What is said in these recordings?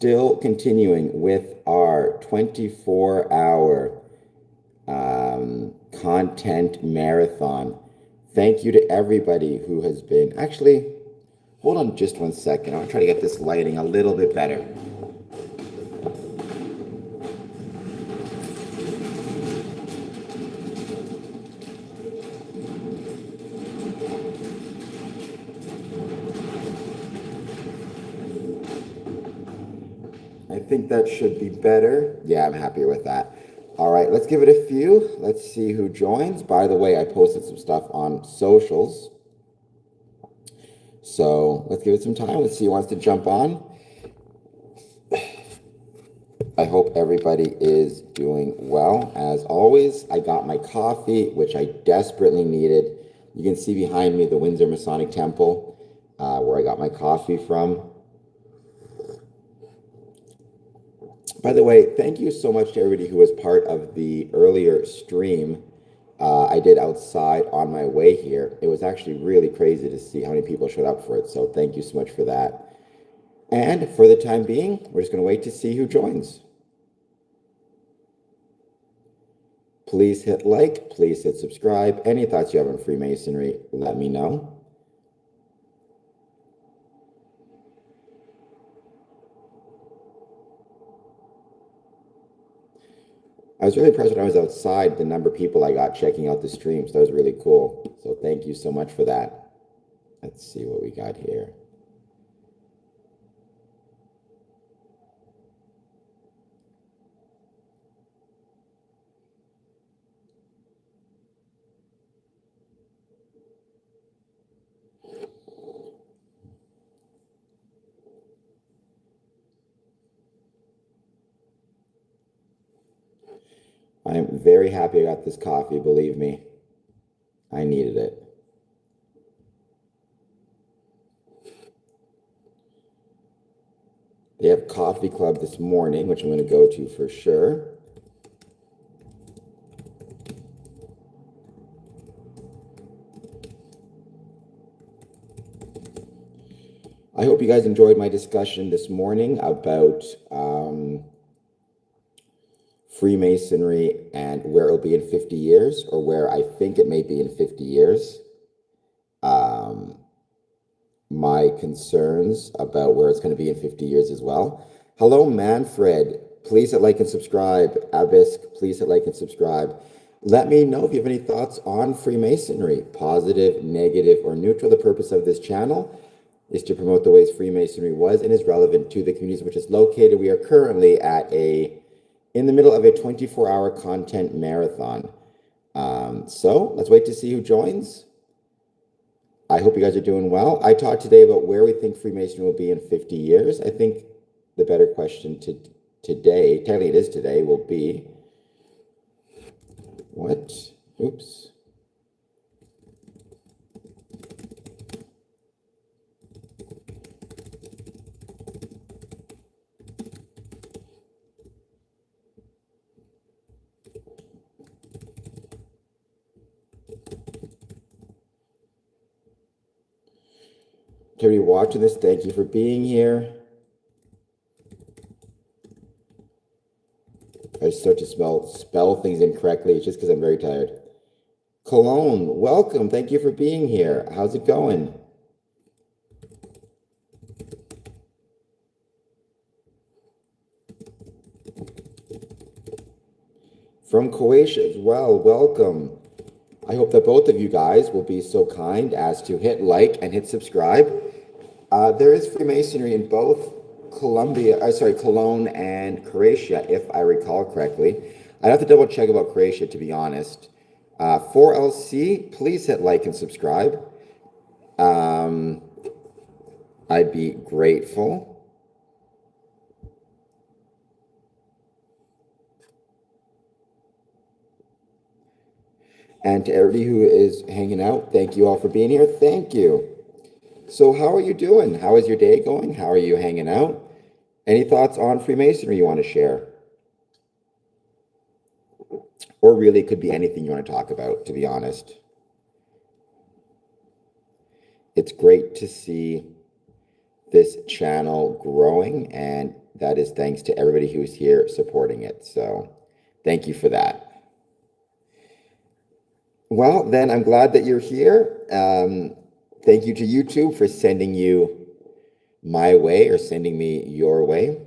still continuing with our 24-hour content marathon. Thank you to everybody who has been, actually, hold on just 1 second. I'll try to get this lighting a little bit better. I think that should be better. Yeah, I'm happier with that. All right, let's give it a few. Let's see who joins. By the way, I posted some stuff on socials. So let's give it some time. Let's see who wants to jump on. I hope everybody is doing well. As always, I got my coffee, which I desperately needed. You can see behind me the Windsor Masonic Temple, where I got my coffee from. By the way, thank you so much to everybody who was part of the earlier stream I did outside on my way here. It was actually really crazy to see how many people showed up for it. So thank you so much for that. And for the time being, we're just going to wait to see who joins. Please hit like, please hit subscribe. Any thoughts you have on Freemasonry, let me know. I was really impressed when I was outside, the number of people I got checking out the stream. So that was really cool. So thank you so much for that. Let's see what we got here. I'm very happy I got this coffee, believe me. I needed it. They have coffee club this morning, which I'm going to go to for sure. I hope you guys enjoyed my discussion this morning about Freemasonry and where it'll be in 50 years, or where I think it may be in 50 years. My concerns about where it's going to be in 50 years as well. Hello, Manfred. Please hit like and subscribe. Abisk, please hit like and subscribe. Let me know if you have any thoughts on Freemasonry, positive, negative, or neutral. The purpose of this channel is to promote the ways Freemasonry was and is relevant to the communities which it's located. We are currently in the middle of a 24-hour content marathon. So let's wait to see who joins. I hope you guys are doing well. I talked today about where we think Freemasonry will be in 50 years. I think the better question today, technically it is today, will be what? Oops. To everybody watching this, thank you for being here. I start to spell things incorrectly. It's just because I'm very tired. Cologne, welcome. Thank you for being here. How's it going? From Croatia as well, welcome. I hope that both of you guys will be so kind as to hit like and hit subscribe. There is Freemasonry in both Cologne and Croatia, if I recall correctly. I'd have to double check about Croatia, to be honest. 4LC, please hit like and subscribe. I'd be grateful. And to everybody who is hanging out, thank you all for being here. Thank you. So how are you doing? How is your day going? How are you hanging out? Any thoughts on Freemasonry you want to share? Or really, it could be anything you want to talk about, to be honest. It's great to see this channel growing, and that is thanks to everybody who's here supporting it. So thank you for that. Well, then I'm glad that you're here. Thank you to YouTube for sending you my way or sending me your way.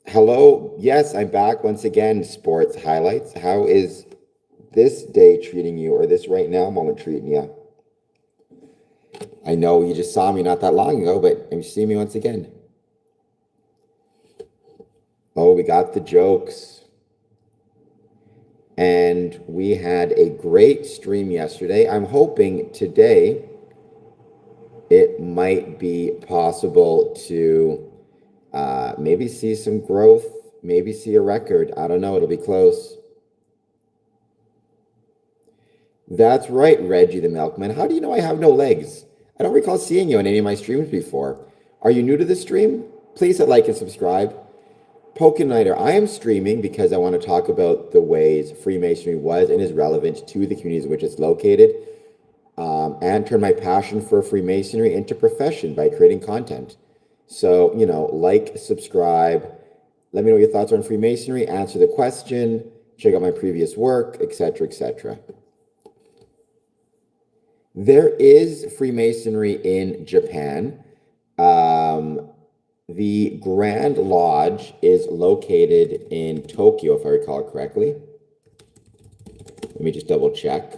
Hello. Yes, I'm back once again. Sports highlights. How is this day treating you, or this right now moment treating you? I know you just saw me not that long ago, but you see me once again. Oh, we got the jokes. And we had a great stream yesterday. I'm hoping today it might be possible to maybe see some growth, maybe see a record. I don't know. It'll be close. That's right, Reggie the Milkman. How do you know I have no legs? I don't recall seeing you on any of my streams before. Are you new to the stream? Please hit like and subscribe. Pokeniter, I am streaming because I want to talk about the ways Freemasonry was and is relevant to the communities in which it's located, and turn my passion for Freemasonry into profession by creating content. So, like, subscribe, let me know your thoughts on Freemasonry, answer the question, check out my previous work, etc., etc. There is Freemasonry in Japan. The Grand Lodge is located in Tokyo, if I recall it correctly. Let me just double check.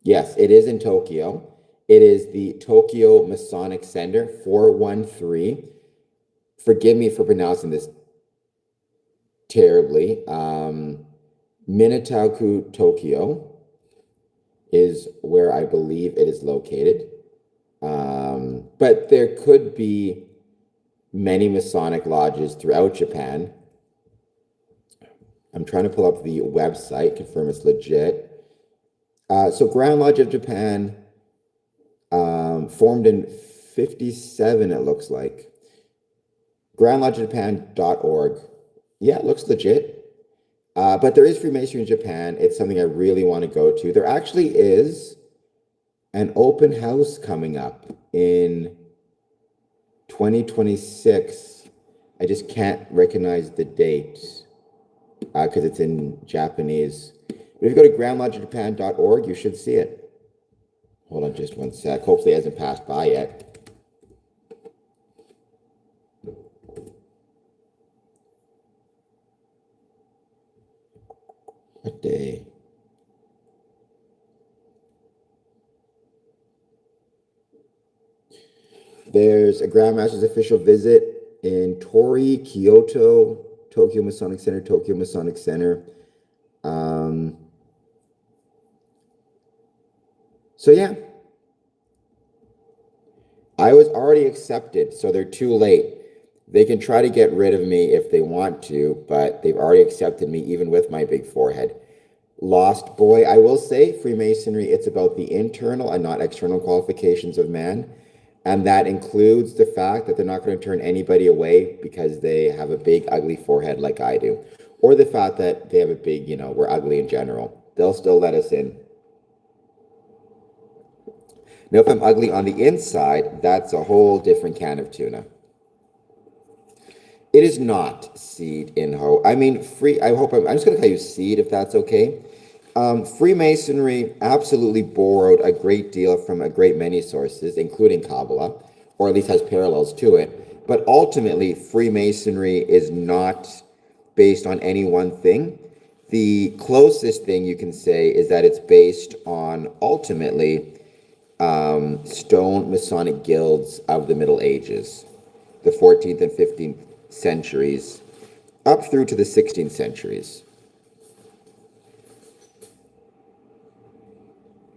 Yes, it is in Tokyo. It is the Tokyo Masonic Center, 413. Forgive me for pronouncing this terribly. Minetaku, Tokyo is where I believe it is located. But there could be many Masonic lodges throughout Japan. I'm trying to pull up the website, confirm it's legit. So Grand Lodge of Japan, formed in 57, it looks like. GrandLodgeofJapan.org. Yeah, it looks legit. But there is Freemasonry in Japan. It's something I really want to go to. There actually is an open house coming up in 2026. I just can't recognize the date because it's in Japanese. But if you go to GrandLodgeofJapan.org, you should see it. Hold on just one sec. Hopefully it hasn't passed by yet. What day? There's a Grandmaster's official visit in Tori, Kyoto, Tokyo Masonic Center, Tokyo Masonic Center. So yeah, I was already accepted, so they're too late. They can try to get rid of me if they want to, but they've already accepted me even with my big forehead. Lost boy, I will say, Freemasonry, it's about the internal and not external qualifications of man. And that includes the fact that they're not going to turn anybody away because they have a big, ugly forehead like I do. Or the fact that they have a big, we're ugly in general. They'll still let us in. Now, if I'm ugly on the inside, that's a whole different can of tuna. It is not seed in ho. I mean, I'm just going to call you seed if that's okay. Freemasonry absolutely borrowed a great deal from a great many sources, including Kabbalah, or at least has parallels to it. But ultimately, Freemasonry is not based on any one thing. The closest thing you can say is that it's based on, ultimately, stone Masonic guilds of the Middle Ages, the 14th and 15th centuries, up through to the 16th centuries.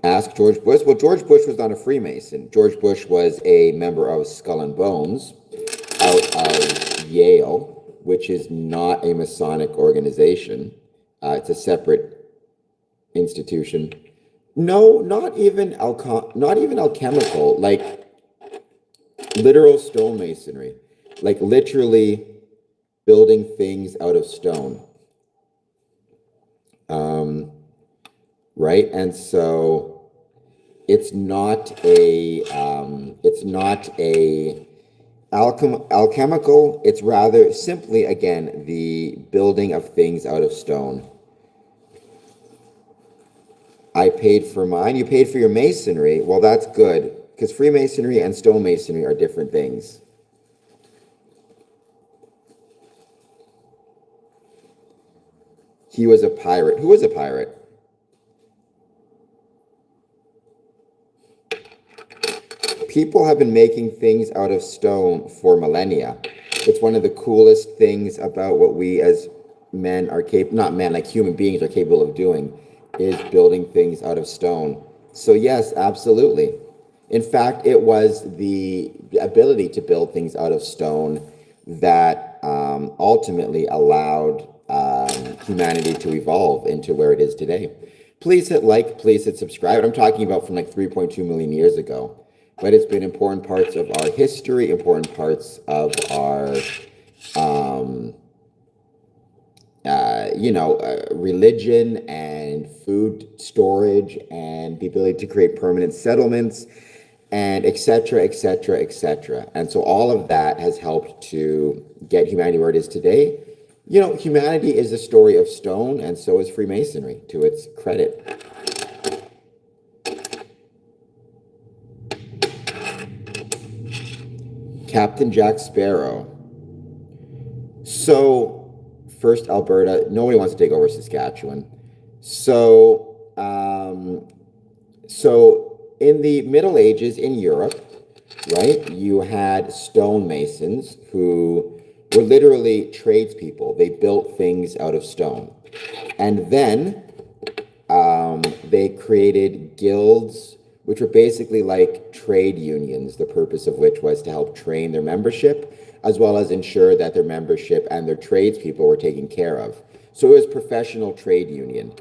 Ask George Bush. Well, George Bush was not a Freemason. George Bush was a member of Skull and Bones out of Yale, which is not a Masonic organization. It's a separate institution. No, not even alchemical, like literal stonemasonry, like literally building things out of stone. right? And so it's not a alchemical. It's rather simply, again, the building of things out of stone. I paid for mine. You paid for your masonry. Well, that's good, because Freemasonry and stonemasonry are different things. He was a pirate. Who was a pirate? People have been making things out of stone for millennia. It's one of the coolest things about what we as men are capable, not men, like human beings are capable of doing, is building things out of stone. So yes, absolutely. In fact, it was the ability to build things out of stone that ultimately allowed humanity to evolve into where it is today. Please hit like, please hit subscribe. I'm talking about from like 3.2 million years ago, but it's been important parts of our history, important parts of our religion and food storage and the ability to create permanent settlements and et cetera, et cetera, et cetera. And so all of that has helped to get humanity where it is today. You know, humanity is a story of stone, and so is Freemasonry, to its credit. Captain Jack Sparrow. So, first Alberta, nobody wants to take over Saskatchewan. So in the Middle Ages in Europe, right, you had stonemasons who were literally tradespeople. They built things out of stone. And then they created guilds, which were basically like trade unions, the purpose of which was to help train their membership, as well as ensure that their membership and their tradespeople were taken care of. So it was professional trade union,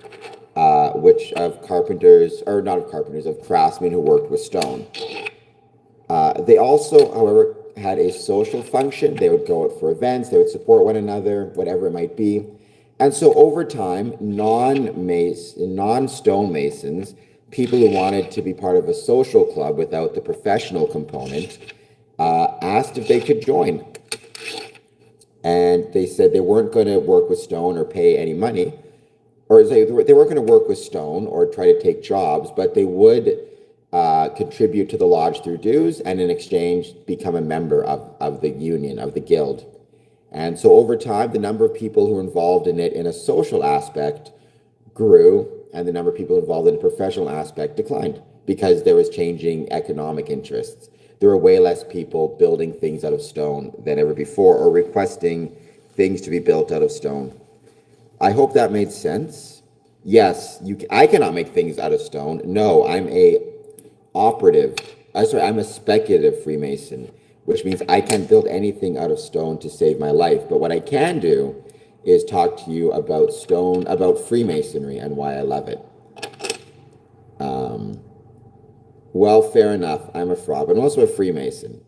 which of carpenters, or not of carpenters, of craftsmen who worked with stone. They also, however, had a social function. They would go out for events, they would support one another, whatever it might be. And so over time, non-stonemasons, people who wanted to be part of a social club without the professional component, asked if they could join. And they said they weren't going to work with stone or pay any money, or they weren't going to work with stone or try to take jobs, but they would contribute to the lodge through dues and in exchange become a member of the union, of the guild. And so over time, the number of people who were involved in it in a social aspect grew, and the number of people involved in a professional aspect declined because there was changing economic interests. There were way less people building things out of stone than ever before, or requesting things to be built out of stone. I hope that made sense. Yes, I cannot make things out of stone. No, I'm a speculative Freemason, which means I can't build anything out of stone to save my life. But what I can do is talk to you about Freemasonry and why I love it. Well, fair enough. I'm a fraud, but I'm also a Freemason.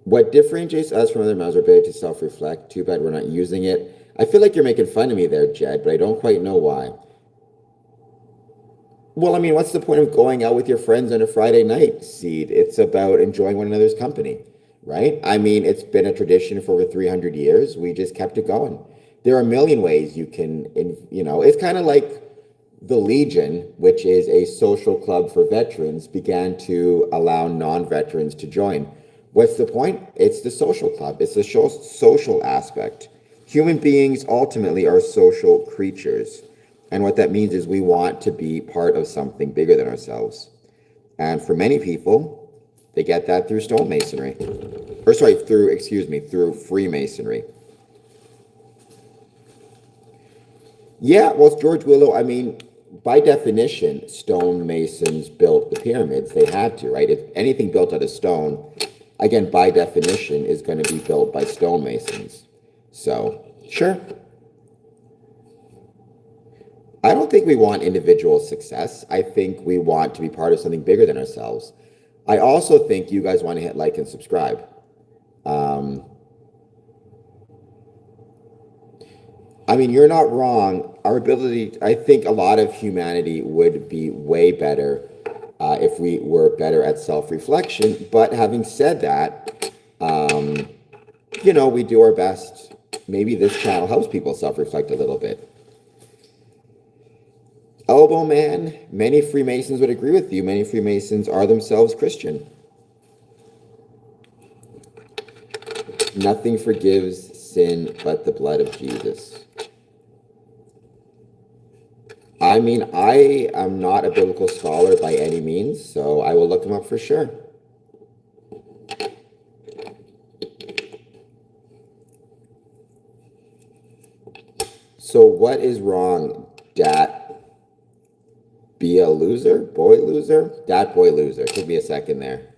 What differentiates us from other men is our ability to self-reflect. Too bad we're not using it. I feel like you're making fun of me there, Jed, but I don't quite know why. Well, I mean, what's the point of going out with your friends on a Friday night, Seed? It's about enjoying one another's company, right? I mean, it's been a tradition for over 300 years. We just kept it going. There are a million ways you can, it's kind of like the Legion, which is a social club for veterans, began to allow non-veterans to join. What's the point? It's the social club. It's the social aspect. Human beings ultimately are social creatures. And what that means is we want to be part of something bigger than ourselves. And for many people, they get that through stonemasonry. Through Freemasonry. Yeah, well, it's George Willow. I mean, by definition, stonemasons built the pyramids. They had to, right? If anything built out of stone, again, by definition, is going to be built by stonemasons. So, sure. I don't think we want individual success. I think we want to be part of something bigger than ourselves. I also think you guys want to hit like and subscribe. I mean, you're not wrong. our ability, I think a lot of humanity would be way better if we were better at self-reflection. But having said that, we do our best. Maybe this channel helps people self-reflect a little bit. Elbow Man, many Freemasons would agree with you. Many Freemasons are themselves Christian. Nothing forgives sin but the blood of Jesus. I mean, I am not a biblical scholar by any means, so I will look him up for sure. So what is wrong, Dat? Be a loser? Boy loser? Dat boy loser. Took me a second there.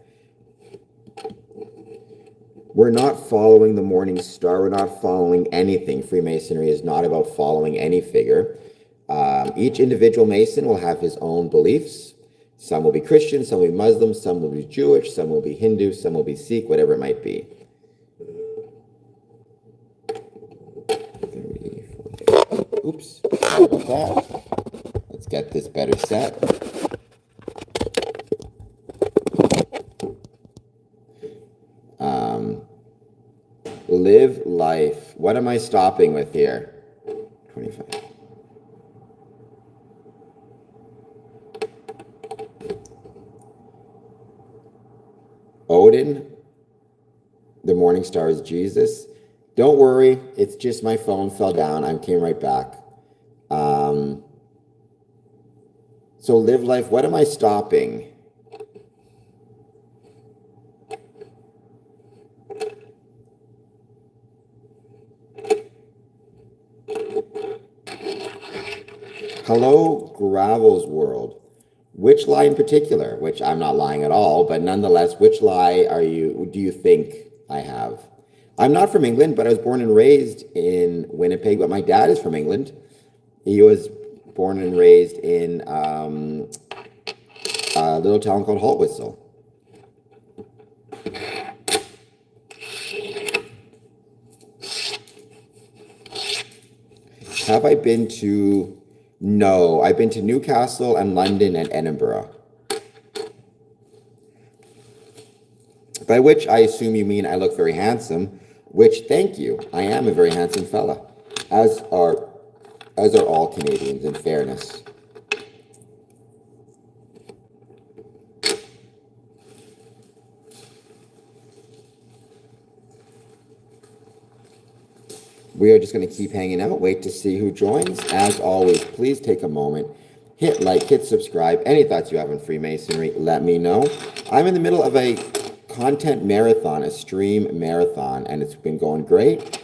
We're not following the Morning Star. We're not following anything. Freemasonry is not about following any figure. Each individual Mason will have his own beliefs. Some will be Christian, some will be Muslim, some will be Jewish, some will be Hindu, some will be Sikh, whatever it might be. Oops, sorry about that. Let's get this better set. Live life. What am I stopping with here? 25. Odin, the Morning Star is Jesus. Don't worry, it's just my phone fell down. I came right back. So live life. What am I stopping? Hello, Gravel's World. Which lie in particular, which I'm not lying at all, but nonetheless, which lie do you think I have? I'm not from England, but I was born and raised in Winnipeg, but my dad is from England. He was born and raised in a little town called Haltwhistle. Have I been to... No, I've been to Newcastle and London and Edinburgh. By which I assume you mean I look very handsome, which, thank you, I am a very handsome fella, as are all Canadians, in fairness. We are just going to keep hanging out, wait to see who joins. As always, please take a moment, hit like, hit subscribe. Any thoughts you have on Freemasonry, let me know. I'm in the middle of a content marathon, a stream marathon, and it's been going great.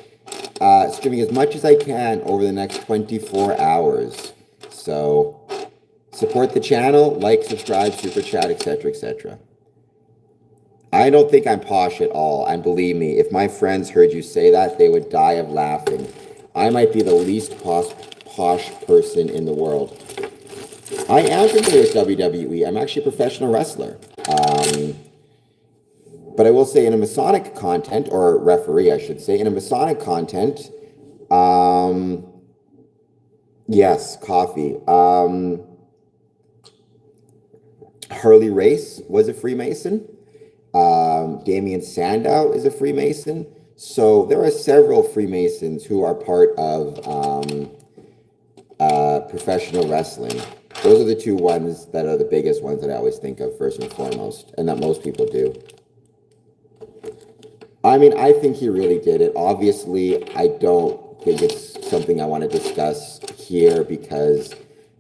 Streaming as much as I can over the next 24 hours. So support the channel, like, subscribe, super chat, etc., etc. I don't think I'm posh at all, and believe me, if my friends heard you say that, they would die of laughing. I might be the least posh person in the world. I am familiar with WWE. I'm actually a professional wrestler. But I will say in a Masonic content, or referee, I should say, in a Masonic content, yes, coffee. Harley Race was a Freemason. Damien Sandow is a Freemason. So there are several Freemasons who are part of professional wrestling. Those are the two ones that are the biggest ones that I always think of first and foremost, and that most people do. I mean, I think he really did it. Obviously, I don't think it's something I want to discuss here because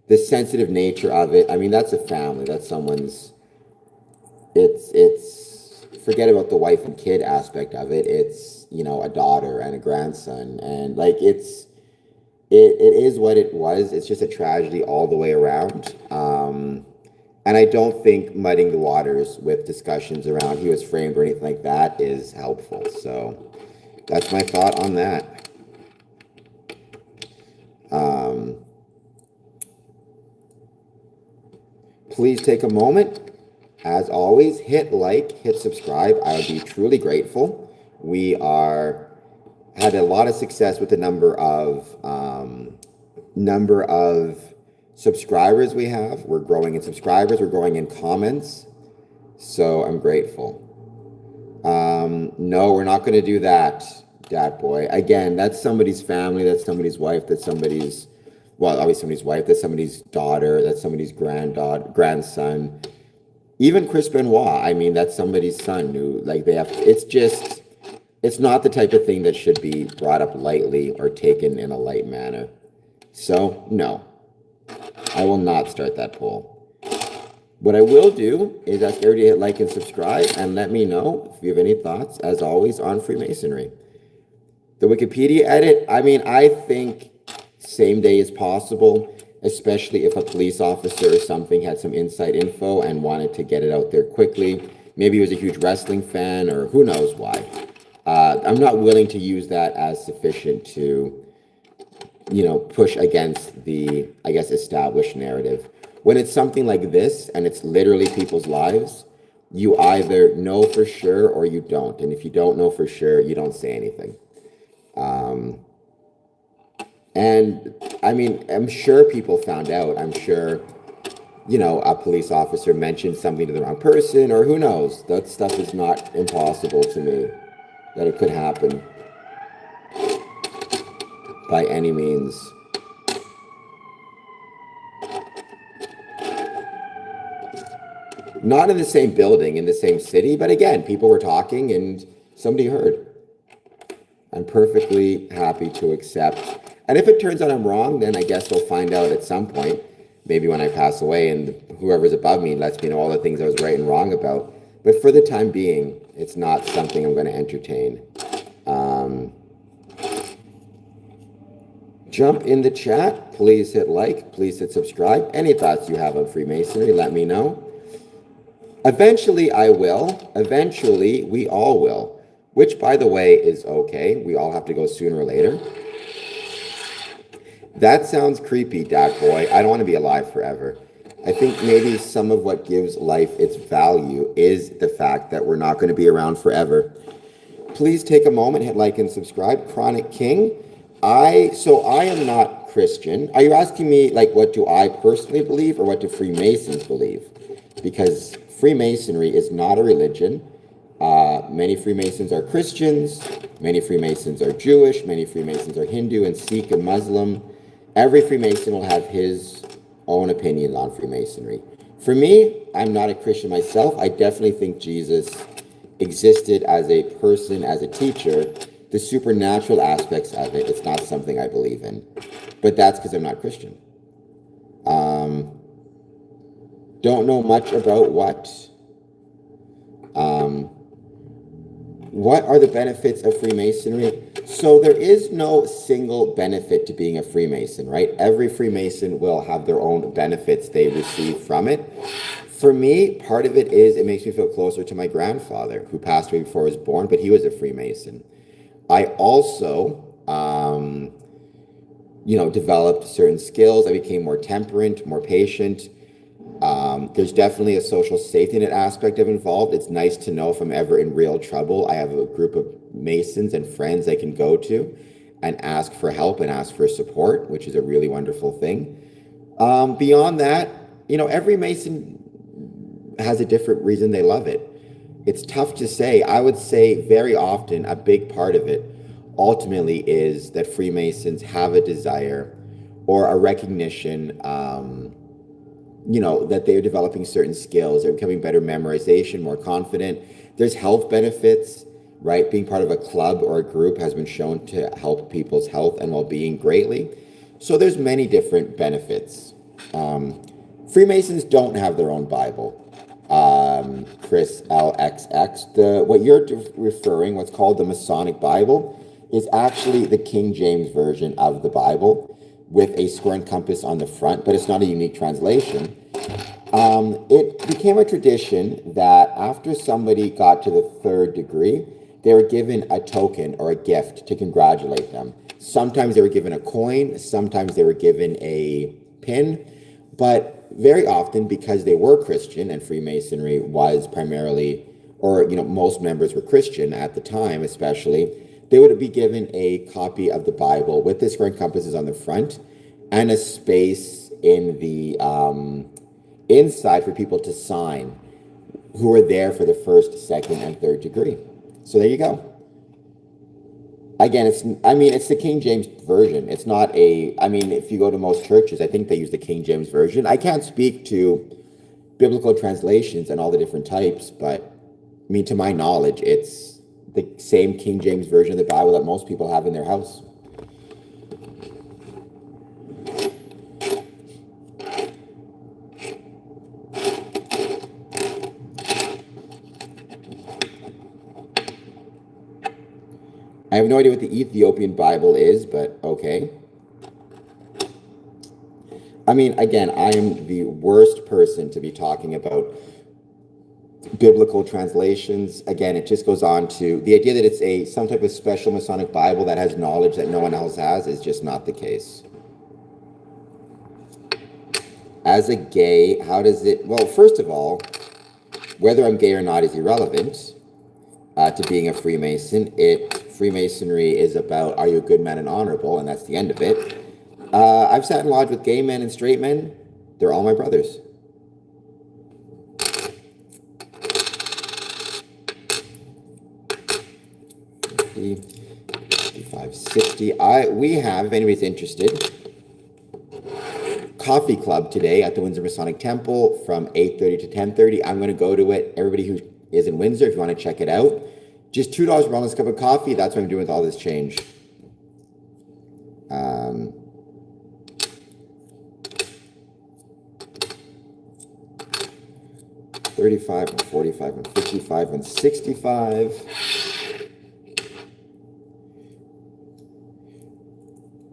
the sensitive nature of it, I mean, that's a family. That's someone's, it's forget about the wife and kid aspect of it. It's, you know, a daughter and a grandson. And like, it is what it was. It's just a tragedy all the way around. And I don't think muddying the waters with discussions around he was framed or anything like that is helpful. So that's my thought on that. Please take a moment. As always, hit like, hit subscribe. I would be truly grateful. We had a lot of success with the number of number of subscribers we have. We're growing in subscribers, we're growing in comments. So I'm grateful. No, we're not going to do that, Dat Boy. Again, that's somebody's family, that's somebody's wife, that's somebody's, well, obviously somebody's wife, that's somebody's daughter, that's somebody's grandson. Even Chris Benoit, I mean, that's somebody's son who, like, they have, it's not the type of thing that should be brought up lightly or taken in a light manner. So, no, I will not start that poll. What I will do is ask everybody to hit like and subscribe and let me know if you have any thoughts, as always, on Freemasonry. The Wikipedia edit, I mean, I think same day is possible, especially if a police officer or something had some inside info and wanted to get it out there quickly. Maybe he was a huge wrestling fan or who knows why. I'm not willing to use that as sufficient to, push against the, I guess, established narrative. When it's something like this and it's literally people's lives, you either know for sure or you don't. And if you don't know for sure, you don't say anything. And I mean, I'm sure people found out. I'm sure, a police officer mentioned something to the wrong person or who knows. That stuff is not impossible to me, that it could happen by any means. Not in the same building, in the same city, but again, people were talking and somebody heard. I'm perfectly happy to accept. And if it turns out I'm wrong, then I guess we'll find out at some point, maybe when I pass away and whoever's above me lets me know all the things I was right and wrong about. But for the time being, it's not something I'm going to entertain. Jump in the chat. Please hit like. Please hit subscribe. Any thoughts you have on Freemasonry, let me know. Eventually I will. Eventually we all will. Which, by the way, is okay. We all have to go sooner or later. That sounds creepy, Dat Boy. I don't want to be alive forever. I think maybe some of what gives life its value is the fact that we're not going to be around forever. Please take a moment, hit like and subscribe. Chronic King. I am not Christian. Are you asking me, like, what do I personally believe or what do Freemasons believe? Because Freemasonry is not a religion. Many Freemasons are Christians. Many Freemasons are Jewish. Many Freemasons are Hindu and Sikh and Muslim. Every Freemason will have his own opinion on Freemasonry. For me, I'm not a Christian myself. I definitely think Jesus existed as a person, as a teacher. The supernatural aspects of it, it's not something I believe in. But that's because I'm not Christian. Don't know much about what. What are the benefits of Freemasonry? So there is no single benefit to being a Freemason, right? Every Freemason will have their own benefits they receive from it. For me, part of it is it makes me feel closer to my grandfather, who passed away before I was born, but he was a Freemason. I also, developed certain skills. I became more temperate, more patient. There's definitely a social safety net aspect of involved. It's nice to know if I'm ever in real trouble, I have a group of Masons and friends I can go to and ask for help and ask for support, which is a really wonderful thing. Beyond that, every Mason has a different reason they love it. It's tough to say. I would say very often a big part of it ultimately is that Freemasons have a desire or a recognition that they're developing certain skills. They're becoming better memorization, more confident. There's health benefits, right? Being part of a club or a group has been shown to help people's health and well-being greatly. So there's many different benefits. Freemasons don't have their own Bible. Chris LXX, what you're referring, what's called the Masonic Bible, is actually the King James Version of the Bible with a square and compass on the front, but it's not a unique translation. It became a tradition that after somebody got to the 3rd degree, they were given a token or a gift to congratulate them. Sometimes they were given a coin, sometimes they were given a pin, but very often, because they were Christian and Freemasonry was primarily, or most members were Christian at the time especially, they would be given a copy of the Bible with the square and compasses on the front, and a space in the inside for people to sign who are there for the first, second, and third degree. So there you go. Again, it's the King James Version. It's not if you go to most churches, I think they use the King James Version. I can't speak to biblical translations and all the different types, but to my knowledge, it's the same King James Version of the Bible that most people have in their house. I have no idea what the Ethiopian Bible is, but okay. Again, I am the worst person to be talking about biblical translations. Again, it just goes on to the idea that it's some type of special Masonic Bible that has knowledge that no one else has is just not the case. As a gay, how does it... Well, first of all, whether I'm gay or not is irrelevant to being a Freemason. Freemasonry is about, are you a good man and honorable? And that's the end of it. I've sat in lodge with gay men and straight men. They're all my brothers. $55.60. We have, if anybody's interested, coffee club today at the Windsor Masonic Temple from 8:30 to 10:30. I'm going to go to it. Everybody who is in Windsor, if you want to check it out, just $2 for wellness cup of coffee. That's what I'm doing with all this change. 35 and 45 and 55 and 65.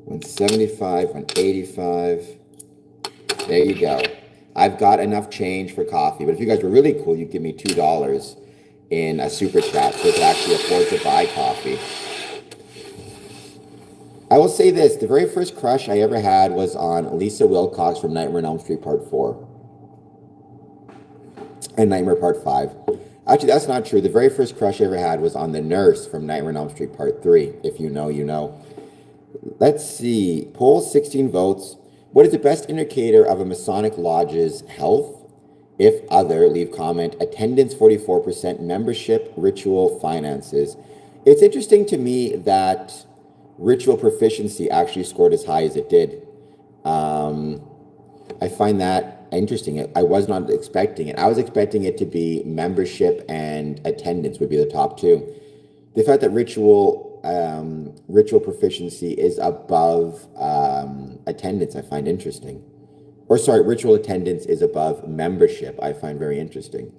When 75 and 85. There you go. I've got enough change for coffee, but if you guys were really cool, you'd give me $2 in a super chat so I could actually afford to buy coffee. I will say this, the very first crush I ever had was on Lisa Wilcox from Nightmare on Elm Street Part 4. And Nightmare Part 5. Actually, that's not true. The very first crush I ever had was on the nurse from Nightmare on Elm Street Part 3. If you know, you know. Let's see. Poll 16 votes. What is the best indicator of a Masonic Lodge's health? If other, leave comment. Attendance 44%, membership, ritual, finances. It's interesting to me that ritual proficiency actually scored as high as it did. I find that interesting. I was not expecting it. I was expecting it to be membership and attendance would be the top two. The fact that ritual proficiency is above attendance, I find interesting. Or sorry, ritual attendance is above membership, I find very interesting.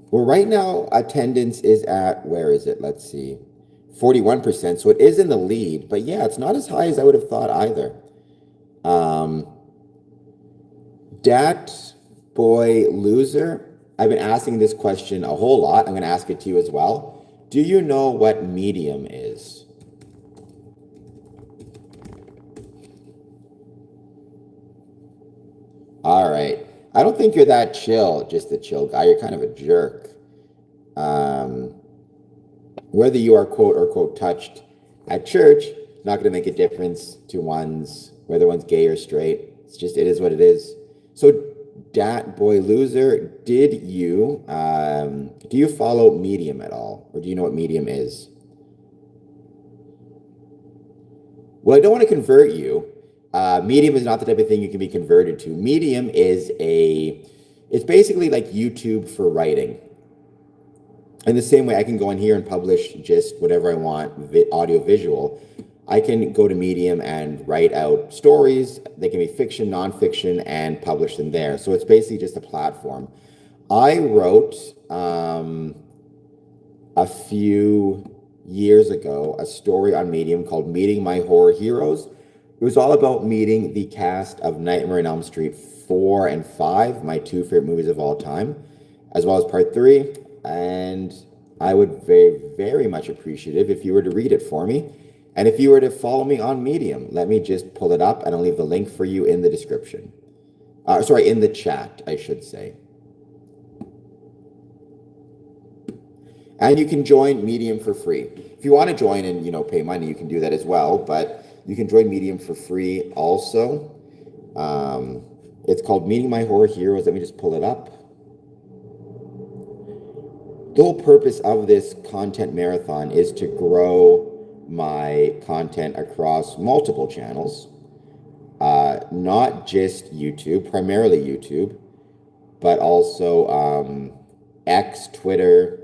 Well, right now, attendance is at, where is it? Let's see, 41%. So it is in the lead, but yeah, it's not as high as I would have thought either. Dat Boy Loser, I've been asking this question a whole lot. I'm going to ask it to you as well. Do you know what medium is? All right. I don't think you're that chill, just a chill guy. You're kind of a jerk. Whether you are quote or quote touched at church, not going to make a difference to whether one's gay or straight. It is what it is. So, Dat Boy Loser, do you follow medium at all? Or do you know what medium is? Well, I don't want to convert you. Medium is not the type of thing you can be converted to. Medium is it's basically like YouTube for writing. In the same way I can go in here and publish just whatever I want, audio, visual. I can go to Medium and write out stories. They can be fiction, nonfiction, and publish them there. So it's basically just a platform. I wrote a few years ago a story on Medium called Meeting My Horror Heroes. It was all about meeting the cast of Nightmare on Elm Street 4 and 5, my two favorite movies of all time, as well as Part 3. And I would very, very much appreciate if you were to read it for me. And if you were to follow me on Medium, let me just pull it up and I'll leave the link for you in the description. In the chat, I should say. And you can join Medium for free. If you want to join and, pay money, you can do that as well, but you can join Medium for free also. It's called Meeting My Horror Heroes. Let me just pull it up. The whole purpose of this content marathon is to grow my content across multiple channels, not just YouTube, primarily YouTube, but also X, Twitter,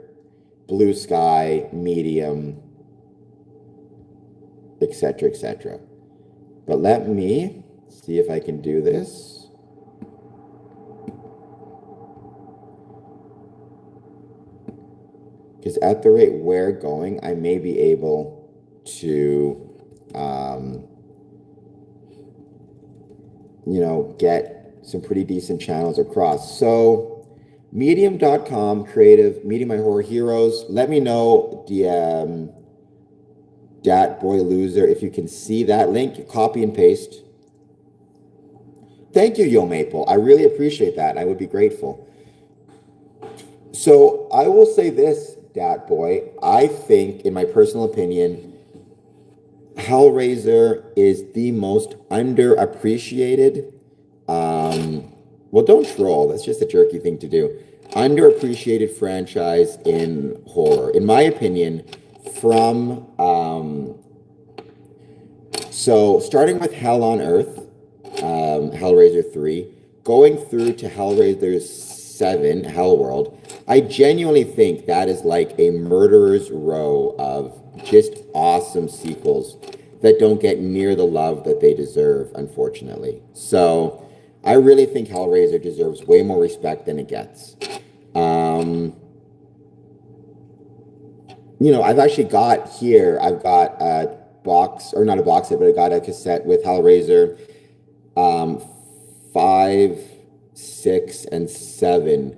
Blue Sky, Medium, etc., etc. But let me see if I can do this. Because at the rate we're going, I may be able to, get some pretty decent channels across. So medium.com, creative, Meeting My Horror Heroes. Let me know, Dat Boy Loser, if you can see that link, copy and paste. Thank you, Yo Maple. I really appreciate that. I would be grateful. So I will say this, Dat Boy. I think, in my personal opinion, Hellraiser is the most underappreciated. Well, don't troll. That's just a jerky thing to do. Underappreciated franchise in horror, in my opinion. From so starting with Hell on Earth, Hellraiser 3, going through to Hellraiser 7, Hellworld, I genuinely think that is like a murderer's row of just awesome sequels that don't get near the love that they deserve, unfortunately. So I really think Hellraiser deserves way more respect than it gets. I've actually got here, I've got a box, or not a box set, but I got a cassette with Hellraiser 5, 6, and 7.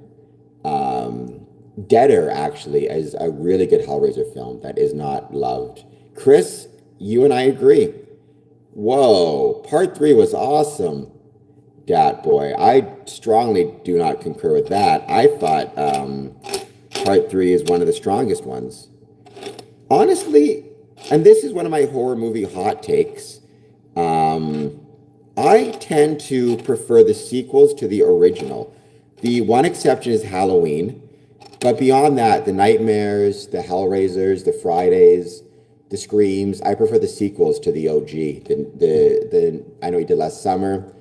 Deader, actually, is a really good Hellraiser film that is not loved. Chris, you and I agree. Whoa, part 3 was awesome, Dat Boy. I strongly do not concur with that. I thought part 3 is one of the strongest ones. Honestly, and this is one of my horror movie hot takes, I tend to prefer the sequels to the original. The one exception is Halloween, but beyond that, the Nightmares, the Hellraisers, the Fridays, the Screams, I prefer the sequels to the OG. The I Know You Did Last Summer.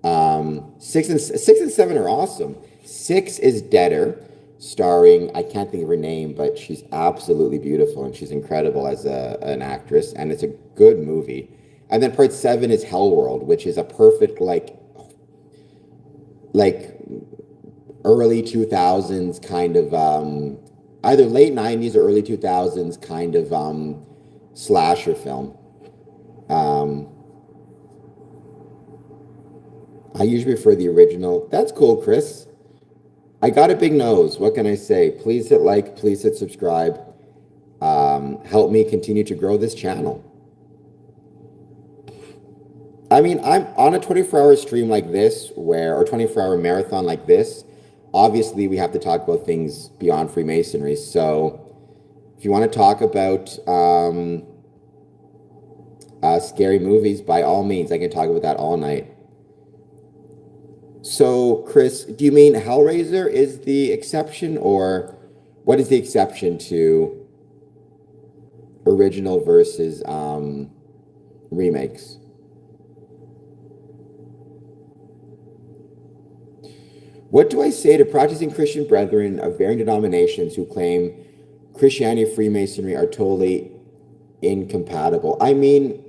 6 and 7 are awesome. 6 is Deader, starring, I can't think of her name, but she's absolutely beautiful and she's incredible as an actress, and it's a good movie. And then part 7 is Hellworld, which is a perfect like early 2000s kind of either late 90s or early 2000s kind of slasher film. I usually prefer the original. That's cool, Chris. I got a big nose. What can I say? Please hit like, please hit subscribe. Help me continue to grow this channel. I mean, I'm on a 24-hour stream like this, or 24-hour marathon like this. Obviously, we have to talk about things beyond Freemasonry. So if you want to talk about scary movies, by all means, I can talk about that all night. So, Chris, do you mean Hellraiser is the exception, or what is the exception to original versus remakes? What do I say to practicing Christian brethren of varying denominations who claim Christianity and Freemasonry are totally incompatible? I mean,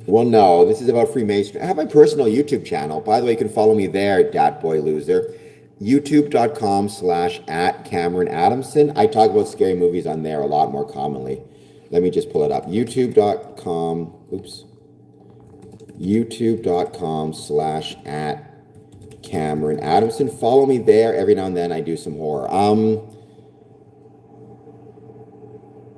well, no, this is about Freemasonry. I have my personal YouTube channel. By the way, you can follow me there, Dat Boy Loser. YouTube.com/@CameronAdamson. I talk about scary movies on there a lot more commonly. Let me just pull it up. YouTube.com/@CameronAdamson. Follow me there. Every now and then I do some horror.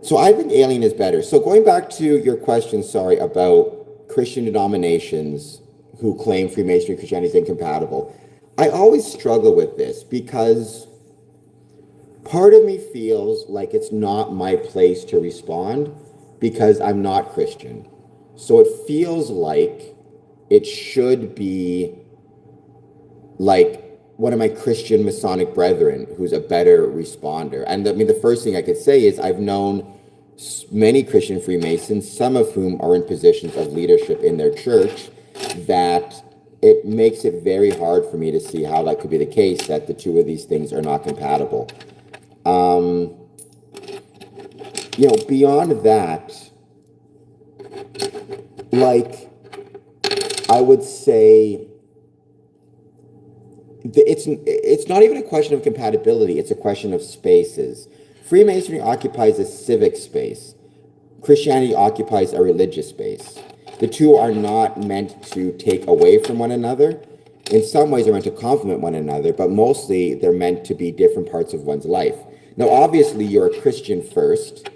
So I think Alien is better. So going back to your question, sorry, about Christian denominations who claim Freemasonry and Christianity is incompatible. I always struggle with this because part of me feels like it's not my place to respond because I'm not Christian. So it feels like it should be like one of my Christian Masonic brethren who's a better responder. And I mean, the first thing I could say is I've known many Christian Freemasons, some of whom are in positions of leadership in their church, that it makes it very hard for me to see how that could be the case, that the two of these things are not compatible. Beyond that, like, I would say it's not even a question of compatibility, it's a question of spaces. Freemasonry occupies a civic space. Christianity occupies a religious space. The two are not meant to take away from one another. In some ways, they're meant to complement one another, but mostly they're meant to be different parts of one's life. Now, obviously, you're a Christian first,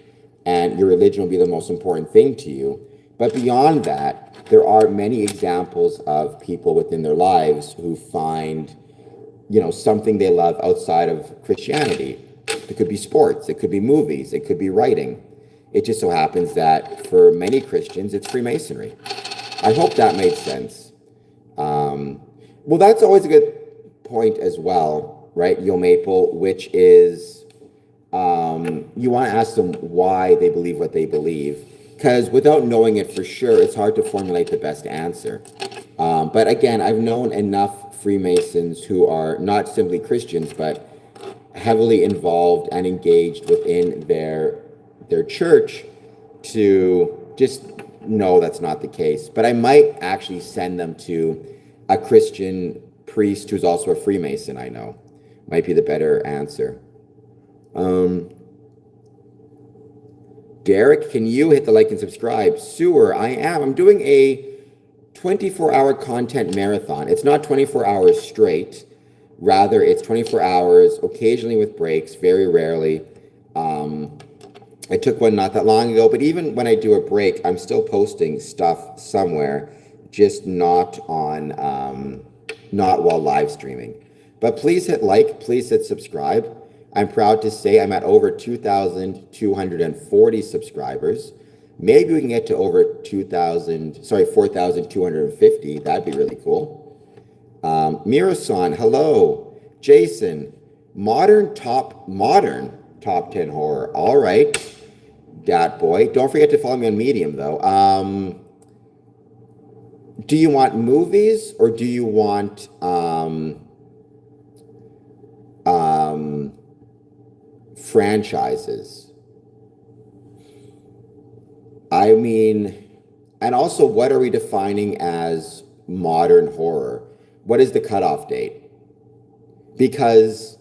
and your religion will be the most important thing to you. But beyond that, there are many examples of people within their lives who find, something they love outside of Christianity. It could be sports, it could be movies, it could be writing. It just so happens that for many Christians, it's Freemasonry. I hope that made sense. Well, that's always a good point as well, right, Yo Maple, which is you want to ask them why they believe what they believe, because without knowing it for sure, it's hard to formulate the best answer. But again, I've known enough Freemasons who are not simply Christians, but heavily involved and engaged within their church to just know that's not the case. But I might actually send them to a Christian priest who's also a Freemason, I know. Might be the better answer. Derek, can you hit the like and subscribe? Sewer, I am. I'm doing a 24-hour content marathon. It's not 24 hours straight. Rather, it's 24 hours, occasionally with breaks, very rarely. I took one not that long ago, but even when I do a break, I'm still posting stuff somewhere, just not on, not while live streaming. But please hit like, please hit subscribe. I'm proud to say I'm at over 2,240 subscribers. Maybe we can get to over 4,250. That'd be really cool. Mirasan, hello. Jason, modern top 10 horror. All right, Dat Boy. Don't forget to follow me on Medium, though. Do you want movies or do you want franchises? I mean, and also, what are we defining as modern horror? What is the cutoff date? Because,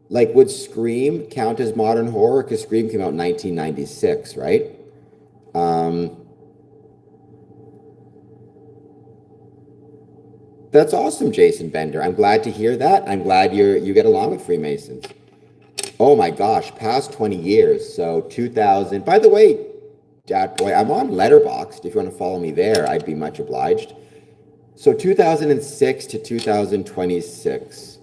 like, would Scream count as modern horror? Because Scream came out in 1996, right? That's awesome, Jason Bender. I'm glad to hear that. I'm glad you get along with Freemasons. Oh my gosh, past 20 years. So 2000. By the way, Dat Boy, I'm on Letterboxd. If you want to follow me there, I'd be much obliged. So 2006 to 2026.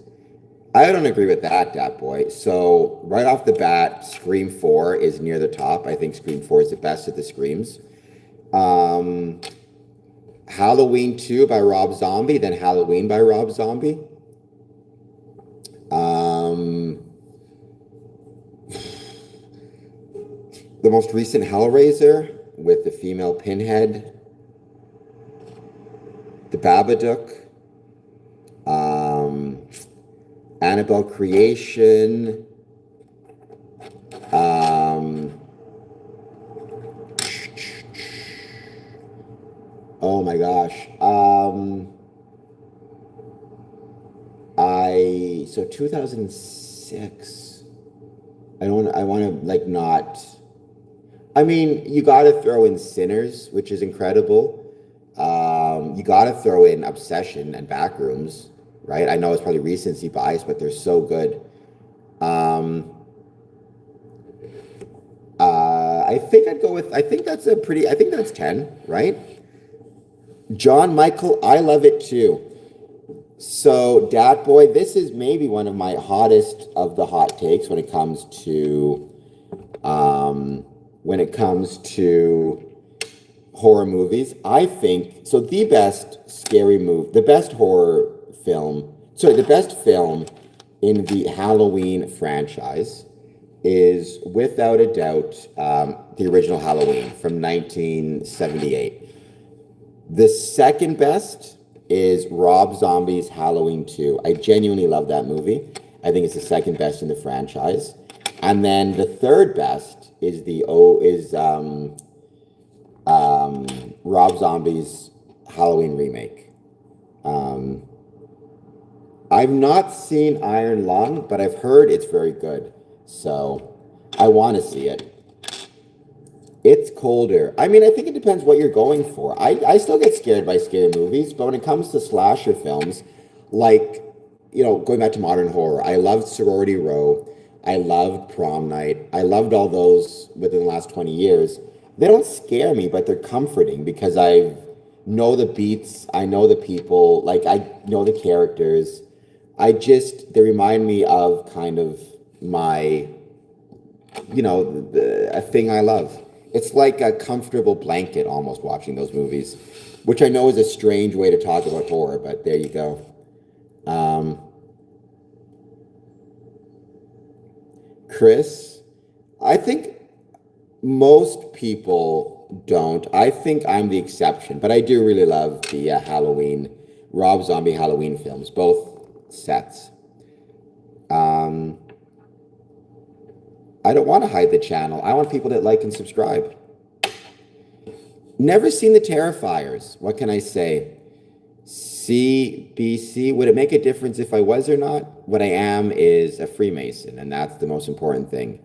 I don't agree with that, Dat Boy. So right off the bat, Scream 4 is near the top. I think Scream 4 is the best of the Screams. Halloween 2 by Rob Zombie, then Halloween by Rob Zombie. The most recent Hellraiser with the female Pinhead. The Babadook. Annabelle Creation. Oh my gosh. So 2006. I want to like not. I mean, you got to throw in Sinners, which is incredible. You got to throw in Obsession and Backrooms, right? I know it's probably recency bias, but they're so good. I think I'd go with. I think that's 10, right? John Michael, I love it too. So, Dat Boy, this is maybe one of my hottest of the hot takes um, when it comes to horror movies. I think so. The best scary movie, the best horror film, sorry, the best film in the Halloween franchise is without a doubt the original Halloween from 1978. The second best is Rob Zombie's Halloween 2. I genuinely love that movie. I think it's the second best in the franchise. And then the third best is Rob Zombie's Halloween remake. Um, I've not seen Iron Lung, but I've heard it's very good. So I want to see it. It's colder. I mean, I think it depends what you're going for. I still get scared by scary movies, but when it comes to slasher films, like, going back to modern horror, I loved Sorority Row. I loved Prom Night. I loved all those within the last 20 years. They don't scare me, but they're comforting because I know the beats, I know the people, like I know the characters. They remind me of kind of my, a thing I love. It's like a comfortable blanket almost watching those movies, which I know is a strange way to talk about horror, but there you go. Um, Chris, I think most people don't. I think I'm the exception, but I do really love the Rob Zombie Halloween films, both sets. Um, I don't want to hide the channel. I want people to like and subscribe. Never seen the Terrifiers. What can I say? CBC, would it make a difference if I was or not? What I am is a Freemason, and that's the most important thing.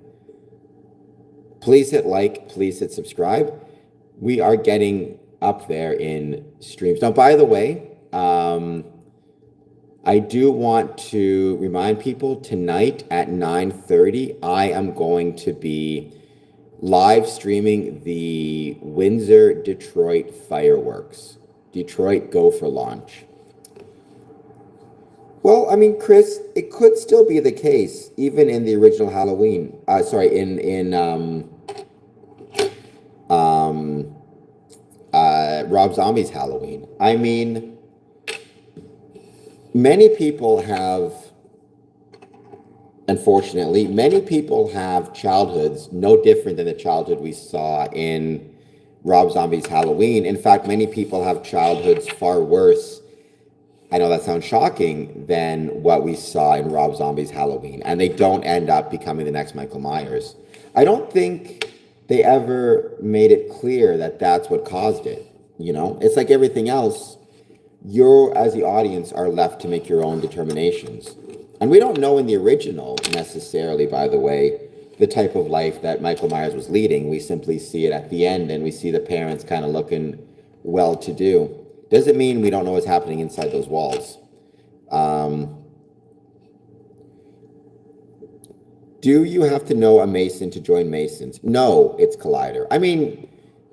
Please hit like, please hit subscribe. We are getting up there in streams. Now, by the way, I do want to remind people tonight at 9:30, I am going to be live streaming the Windsor Detroit fireworks. Detroit go for launch. Well, I mean, Chris, it could still be the case, even in the original Halloween. Rob Zombie's Halloween. I mean, unfortunately, many people have childhoods no different than the childhood we saw in Rob Zombie's Halloween. In fact, many people have childhoods far worse, I know that sounds shocking, than what we saw in Rob Zombie's Halloween. And they don't end up becoming the next Michael Myers. I don't think they ever made it clear that that's what caused it. It's like everything else. You, as the audience, are left to make your own determinations. And we don't know in the original, necessarily, by the way, the type of life that Michael Myers was leading. We simply see it at the end, and we see the parents kind of looking well-to-do. Doesn't mean we don't know what's happening inside those walls. Do you have to know a Mason to join Masons? No, it's Collider. I mean,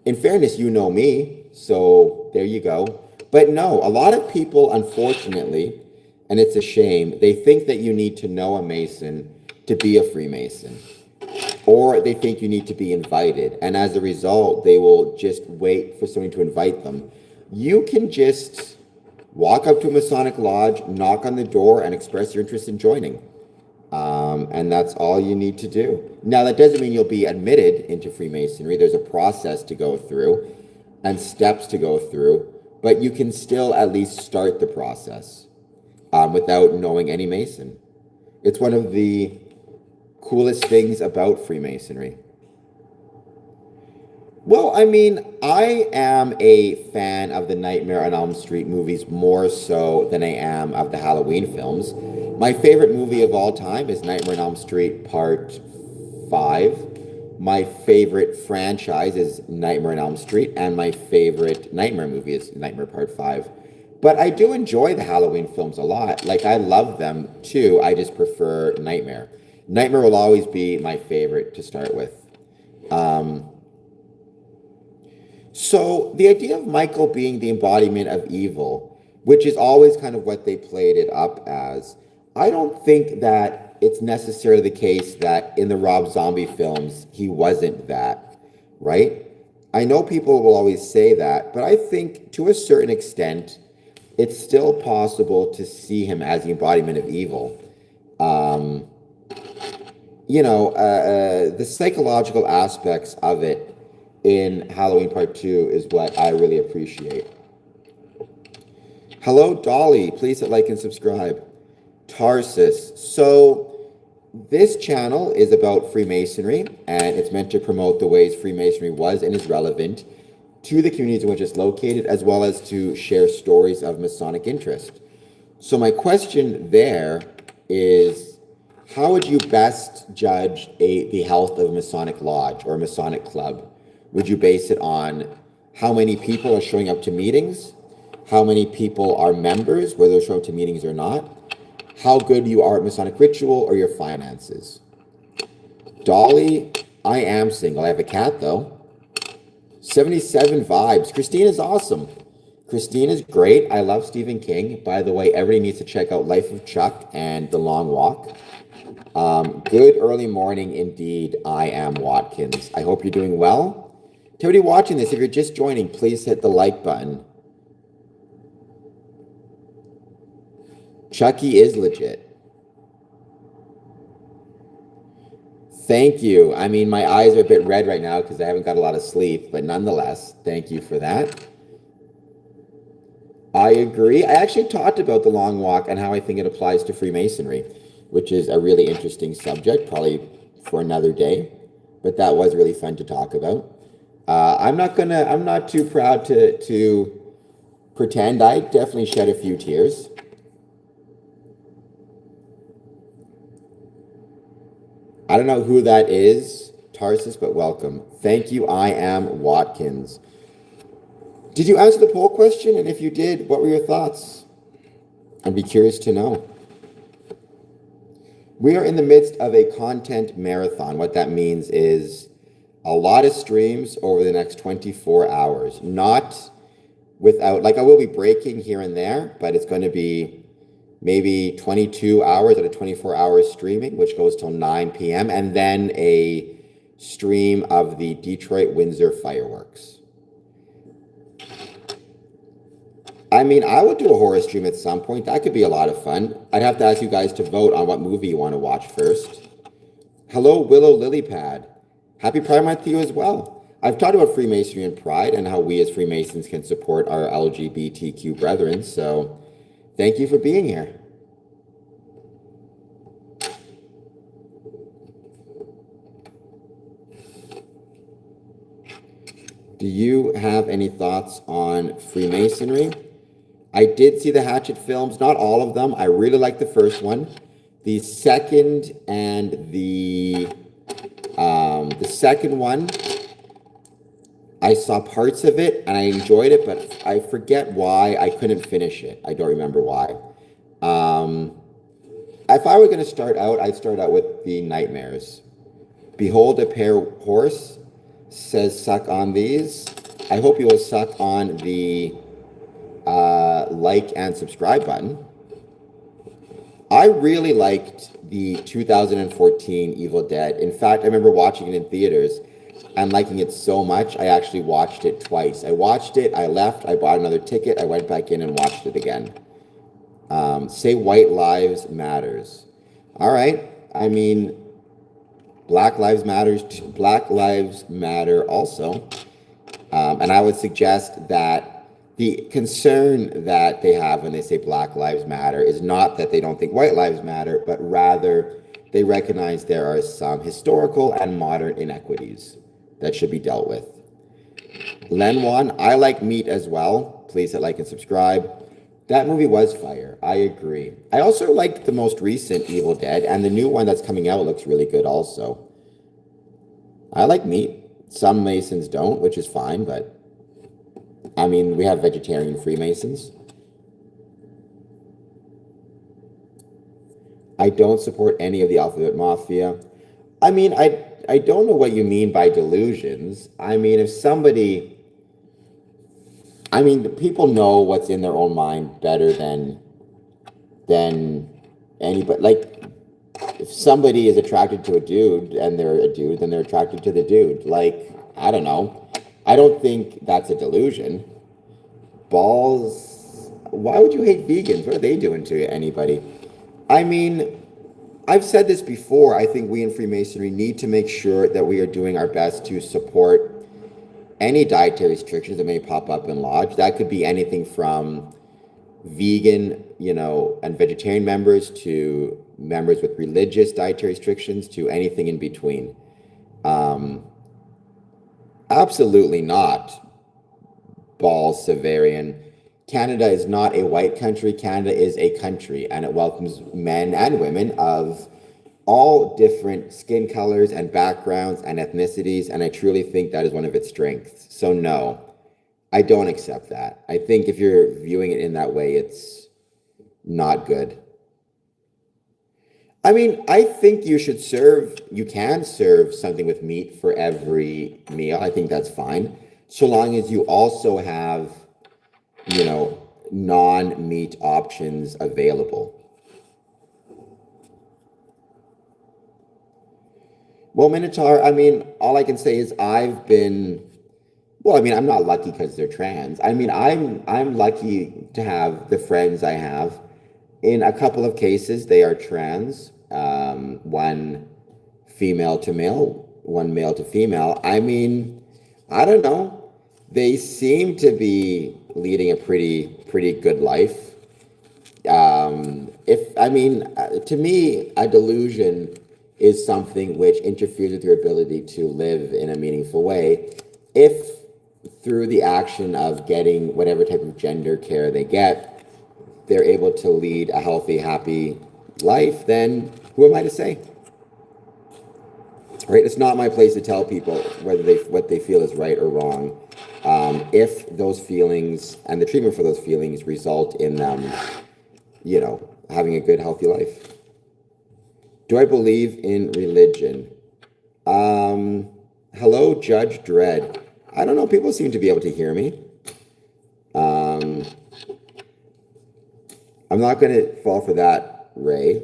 in fairness, you know me, so there you go. But no, a lot of people, unfortunately, and it's a shame, they think that you need to know a Mason to be a Freemason. Or they think you need to be invited. And as a result, they will just wait for someone to invite them. You can just walk up to a Masonic lodge, knock on the door, and express your interest in joining. And that's all you need to do. Now, that doesn't mean you'll be admitted into Freemasonry. There's a process to go through and steps to go through. But you can still at least start the process without knowing any Mason. It's one of the coolest things about Freemasonry. Well, I mean, I am a fan of the Nightmare on Elm Street movies more so than I am of the Halloween films. My favorite movie of all time is Nightmare on Elm Street Part 5. My favorite franchise is Nightmare on Elm Street, and my favorite Nightmare movie is Nightmare Part 5. But I do enjoy the Halloween films a lot. Like, I love them too. I just prefer Nightmare. Nightmare will always be my favorite to start with. So the idea of Michael being the embodiment of evil, which is always kind of what they played it up as, I don't think that it's necessarily the case that in the Rob Zombie films he wasn't that, right? I know people will always say that, but I think to a certain extent, it's still possible to see him as the embodiment of evil. Um, the psychological aspects of it in Halloween Part 2 is what I really appreciate. Hello, Dolly. Please hit like and subscribe. Tarsus. So, this channel is about Freemasonry, and it's meant to promote the ways Freemasonry was and is relevant to the communities in which it's located, as well as to share stories of Masonic interest. So my question there is, how would you best judge the health of a Masonic lodge or a Masonic club? Would you base it on how many people are showing up to meetings, how many people are members, whether they're showing up to meetings or not, how good you are at Masonic ritual, or your finances? Dolly, I am single. I have a cat, though. 77 vibes. Christine is awesome. Christine is great. I love Stephen King. By the way, everybody needs to check out Life of Chuck and The Long Walk. Good early morning indeed. I am Watkins. I hope you're doing well. To everybody watching this, if you're just joining, please hit the like button. Chucky is legit. Thank you. I mean, my eyes are a bit red right now because I haven't got a lot of sleep, but nonetheless, thank you for that. I agree. I actually talked about the Long Walk and how I think it applies to Freemasonry, which is a really interesting subject, probably for another day, but that was really fun to talk about. I'm not too proud to pretend. I definitely shed a few tears. I don't know who that is, Tarsus, but welcome. Thank you. I am Watkins. Did you answer the poll question? And if you did, what were your thoughts? I'd be curious to know. We are in the midst of a content marathon. What that means is a lot of streams over the next 24 hours. Not without, like I will be breaking here and there, but it's going to be maybe 22 hours out of 24 hours streaming, which goes till 9 p.m., and then a stream of the Detroit Windsor fireworks. I mean, I would do a horror stream at some point. That could be a lot of fun. I'd have to ask you guys to vote on what movie you want to watch first. Hello, Willow Lilypad. Happy Pride Month to you as well. I've talked about Freemasonry and Pride and how we as Freemasons can support our LGBTQ brethren, so thank you for being here. Do you have any thoughts on Freemasonry? I did see the Hatchet films, not all of them. I really liked the first one. The second and the second one, I saw parts of it and I enjoyed it, but I forget why I couldn't finish it. I don't remember why. If I were going to start out, I'd start out with the nightmares. Behold a pale horse, says suck on these. I hope you will suck on the like and subscribe button. I really liked the 2014 Evil Dead. In fact, I remember watching it in theaters and liking it so much, I actually watched it twice. I watched it, I left, I bought another ticket, I went back in and watched it again. Say white lives matters. All right. I mean, Black Lives Matter also. And I would suggest that the concern that they have when they say Black Lives Matter is not that they don't think white lives matter, but rather they recognize there are some historical and modern inequities that should be dealt with. Len1, I like meat as well. Please hit like and subscribe. That movie was fire. I agree. I also liked the most recent Evil Dead, and the new one that's coming out looks really good also. I like meat. Some Masons don't, which is fine, but I mean, we have vegetarian Freemasons. I don't support any of the Alphabet Mafia. I mean, I don't know what you mean by delusions. I mean, if somebody I mean, people know what's in their own mind better than anybody. Like, if somebody is attracted to a dude and they're a dude, then they're attracted to the dude. Like, I don't know. I don't think that's a delusion. Balls. Why would you hate vegans? What are they doing to anybody? I mean, I've said this before. I think we in Freemasonry need to make sure that we are doing our best to support any dietary restrictions that may pop up in Lodge. That could be anything from vegan, and vegetarian members to members with religious dietary restrictions to anything in between. Absolutely not, Balls Severian. Canada is not a white country. Canada is a country, and it welcomes men and women of all different skin colors and backgrounds and ethnicities, and I truly think that is one of its strengths. So no, I don't accept that. I think if you're viewing it in that way, it's not good. I mean, I think you can serve something with meat for every meal. I think that's fine. So long as you also have, non-meat options available. Well, Minotaur, I mean, all I can say is I'm not lucky because they're trans. I mean, I'm lucky to have the friends I have. In a couple of cases, they are trans, one female to male, one male to female. I mean, I don't know. They seem to be leading a pretty good life. To me, a delusion is something which interferes with your ability to live in a meaningful way. If through the action of getting whatever type of gender care they get, they're able to lead a healthy, happy life, then who am I to say? Right? It's not my place to tell people what they feel is right or wrong. If those feelings and the treatment for those feelings result in them, having a good, healthy life. Do I believe in religion? Hello, Judge Dredd. I don't know. People seem to be able to hear me. I'm not going to fall for that, Ray.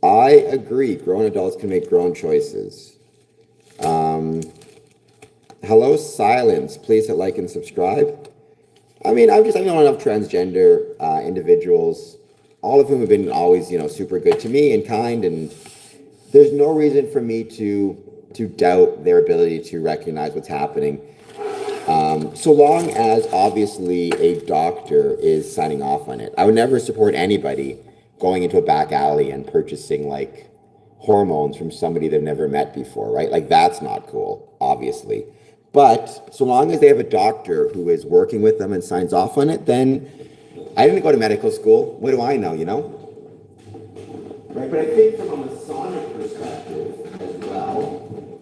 I agree. Grown adults can make grown choices. Hello, Silence. Please hit like and subscribe. I mean, I know enough transgender individuals, all of whom have been always, super good to me and kind, and there's no reason for me to doubt their ability to recognize what's happening. So long as obviously a doctor is signing off on it. I would never support anybody going into a back alley and purchasing like hormones from somebody they've never met before, right? Like that's not cool, obviously. But so long as they have a doctor who is working with them and signs off on it, then I didn't go to medical school. What do I know, Right, but I think from a Masonic perspective as well,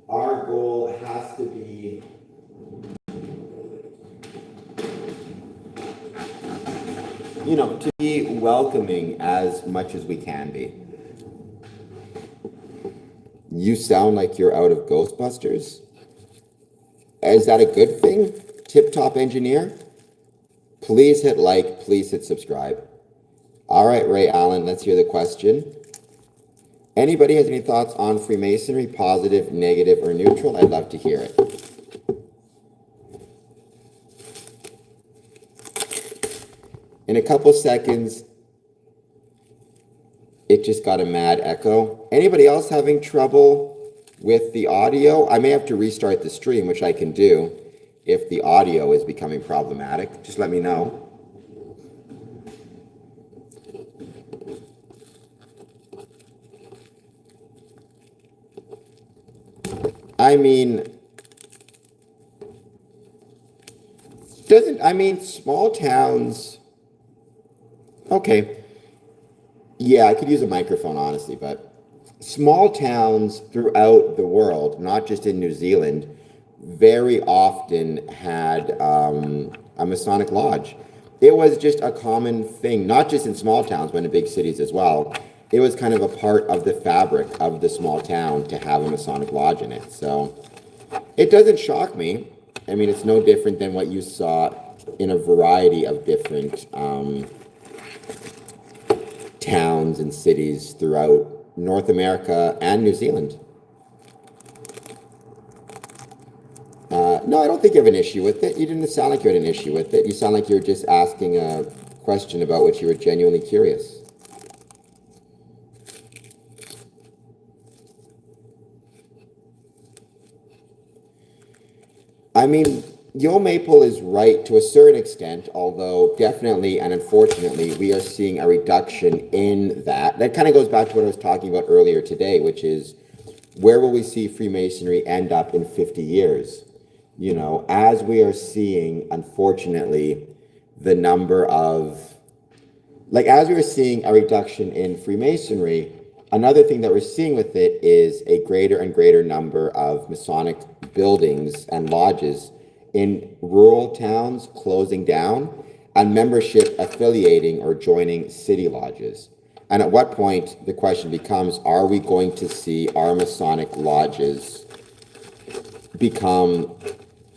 our goal has to be to be welcoming as much as we can be. You sound like you're out of Ghostbusters. Is that a good thing? Tip-top engineer? Please hit like, please hit subscribe. All right, Ray Allen, let's hear the question. Anybody has any thoughts on Freemasonry, positive, negative, or neutral? I'd love to hear it. In a couple seconds, it just got a mad echo. Anybody else having trouble with the audio? I may have to restart the stream, which I can do if the audio is becoming problematic. Just let me know. I mean, small towns, okay. Yeah, I could use a microphone, honestly, but small towns throughout the world, not just in New Zealand, very often had a Masonic lodge. It was just a common thing, not just in small towns, but in big cities as well. it was kind of a part of the fabric of the small town to have a Masonic lodge in it. So it doesn't shock me. I mean, it's no different than what you saw in a variety of different towns and cities throughout North America and New Zealand. No, I don't think you have an issue with it. You didn't sound like you had an issue with it. You sound like you're just asking a question about which you were genuinely curious. I mean, Yo Maple is right to a certain extent, although definitely and unfortunately, we are seeing a reduction in that. That kind of goes back to what I was talking about earlier today, which is where will we see Freemasonry end up in 50 years? You know, as we are seeing, unfortunately, the number of, like, as we are seeing a reduction in Freemasonry, another thing that we're seeing with it is a greater and greater number of Masonic buildings and lodges in rural towns closing down and membership affiliating or joining city lodges. And at what point the question becomes, are we going to see our Masonic lodges become,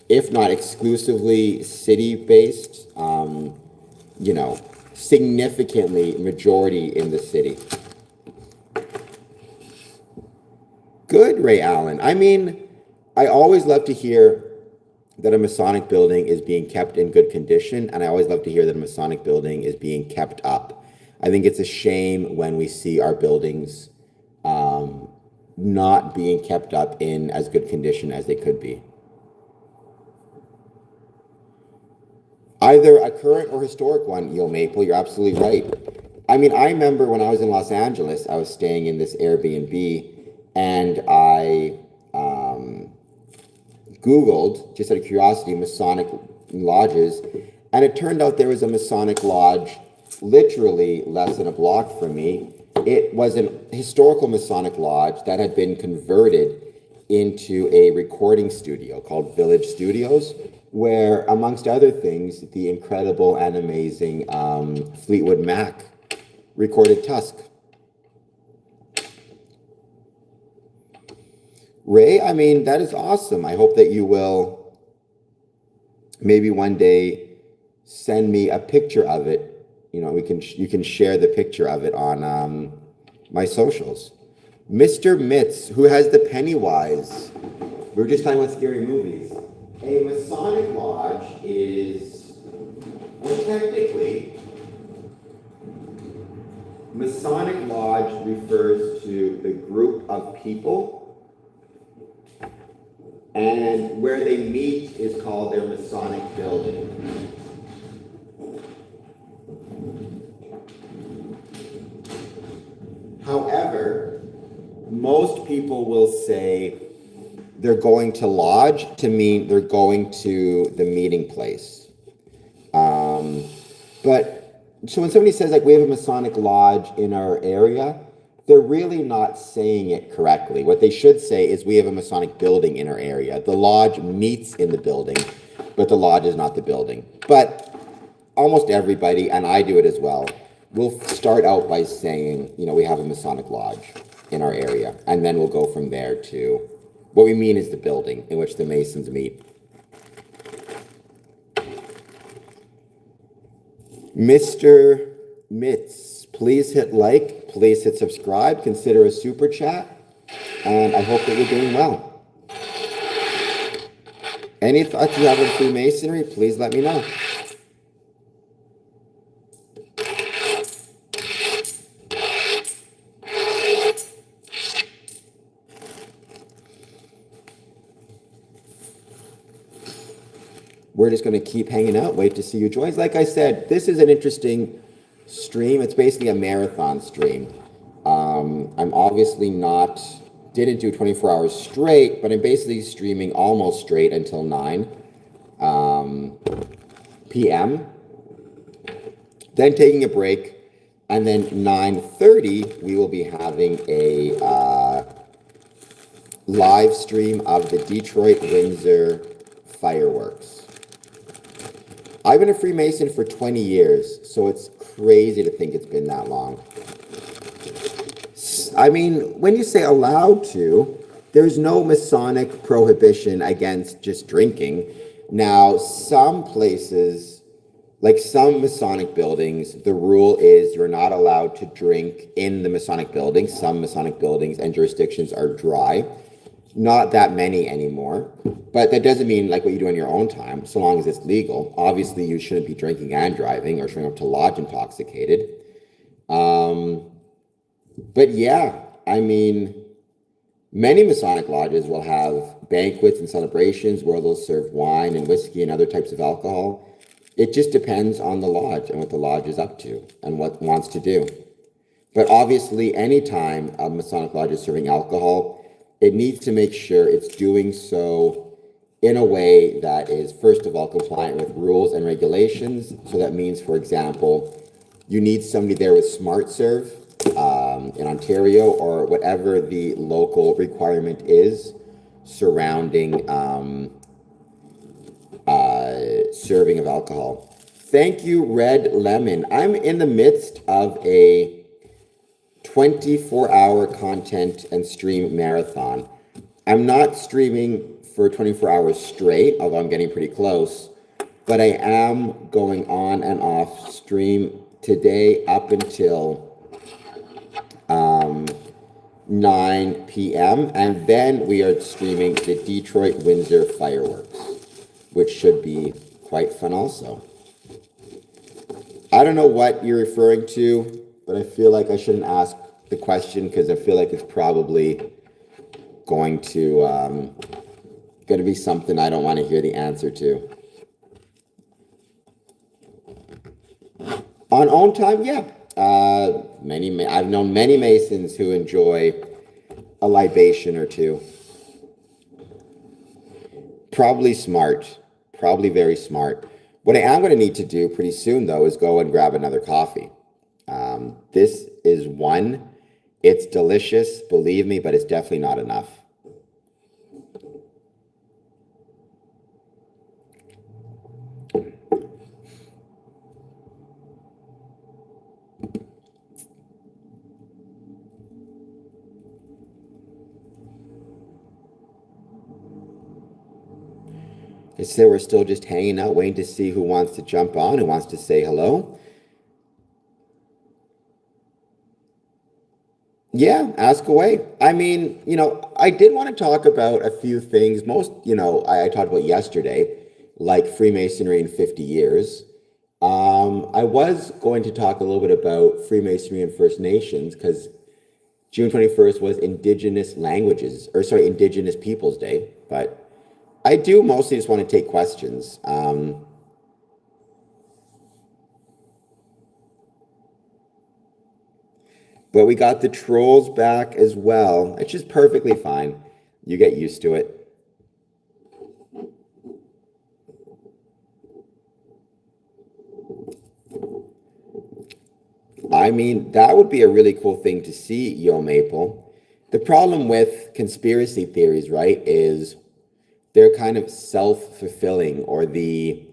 if not exclusively city-based, you know, significantly majority in the city? Good, Ray Allen. I mean, I always love to hear that a Masonic building is being kept in good condition, and I always love to hear that a Masonic building is being kept up. I think it's a shame when we see our buildings not being kept up in as good condition as they could be. Either a current or historic one, Yo Maple, you're absolutely right. I mean, I remember when I was in Los Angeles, I was staying in this Airbnb, and I Googled, just out of curiosity, Masonic lodges, and it turned out there was a Masonic lodge literally less than a block from me. It was a historical Masonic lodge that had been converted into a recording studio called Village Studios, where, amongst other things, the incredible and amazing Fleetwood Mac recorded Tusk. Ray, I mean, that is awesome. I hope that you will maybe one day send me a picture of it. You know, you can share the picture of it on my socials. Mr. Mitz, who has the Pennywise. We were just talking about scary movies. A Masonic lodge is, well, technically, Masonic lodge refers to the group of people, and where they meet is called their Masonic building. However, most people will say they're going to lodge to mean they're going to the meeting place. But so when somebody says, like, we have a Masonic lodge in our area, they're really not saying it correctly. What they should say is, we have a Masonic building in our area. The lodge meets in the building, but the lodge is not the building. But almost everybody, and I do it as well, will start out by saying, you know, we have a Masonic lodge in our area, and then we'll go from there to what we mean is the building in which the Masons meet. Mr. Mitz, please hit like, please hit subscribe, consider a super chat, and I hope that you're doing well. Any thoughts you have on Freemasonry, please let me know. We're just going to keep hanging out, wait to see you join. Like I said, this is an interesting stream. It's basically a marathon stream. I'm obviously didn't do 24 hours straight, but I'm basically streaming almost straight until 9 p.m. Then taking a break, and then 9:30 we will be having a live stream of the Detroit Windsor fireworks. I've been a Freemason for 20 years, so it's crazy to think it's been that long. I mean, when you say allowed to, there's no Masonic prohibition against just drinking. Now, some places, like some Masonic buildings, the rule is you're not allowed to drink in the Masonic buildings. Some Masonic buildings and jurisdictions are dry. Not that many anymore, but that doesn't mean like what you do in your own time, so long as it's legal. Obviously, you shouldn't be drinking and driving or showing up to lodge intoxicated. But yeah, I mean, many Masonic lodges will have banquets and celebrations where they'll serve wine and whiskey and other types of alcohol. It just depends on the lodge and what the lodge is up to and what it wants to do. But obviously, anytime a Masonic lodge is serving alcohol, it needs to make sure it's doing so in a way that is, first of all, compliant with rules and regulations. So that means, for example, you need somebody there with Smart Serve in Ontario or whatever the local requirement is surrounding serving of alcohol. Thank you, Red Lemon. I'm in the midst of a 24-hour content and stream marathon. I'm not streaming for 24 hours straight, although I'm getting pretty close, but I am going on and off stream today up until 9 p.m. and then we are streaming the Detroit Windsor fireworks, which should be quite fun also. I don't know what you're referring to, but I feel like I shouldn't ask the question because I feel like it's probably going to be something I don't want to hear the answer to. On own time, yeah. I've known many Masons who enjoy a libation or two. Probably smart, probably very smart. What I am going to need to do pretty soon, though, is go and grab another coffee. This is one. It's delicious, believe me, but it's definitely not enough. So we're still just hanging out, waiting to see who wants to jump on, who wants to say hello. Yeah, ask away. I mean, I did want to talk about a few things. Most, I talked about yesterday, like Freemasonry in 50 years. I was going to talk a little bit about Freemasonry and First Nations because June 21st was Indigenous Peoples Day, but I do mostly just want to take questions. But we got the trolls back as well, which is perfectly fine. You get used to it. I mean, that would be a really cool thing to see, Yo Maple. The problem with conspiracy theories, right, is they're kind of self-fulfilling, or the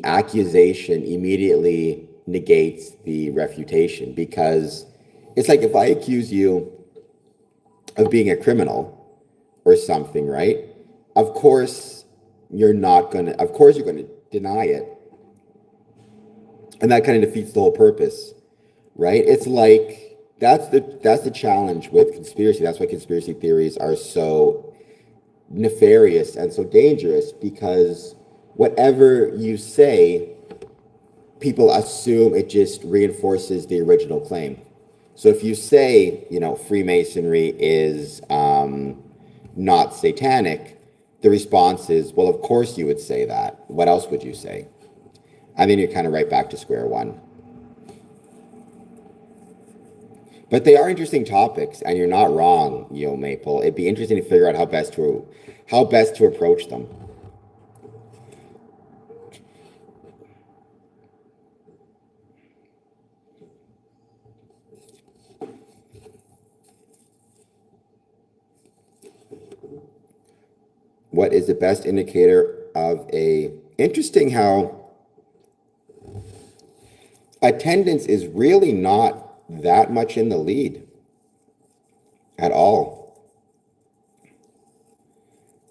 accusation immediately negates the refutation, because it's like if I accuse you of being a criminal or something, right? Of course you're going to deny it. And that kind of defeats the whole purpose, right? It's like that's the challenge with conspiracy. That's why conspiracy theories are so nefarious and so dangerous, because whatever you say, people assume it just reinforces the original claim. So if you say, Freemasonry is not satanic, the response is, well, of course you would say that. What else would you say? And then you're kind of right back to square one. But they are interesting topics, and you're not wrong, Yo Maple. It'd be interesting to figure out how best to approach them. What is the best indicator of interesting how attendance is really not that much in the lead. at all.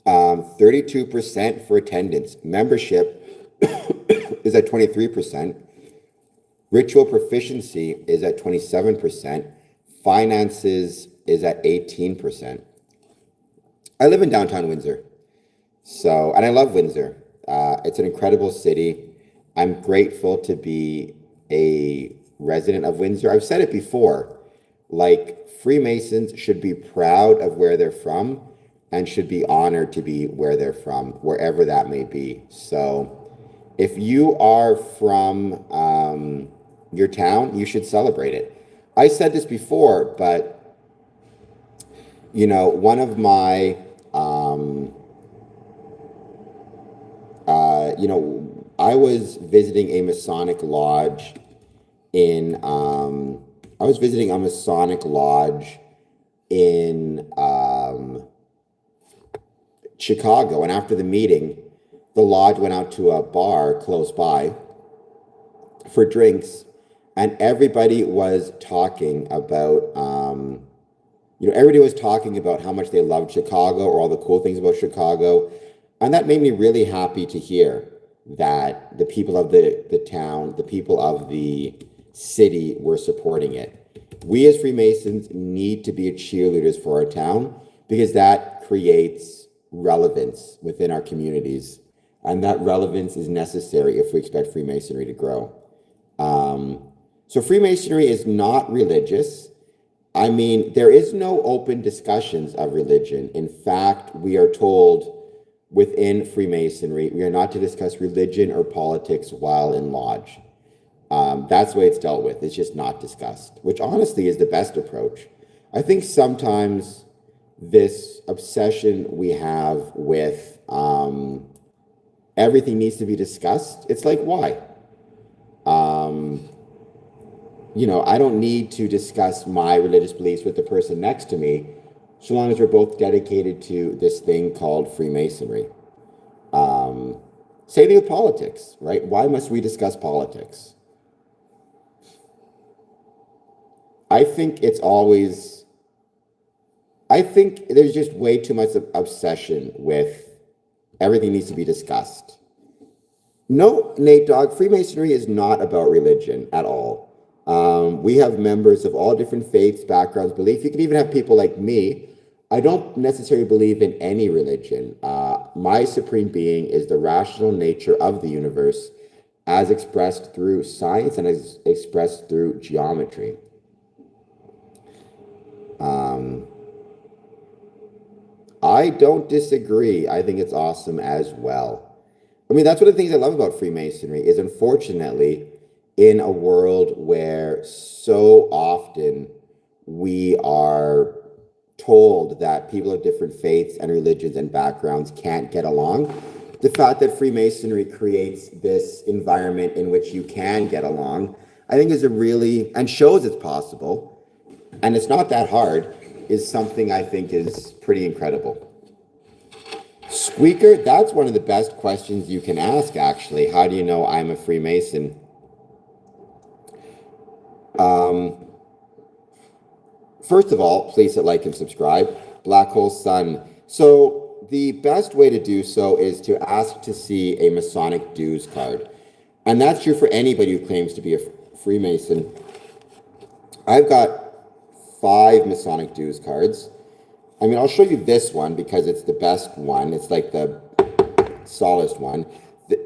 32% for attendance. Membership is at 23%. Ritual proficiency is at 27%. Finances is at 18%. I live in downtown Windsor. So, and I love Windsor. It's an incredible city. I'm grateful to be a resident of Windsor. I've said it before, like Freemasons should be proud of where they're from and should be honored to be where they're from, wherever that may be. So if you are from your town, you should celebrate it. I said this before, but one of my I was visiting a Masonic lodge in Chicago, and after the meeting, the lodge went out to a bar close by for drinks, and everybody was talking about how much they loved Chicago or all the cool things about Chicago. And that made me really happy to hear that the people of the town, the people of the city were supporting it. We as Freemasons need to be cheerleaders for our town because that creates relevance within our communities. And that relevance is necessary if we expect Freemasonry to grow. So Freemasonry is not religious. I mean, there is no open discussions of religion. In fact, we are told within Freemasonry, we are not to discuss religion or politics while in lodge. That's the way it's dealt with. It's just not discussed, which honestly is the best approach. I think sometimes this obsession we have with everything needs to be discussed. It's like, why? I don't need to discuss my religious beliefs with the person next to me, so long as we're both dedicated to this thing called Freemasonry. Same thing with politics, right? Why must we discuss politics? I think there's just way too much obsession with everything needs to be discussed. No, Nate Dogg, Freemasonry is not about religion at all. We have members of all different faiths, backgrounds, beliefs. You can even have people like me. I don't necessarily believe in any religion. My supreme being is the rational nature of the universe as expressed through science and as expressed through geometry. I don't disagree. I think it's awesome as well. I mean, that's one of the things I love about Freemasonry is, unfortunately, in a world where so often we are told that people of different faiths and religions and backgrounds can't get along, the fact that Freemasonry creates this environment in which you can get along, I think and shows it's possible, and it's not that hard, is something I think is pretty incredible. Squeaker, that's one of the best questions you can ask, actually. How do you know I'm a Freemason? First of all, please hit like and subscribe. Black Hole Sun. So the best way to do so is to ask to see a Masonic dues card. And that's true for anybody who claims to be a Freemason. I've got 5 Masonic dues cards. I mean, I'll show you this one because it's the best one. It's like the solidest one.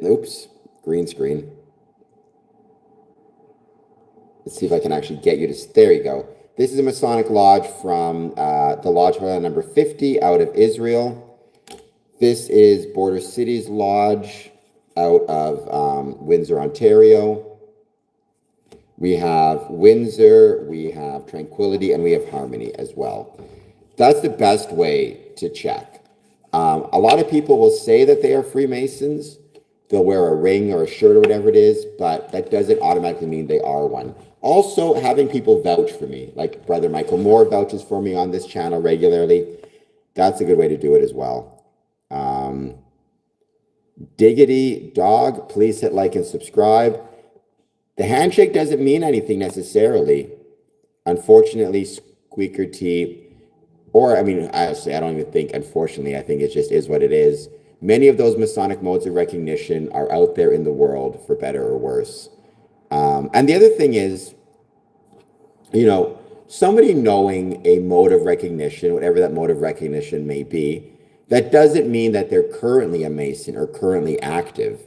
Oops, green screen. Let's see if I can actually get you to, there you go. This is a Masonic lodge from the Lodge number 50 out of Israel. This is Border Cities Lodge out of Windsor, Ontario. We have Windsor, we have Tranquility, and we have Harmony as well. That's the best way to check. A lot of people will say that they are Freemasons. They'll wear a ring or a shirt or whatever it is, but that doesn't automatically mean they are one. Also, having people vouch for me, like Brother Michael Moore vouches for me on this channel regularly. That's a good way to do it as well. Diggity Dog, please hit like and subscribe. The handshake doesn't mean anything necessarily. Unfortunately, Squeaker T, Or, I mean, honestly, I don't even think, unfortunately, I think it just is what it is. Many of those Masonic modes of recognition are out there in the world for better or worse. And the other thing is, you know, somebody knowing a mode of recognition, whatever that mode of recognition may be, that doesn't mean that they're currently a Mason or currently active.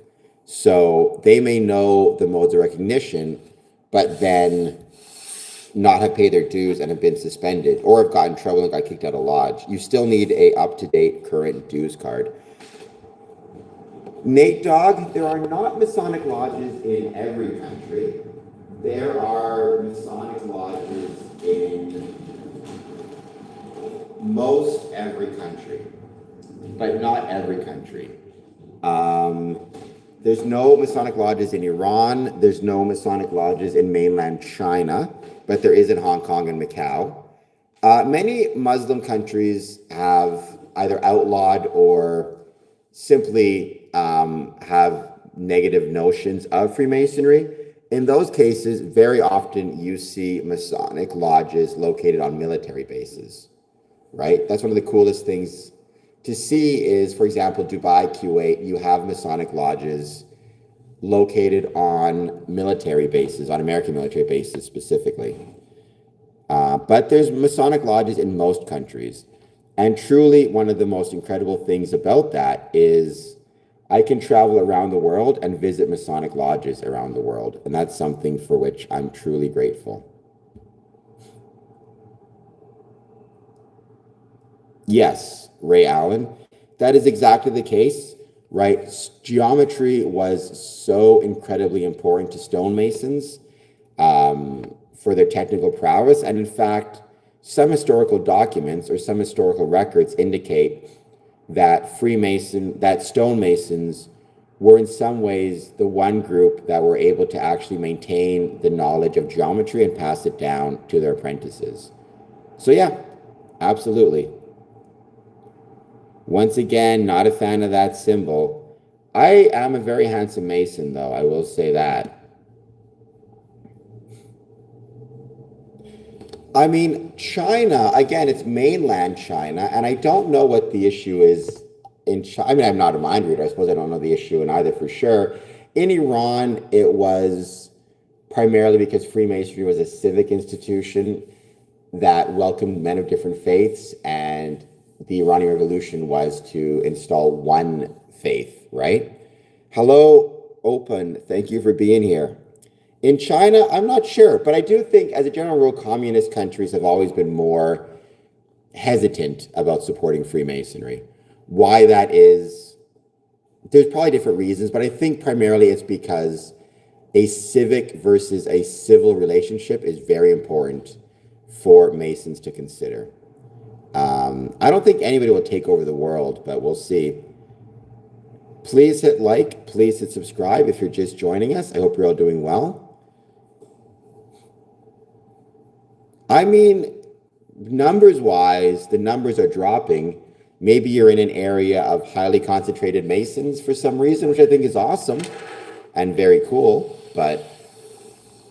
So they may know the modes of recognition, but then not have paid their dues and have been suspended or have gotten in trouble and got kicked out of lodge. You still need a up-to-date current dues card. Nate Dogg, there are not Masonic lodges in every country. There are Masonic lodges in most every country, but not every country. There's no Masonic lodges in Iran. There's no Masonic lodges in mainland China, but there is in Hong Kong and Macau. Many Muslim countries have either outlawed or simply have negative notions of Freemasonry. In those cases, very often you see Masonic lodges located on military bases, right? That's one of the coolest things to see is, for example, Dubai, Kuwait, you have Masonic lodges located on military bases, on American military bases specifically. But there's Masonic lodges in most countries. And truly, one of the most incredible things about that is I can travel around the world and visit Masonic lodges around the world. And that's something for which I'm truly grateful. Yes, Ray Allen, that is exactly the case, right? Geometry was so incredibly important to stonemasons for their technical prowess. And in fact, some historical documents or some historical records indicate that stonemasons were in some ways the one group that were able to actually maintain the knowledge of geometry and pass it down to their apprentices. So yeah, absolutely. Once again, not a fan of that symbol. I am a very handsome Mason, though, I will say that. I mean, China, again, it's mainland China, and I don't know what the issue is in China. I mean, I'm not a mind reader. I suppose I don't know the issue in either for sure. In Iran, it was primarily because Freemasonry was a civic institution that welcomed men of different faiths, and the Iranian Revolution was to install one faith, right? Hello, Open. Thank you for being here. In China, I'm not sure, but I do think, as a general rule, communist countries have always been more hesitant about supporting Freemasonry. Why that is, there's probably different reasons, but I think primarily it's because a civic versus a civil relationship is very important for Masons to consider. I don't think anybody will take over the world, but we'll see. Please hit like, please hit subscribe if you're just joining us. I hope you're all doing well. I mean, numbers wise, the numbers are dropping. Maybe you're in an area of highly concentrated Masons for some reason, which I think is awesome and very cool, but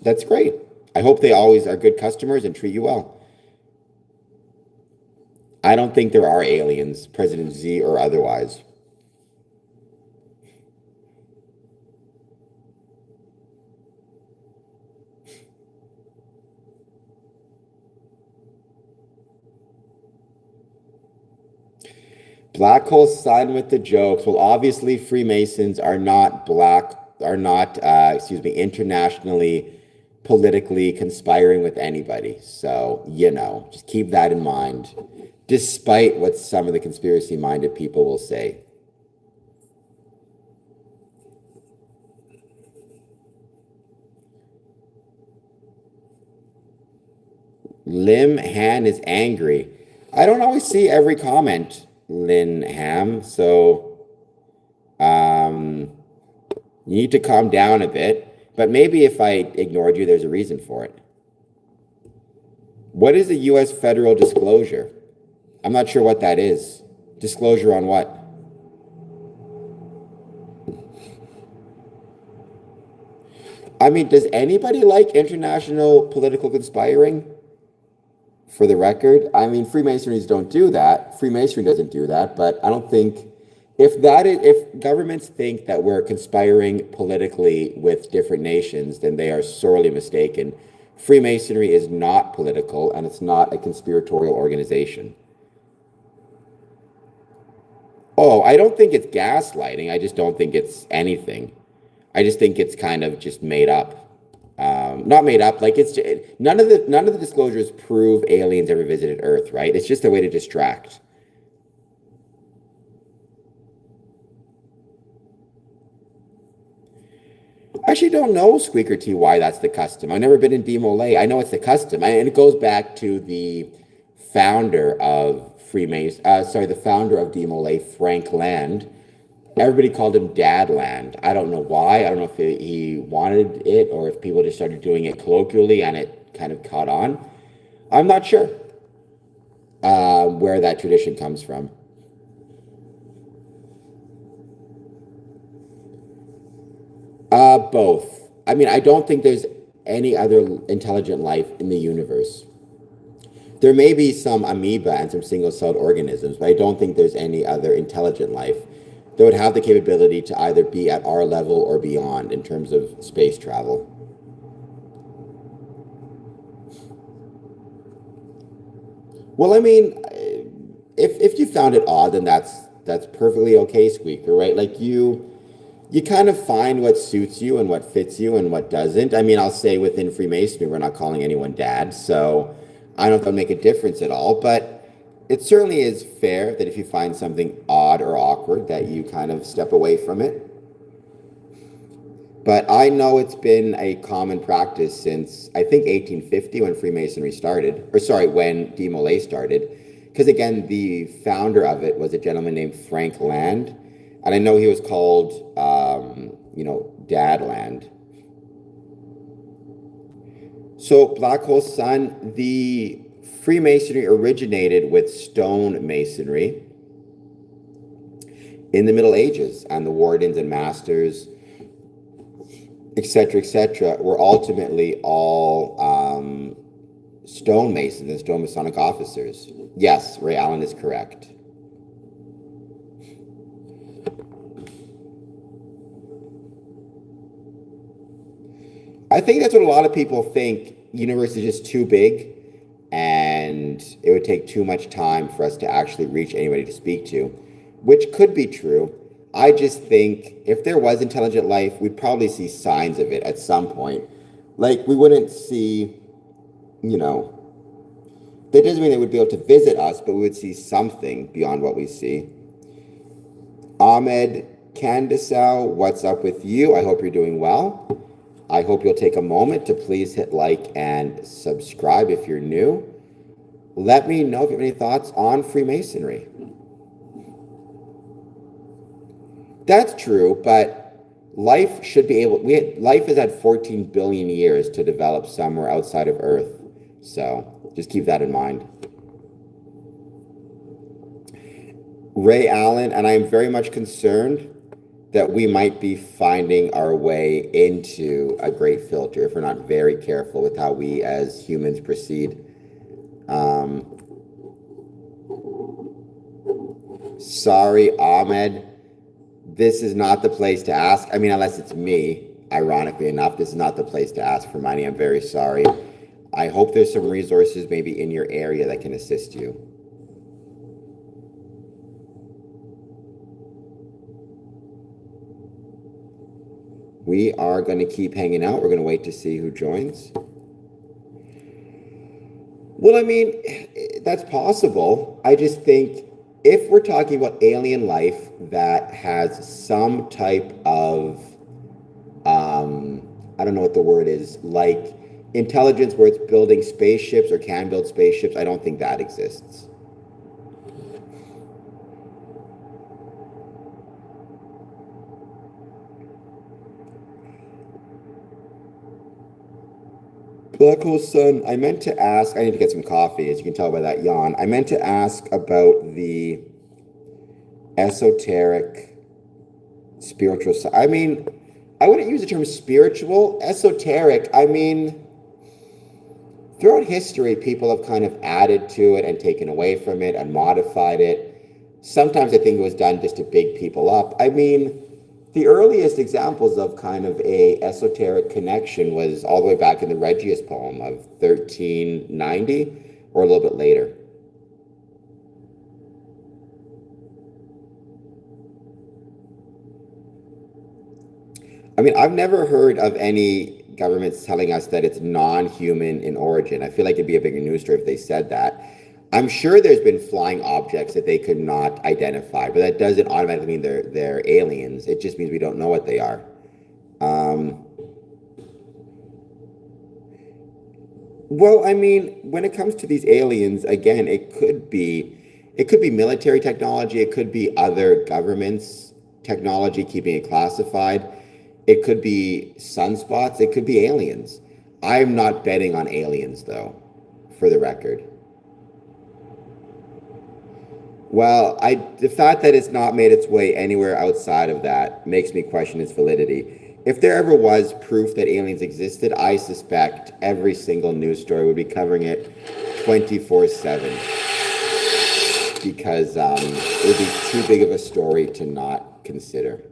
that's great. I hope they always are good customers and treat you well. I don't think there are aliens, President Z or otherwise. Black hole sign with the jokes. Well, obviously, Freemasons are not internationally politically conspiring with anybody. So, just keep that in mind, despite what some of the conspiracy-minded people will say. Lim Han is angry. I don't always see every comment, Lin Ham, so you need to calm down a bit, but maybe if I ignored you, there's a reason for it. What is a U.S. federal disclosure? I'm not sure what that is. Disclosure on what? I mean, does anybody like international political conspiring? For the record, I mean, Freemasons don't do that. Freemasonry doesn't do that, but I don't think if governments think that we're conspiring politically with different nations, then they are sorely mistaken. Freemasonry is not political and it's not a conspiratorial organization. Oh, I don't think it's gaslighting. I just don't think it's anything. I just think it's kind of just made up. Not made up. Like it's none of the disclosures prove aliens ever visited Earth, right? It's just a way to distract. I actually don't know, Squeaker T, why that's the custom. I've never been in Demolay. I know it's the custom, and it goes back to the founder of the founder of Demolay, Frank Land. Everybody called him Dad Land. I don't know why. I don't know if he wanted it or if people just started doing it colloquially and it kind of caught on. I'm not sure where that tradition comes from. Both. I mean, I don't think there's any other intelligent life in the universe. There may be some amoeba and some single-celled organisms, but I don't think there's any other intelligent life that would have the capability to either be at our level or beyond in terms of space travel. Well, I mean, if you found it odd, then that's perfectly okay, Squeaker, right? Like you kind of find what suits you and what fits you and what doesn't. I mean, I'll say within Freemasonry, we're not calling anyone dad, so I don't know if that'll make a difference at all, but it certainly is fair that if you find something odd or awkward, that you kind of step away from it. But I know it's been a common practice since, I think, 1850 when Freemasonry started, or sorry, when Demolay started. Because again, the founder of it was a gentleman named Frank Land. And I know he was called, Dad Land. So, Black Hole Sun, the Freemasonry originated with stone masonry in the Middle Ages, and the wardens and masters, etc., were ultimately all stone masons and stone Masonic officers. Yes, Ray Allen is correct. I think that's what a lot of people think. Universe is just too big and it would take too much time for us to actually reach anybody to speak to, which could be true. I just think if there was intelligent life, we'd probably see signs of it at some point. Like we wouldn't see, that doesn't mean they would be able to visit us, but we would see something beyond what we see. Ahmed Kandasau, what's up with you? I hope you're doing well. I hope you'll take a moment to please hit like and subscribe if you're new. Let me know if you have any thoughts on Freemasonry. That's true, but life should be life has had 14 billion years to develop somewhere outside of Earth. So just keep that in mind. Ray Allen, and I am very much concerned that we might be finding our way into a great filter if we're not very careful with how we as humans proceed. Sorry, Ahmed. This is not the place to ask. I mean, unless it's me, ironically enough, this is not the place to ask for money. I'm very sorry. I hope there's some resources maybe in your area that can assist you. We are going to keep hanging out. We're going to wait to see who joins. Well, I mean, that's possible. I just think if we're talking about alien life that has some type of, I don't know what the word is, like intelligence where it's building spaceships or can build spaceships, I don't think that exists. Black Hole Sun, I meant to ask, I need to get some coffee, as you can tell by that yawn. I meant to ask about the esoteric spiritual side. I mean, I wouldn't use the term spiritual. Esoteric, I mean, throughout history, people have kind of added to it and taken away from it and modified it. Sometimes I think it was done just to big people up. I mean, the earliest examples of kind of a esoteric connection was all the way back in the Regius poem of 1390 or a little bit later. I mean, I've never heard of any governments telling us that it's non-human in origin. I feel like it'd be a bigger news story if they said that. I'm sure there's been flying objects that they could not identify, but that doesn't automatically mean they're aliens. It just means we don't know what they are. Um, well, I mean, when it comes to these aliens, again, it could be military technology, it could be other governments' technology keeping it classified. It could be sunspots, it could be aliens. I'm not betting on aliens though, for the record. Well, the fact that it's not made its way anywhere outside of that makes me question its validity. If there ever was proof that aliens existed, I suspect every single news story would be covering it 24/7 because it would be too big of a story to not consider.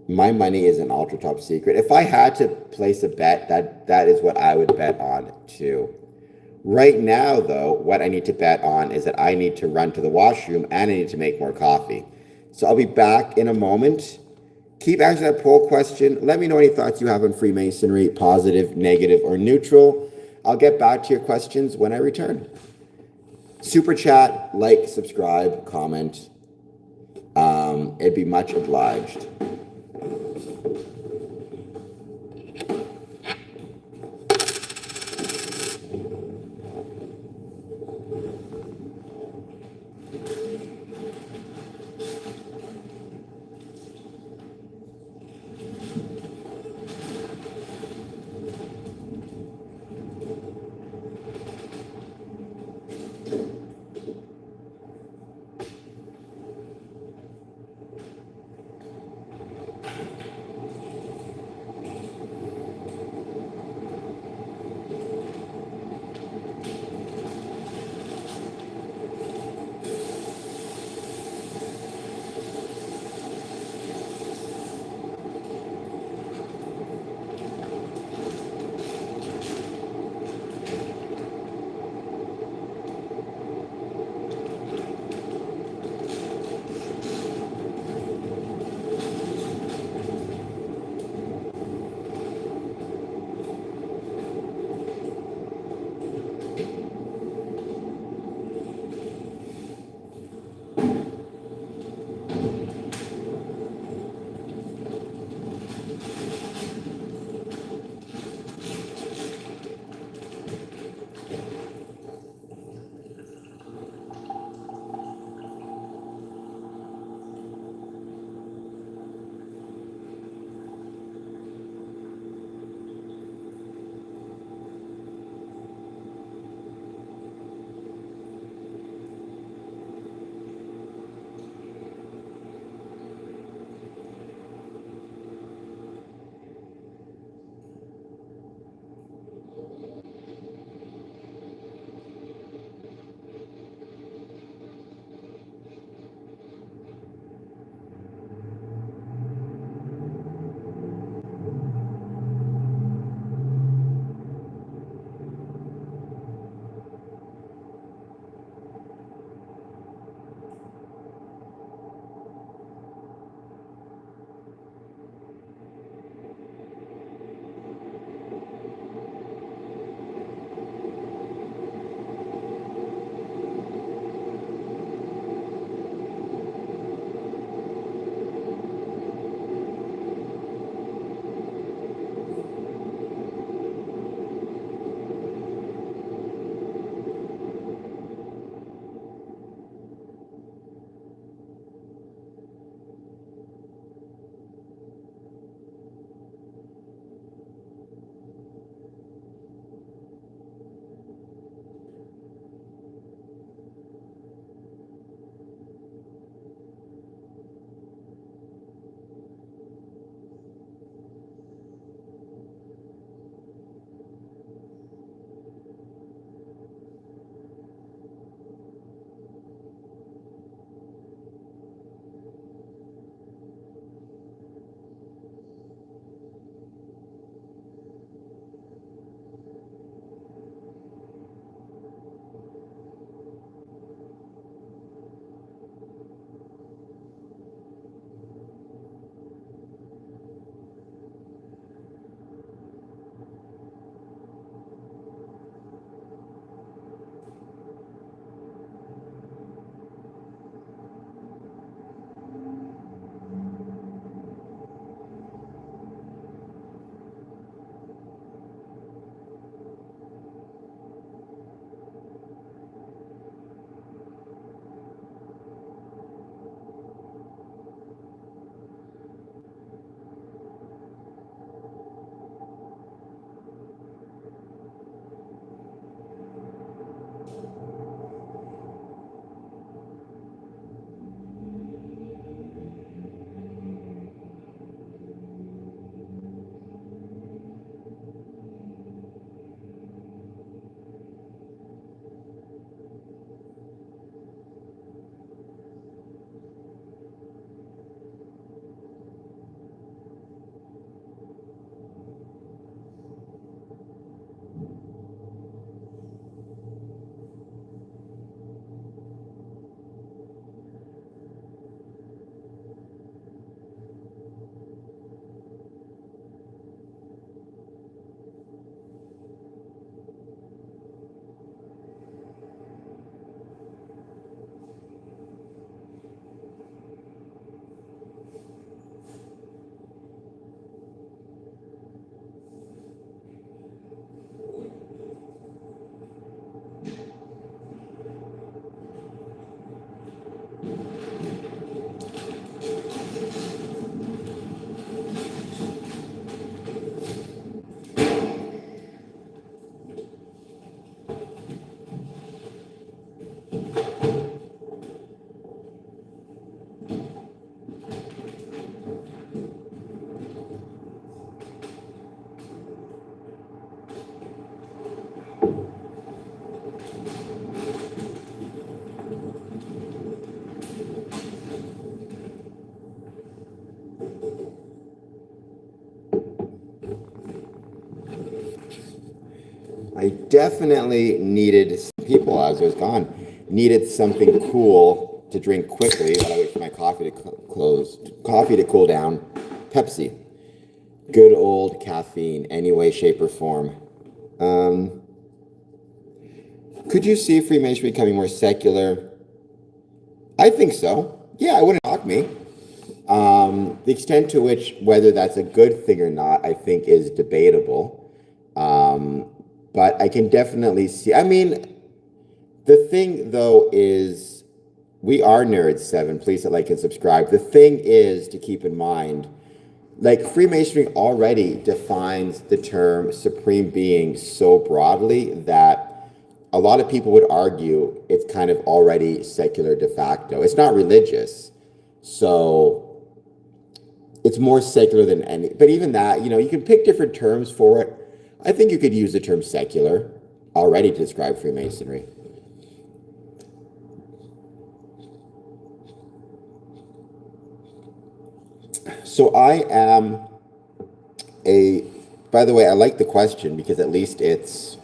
My money is an ultra top secret. If I had to place a bet, that is what I would bet on too. Right now, though, what I need to bet on is that I need to run to the washroom and I need to make more coffee. So I'll be back in a moment. Keep answering that poll question. Let me know any thoughts you have on Freemasonry, positive, negative, or neutral. I'll get back to your questions when I return. Super chat, like, subscribe, comment. It'd be much obliged. I definitely needed some people as I was gone. Needed something cool to drink quickly while I wait for my coffee to cool down. Pepsi. Good old caffeine, any way, shape, or form. Could you see Freemasonry becoming more secular? I think so. Yeah, it wouldn't shock me. The extent to which whether that's a good thing or not, I think is debatable. But I can definitely see. I mean, the thing though is, we are nerds. 7. Please hit like and subscribe. The thing is to keep in mind, like Freemasonry already defines the term supreme being so broadly that a lot of people would argue it's kind of already secular de facto. It's not religious, so it's more secular than any. But even that, you can pick different terms for it. I think you could use the term secular already to describe Freemasonry. So I am by the way, I like the question because at least it's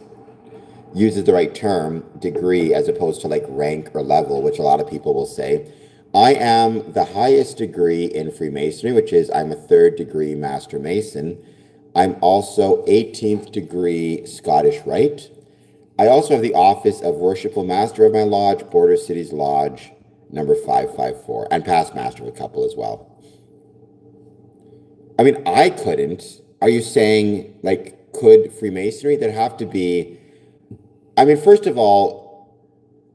uses the right term, degree, as opposed to like rank or level, which a lot of people will say. I am the highest degree in Freemasonry, which is I'm a 3rd degree Master Mason. I'm also 18th degree Scottish Rite. I also have the office of Worshipful Master of my lodge, Border Cities Lodge, number 554, and past Master of a couple as well. I mean, I couldn't. Are you saying, like, could Freemasonry? There'd have to be. I mean, first of all,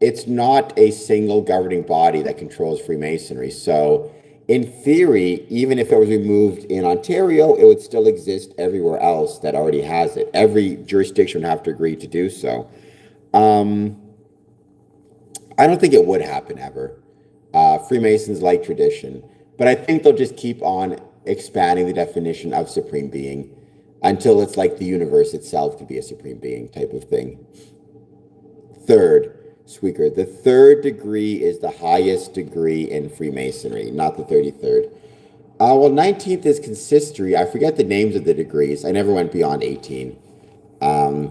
it's not a single governing body that controls Freemasonry. So, in theory, even if it was removed in Ontario, it would still exist everywhere else that already has it. Every jurisdiction would have to agree to do so. I don't think it would happen ever. Freemasons like tradition, but I think they'll just keep on expanding the definition of supreme being until it's like the universe itself could be a supreme being type of thing. 3rd, Squeaker. The 3rd degree is the highest degree in Freemasonry, not the 33rd. Well, 19th is consistory. I forget the names of the degrees. I never went beyond 18. I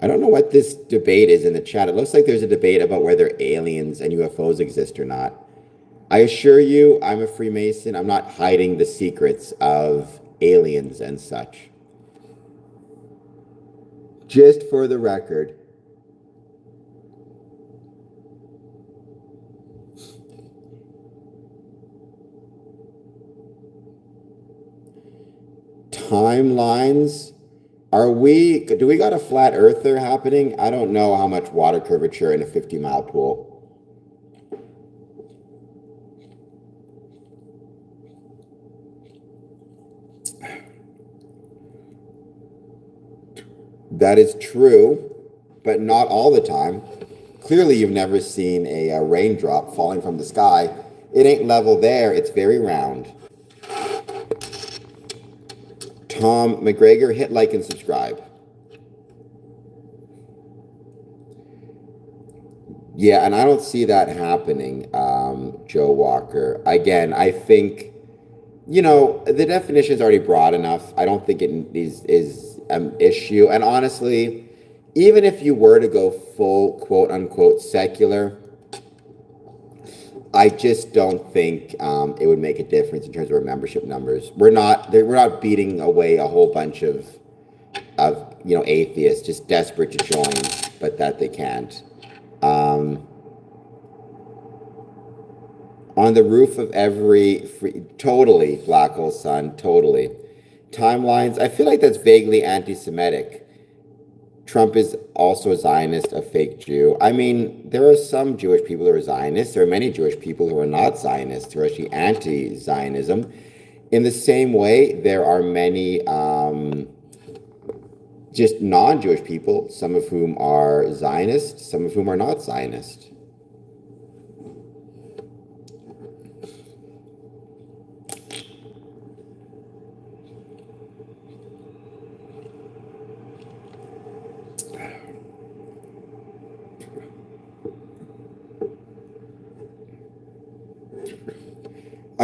don't know what this debate is in the chat. It looks like there's a debate about whether aliens and UFOs exist or not. I assure you, I'm a Freemason. I'm not hiding the secrets of aliens and such. Just for the record. Timelines. Do we got a flat earther happening? I don't know how much water curvature in a 50-mile pool. That is true, but not all the time. Clearly, you've never seen a raindrop falling from the sky. It ain't level there. It's very round. Tom McGregor, hit like and subscribe. Yeah, and I don't see that happening, Joe Walker. Again, I think, the definition is already broad enough. I don't think it is an issue. And honestly, even if you were to go full quote unquote secular, I just don't think it would make a difference in terms of our membership numbers. We're not beating away a whole bunch of atheists just desperate to join, but that they can't. On the roof of totally, Black Hole Sun, totally. Timelines, I feel like that's vaguely anti-Semitic. Trump is also a Zionist, a fake Jew. I mean, there are some Jewish people who are Zionists. There are many Jewish people who are not Zionists, who are actually anti-Zionism. In the same way, there are many just non-Jewish people, some of whom are Zionists, some of whom are not Zionist.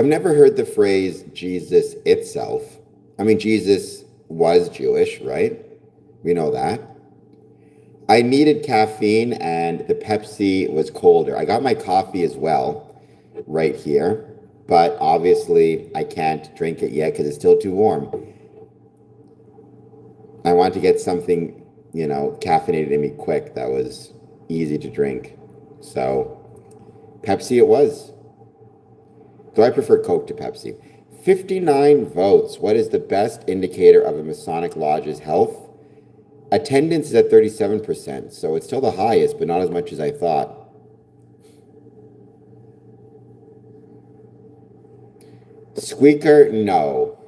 I've never heard the phrase Jesus itself. I mean, Jesus was Jewish, right? We know that. I needed caffeine and the Pepsi was colder. I got my coffee as well right here, but obviously I can't drink it yet because it's still too warm. I want to get something, caffeinated in me quick that was easy to drink. So Pepsi it was. Though I prefer Coke to Pepsi. 59 votes. What is the best indicator of a Masonic Lodge's health? Attendance is at 37%, so it's still the highest, but not as much as I thought. Squeaker, no.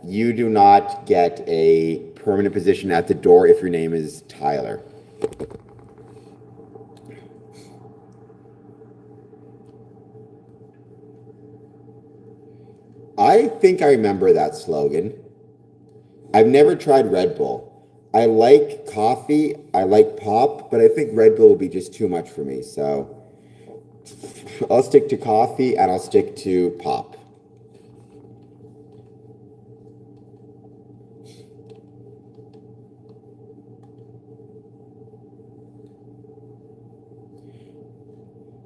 You do not get a permanent position at the door if your name is Tyler. I think I remember that slogan. I've never tried Red Bull. I like coffee, I like pop, but I think Red Bull will be just too much for me. So I'll stick to coffee and I'll stick to pop.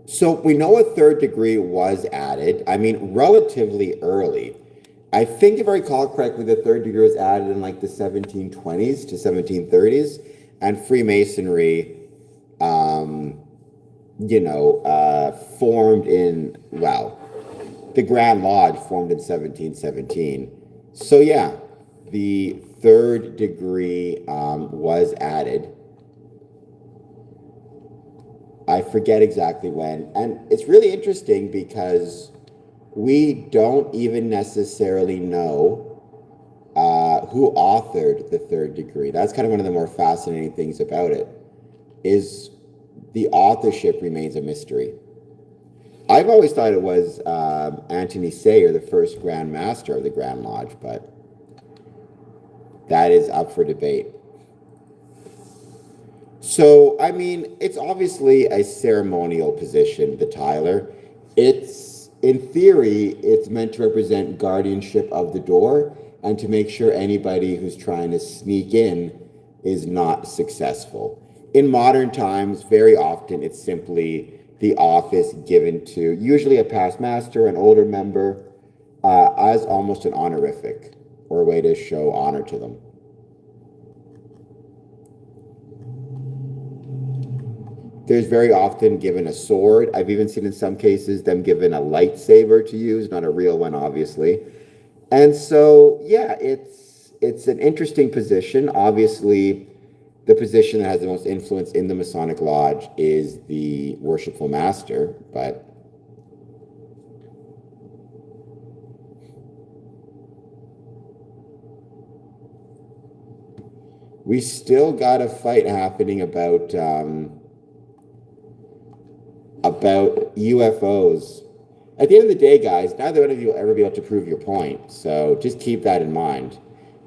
So we know a third degree was added. I mean, relatively early. I think if I recall correctly, the third degree was added in like the 1720s to 1730s, and Freemasonry, formed in, the Grand Lodge formed in 1717. So yeah, the third degree was added. I forget exactly when, and it's really interesting because we don't even necessarily know who authored the third degree. That's kind of one of the more fascinating things about it, is the authorship remains a mystery. I've always thought it was Anthony Sayer, the first Grand Master of the Grand Lodge, but that is up for debate. So, I mean, it's obviously a ceremonial position, the Tyler. In theory, it's meant to represent guardianship of the door and to make sure anybody who's trying to sneak in is not successful. In modern times, very often it's simply the office given to usually a past master, an older member, as almost an honorific or a way to show honor to them. There's very often given a sword. I've even seen in some cases them given a lightsaber to use, not a real one, obviously. And so, yeah, it's an interesting position. Obviously, the position that has the most influence in the Masonic Lodge is the Worshipful Master, but we still got a fight happening about UFOs. At the end of the day, guys, neither one of you will ever be able to prove your point. So just keep that in mind.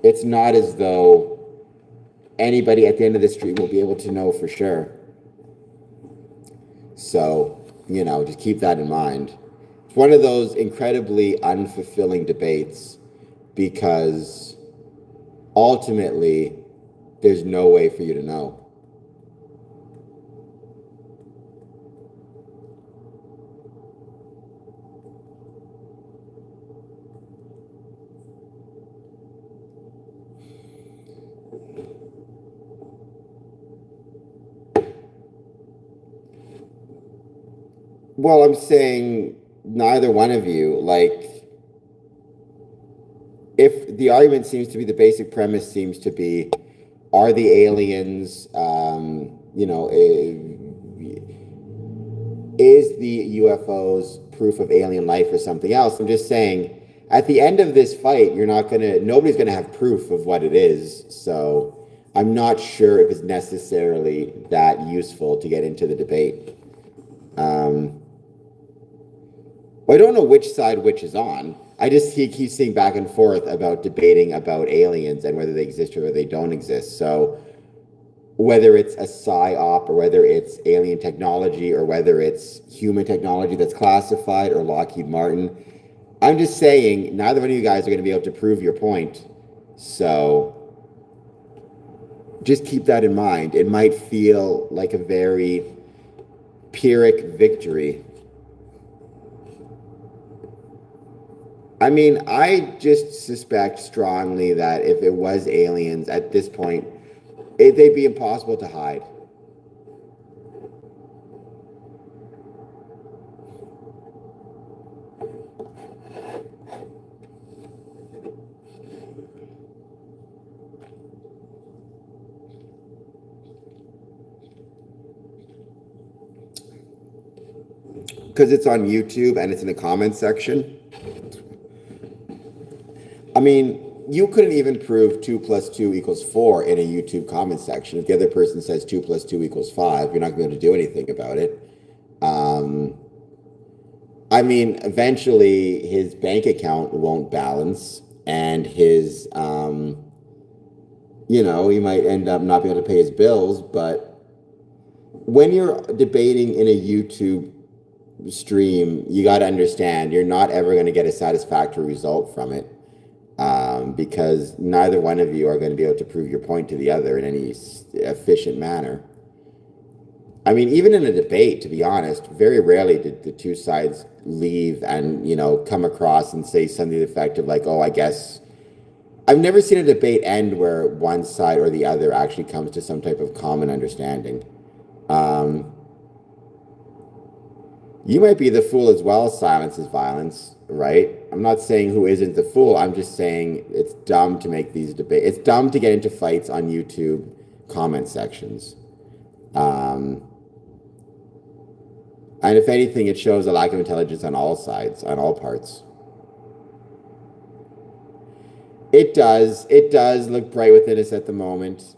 It's not as though anybody at the end of the street will be able to know for sure. So, just keep that in mind. It's one of those incredibly unfulfilling debates because ultimately there's no way for you to know. Well, I'm saying neither one of you, if the argument seems to be, the basic premise seems to be, are the aliens, is the UFOs proof of alien life or something else? I'm just saying, at the end of this fight, nobody's gonna have proof of what it is. So I'm not sure if it's necessarily that useful to get into the debate. I don't know which side which is on. I just keep seeing back and forth about debating about aliens and whether they exist or whether they don't exist. So whether it's a psyop or whether it's alien technology or whether it's human technology that's classified or Lockheed Martin. I'm just saying, neither one of you guys are going to be able to prove your point. So just keep that in mind. It might feel like a very Pyrrhic victory. I mean, I just suspect strongly that if it was aliens at this point, they'd be impossible to hide. Because it's on YouTube and it's in the comments section. I mean, you couldn't even prove 2 + 2 = 4 in a YouTube comment section. If the other person says 2 + 2 = 5, you're not going to be able to do anything about it. I mean, eventually his bank account won't balance and his, he might end up not being able to pay his bills. But when you're debating in a YouTube stream, you got to understand you're not ever going to get a satisfactory result from it. Because neither one of you are going to be able to prove your point to the other in any efficient manner. I mean, even in a debate, to be honest, very rarely did the two sides leave and, come across and say something to the effect of like, oh, I guess. I've never seen a debate end where one side or the other actually comes to some type of common understanding. You might be the fool as well. Silence is violence, right? I'm not saying who isn't the fool. I'm just saying it's dumb to make these debates. It's dumb to get into fights on YouTube comment sections. And if anything, it shows a lack of intelligence on all sides, on all parts. It does. It does look bright within us at the moment.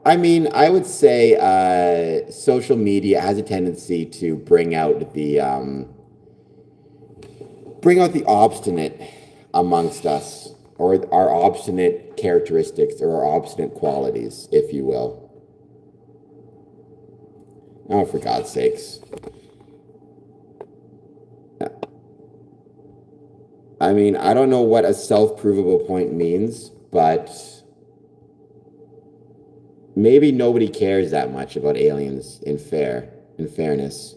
I mean, I would say social media has a tendency to bring out the obstinate amongst us, or our obstinate characteristics, or our obstinate qualities, if you will. Oh, for God's sakes. I mean, I don't know what a self-provable point means, but maybe nobody cares that much about aliens in fairness.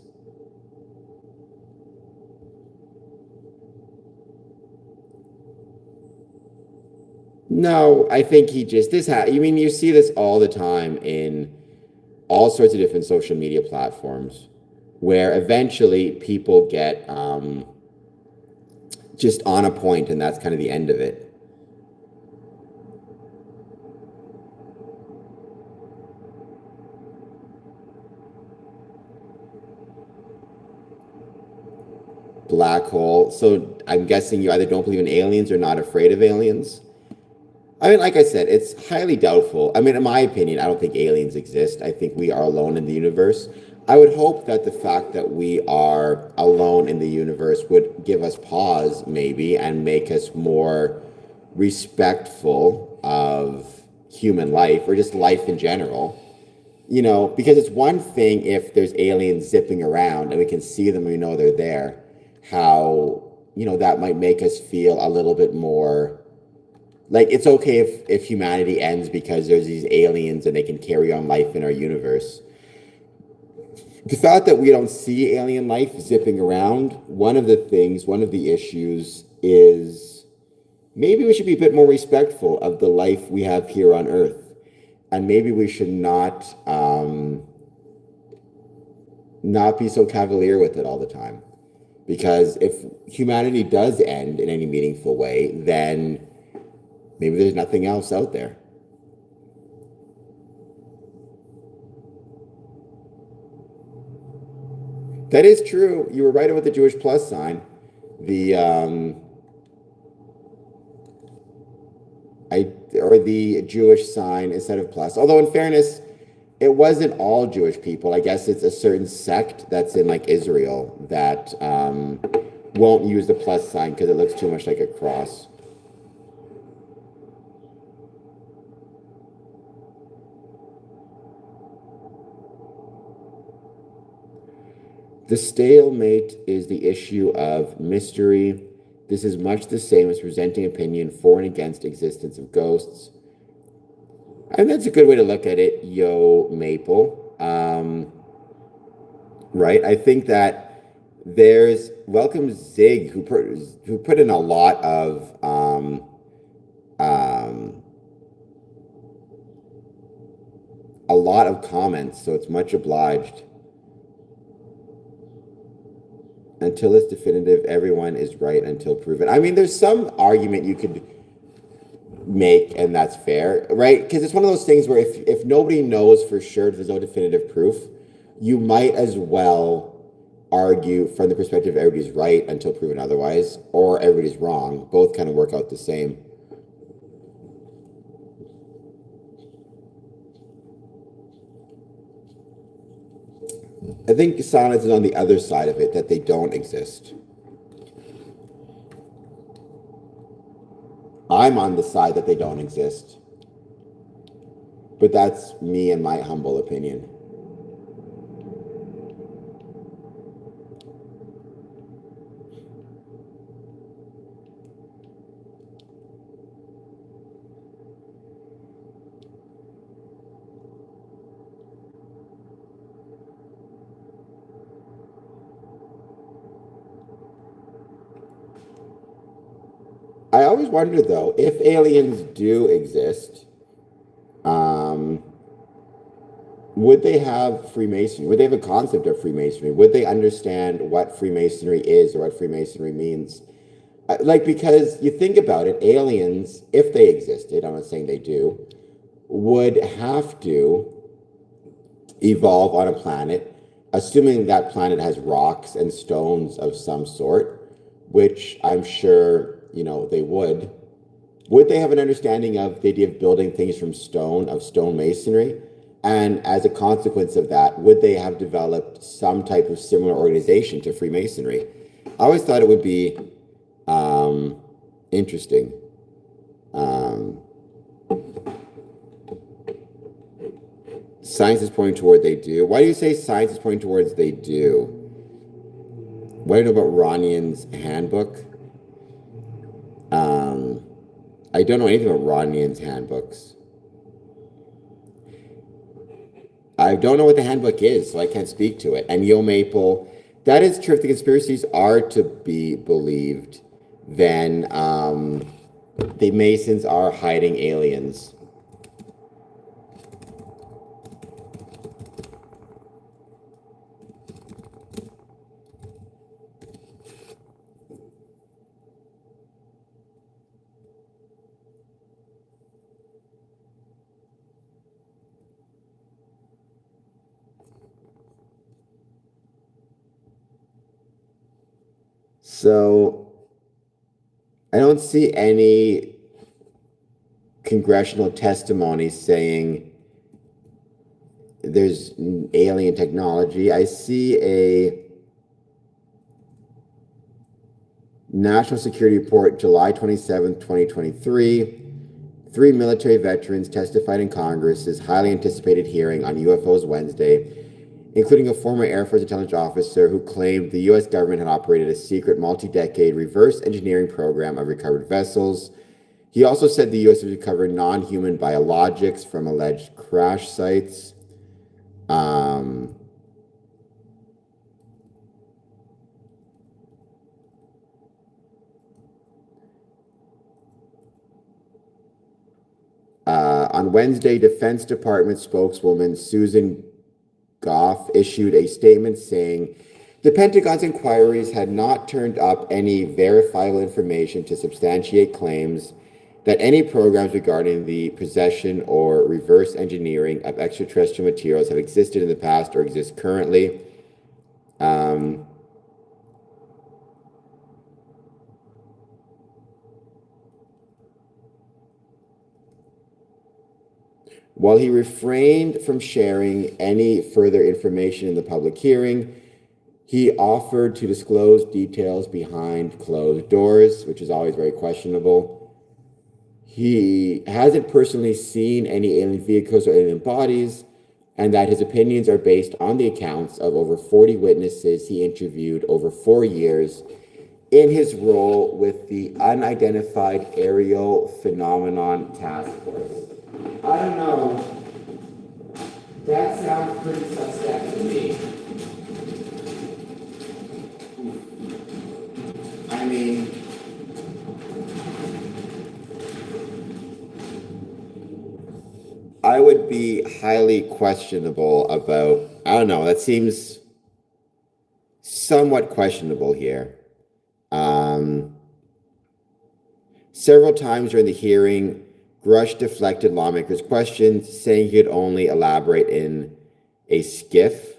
No, I think he just you see this all the time in all sorts of different social media platforms where eventually people get just on a point and that's kind of the end of it. Black hole. So I'm guessing you either don't believe in aliens or not afraid of aliens. I mean, like I said, it's highly doubtful. I mean, in my opinion, I don't think aliens exist. I think we are alone in the universe. I would hope that the fact that we are alone in the universe would give us pause, maybe, and make us more respectful of human life or just life in general. Because it's one thing if there's aliens zipping around and we can see them and we know they're there, how, that might make us feel a little bit more like it's okay if humanity ends because there's these aliens and they can carry on life in our universe. The fact that we don't see alien life zipping around, one of the issues is maybe we should be a bit more respectful of the life we have here on Earth. And maybe we should not be so cavalier with it all the time. Because if humanity does end in any meaningful way, then maybe there's nothing else out there. That is true. You were right about the Jewish plus sign. The Jewish sign instead of plus. Although in fairness, it wasn't all Jewish people. I guess it's a certain sect that's in like Israel that won't use the plus sign because it looks too much like a cross. The stalemate is the issue of mystery. This is much the same as presenting opinion for and against existence of ghosts. And that's a good way to look at it, Yo Maple. Right? I think that there's Welcome Zig, who put in a lot of comments, so it's much obliged. Until it's definitive, everyone is right until proven. I mean, there's some argument you could make, and that's fair, right? Because it's one of those things where if nobody knows for sure, if there's no definitive proof, you might as well argue from the perspective of everybody's right until proven otherwise, or everybody's wrong. Both kind of work out the same. I think silence is on the other side of it, that they don't exist. I'm on the side that they don't exist. But that's me and my humble opinion. I always wonder, though, if aliens do exist, would they have Freemasonry? Would they have a concept of Freemasonry? Would they understand what Freemasonry is or what Freemasonry means? Because you think about it, aliens, if they existed, I'm not saying they do, would have to evolve on a planet, assuming that planet has rocks and stones of some sort, which I'm sure they would. Would they have an understanding of the idea of building things from stone, of stone masonry? And as a consequence of that, would they have developed some type of similar organization to Freemasonry? I always thought it would be interesting. Science is pointing toward they do. Why do you say science is pointing towards they do? What do you know about Ronian's handbook? I don't know anything about Ronian's handbooks. I don't know what the handbook is, so I can't speak to it. And Yo Maple, that is true. If the conspiracies are to be believed, then the Masons are hiding aliens. So I don't see any congressional testimony saying there's alien technology. I see a National Security Report, July 27th, 2023. 3 military veterans testified in Congress's highly anticipated hearing on UFOs Wednesday, including a former Air Force intelligence officer who claimed the U.S. government had operated a secret multi-decade reverse engineering program of recovered vessels. He also said the U.S. would recover non-human biologics from alleged crash sites. On Wednesday, Defense Department spokeswoman Susan Goff issued a statement saying the Pentagon's inquiries had not turned up any verifiable information to substantiate claims that any programs regarding the possession or reverse engineering of extraterrestrial materials have existed in the past or exist currently. While he refrained from sharing any further information in the public hearing, he offered to disclose details behind closed doors, which is always very questionable. He hasn't personally seen any alien vehicles or alien bodies, and that his opinions are based on the accounts of over 40 witnesses he interviewed over 4 years in his role with the Unidentified Aerial Phenomenon Task Force. I don't know. That sounds pretty suspect to me. I mean, I would be highly questionable about, I don't know, that seems somewhat questionable here. Several times during the hearing, Grush deflected lawmakers' questions, saying he could only elaborate in a SCIF,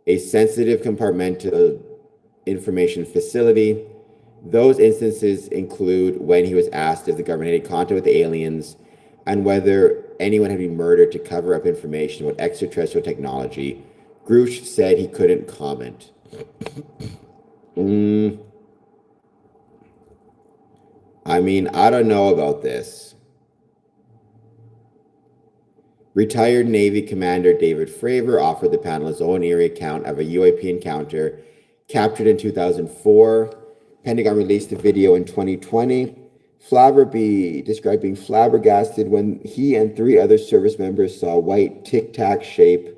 a sensitive compartmental information facility. Those instances include when he was asked if the government had contact with the aliens and whether anyone had been murdered to cover up information about extraterrestrial technology. Grush said he couldn't comment. I mean, I don't know about this. Retired Navy Commander David Fravor offered the panel his own eerie account of a UAP encounter captured in 2004. Pentagon released the video in 2020. Flavor described being flabbergasted when he and 3 other service members saw a white tic-tac shape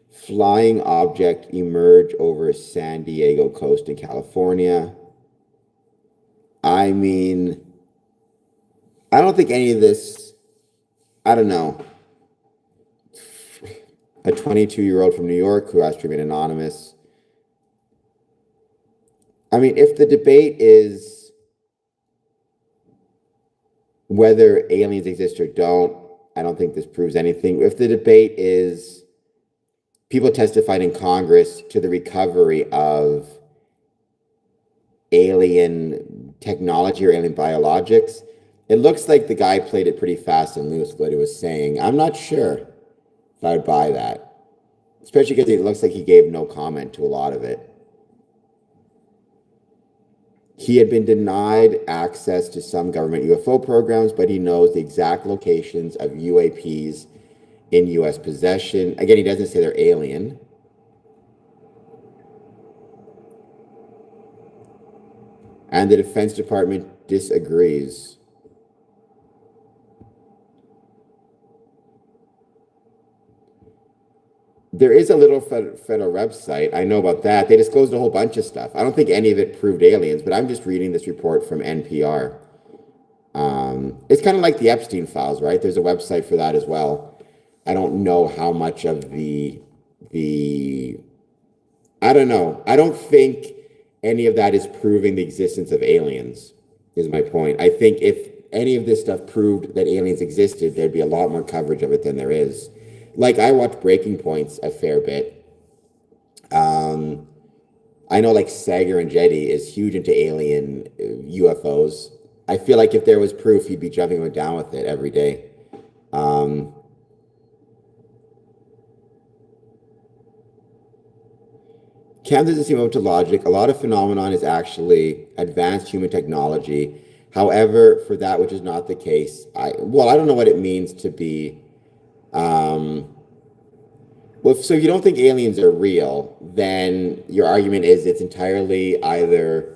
flying object emerge over San Diego coast in California. I mean, I don't think any of this, I don't know. A 22-year-old from New York who asked to remain anonymous. I mean, if the debate is whether aliens exist or don't, I don't think this proves anything. If the debate is people testified in Congress to the recovery of alien technology or alien biologics, it looks like the guy played it pretty fast and loose with what he was saying. I'm not sure if I would buy that, especially because it looks like he gave no comment to a lot of it. He had been denied access to some government UFO programs, but he knows the exact locations of UAPs in U.S. possession. Again, he doesn't say they're alien. And the Defense Department disagrees. There is a little federal website. I know about that. They disclosed a whole bunch of stuff. I don't think any of it proved aliens, but I'm just reading this report from NPR. It's kind of like the Epstein files, right? There's a website for that as well. I don't know how much of the I don't know. I don't think any of that is proving the existence of aliens, is my point. I think if any of this stuff proved that aliens existed, there'd be a lot more coverage of it than there is. Like, I watch Breaking Points a fair bit. I know, like, Sagar and Jetty is huge into alien UFOs. I feel like if there was proof, he'd be jumping down with it every day. Cam doesn't seem open to logic. A lot of phenomenon is actually advanced human technology. However, for that which is not the case, I don't know what it means to be. Well, so if you don't think aliens are real, then your argument is it's entirely either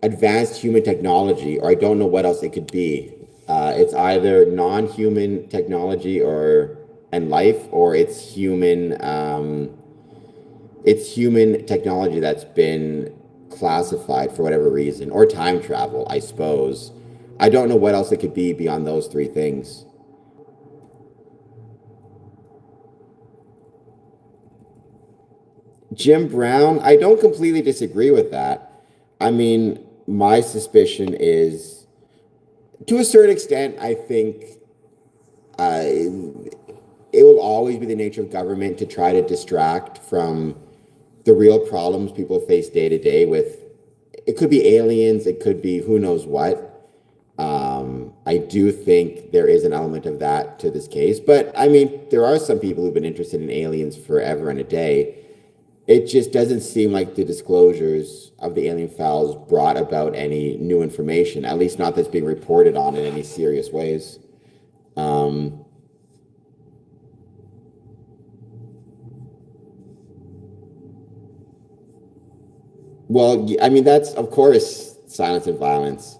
advanced human technology, or I don't know what else it could be. It's either non-human technology and life, or it's human technology that's been classified for whatever reason, or time travel, I suppose. I don't know what else it could be beyond those 3 things. Jim Brown, I don't completely disagree with that. I mean, my suspicion is, to a certain extent, I think it will always be the nature of government to try to distract from the real problems people face day to day with. It could be aliens, it could be who knows what. I do think there is an element of that to this case. But, I mean, there are some people who've been interested in aliens forever and a day. It just doesn't seem like the disclosures of the alien files brought about any new information, at least not that's being reported on in any serious ways. Well, I mean, that's, of course, silence and violence.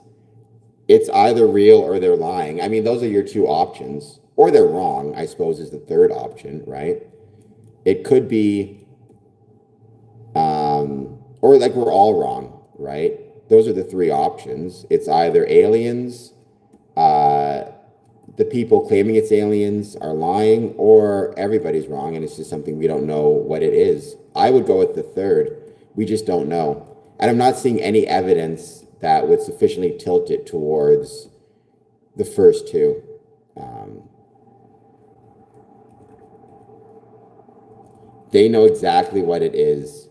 It's either real or they're lying. I mean, those are your two options. Or they're wrong, I suppose, is the third option, right? It could be, or like we're all wrong, right? Those are the three options. It's either aliens, uh, the people claiming it's aliens are lying, or everybody's wrong and it's just something we don't know what it is. I would go with the third. We just don't know. And I'm not seeing any evidence that would sufficiently tilt it towards the first two. Um, they know exactly what it is.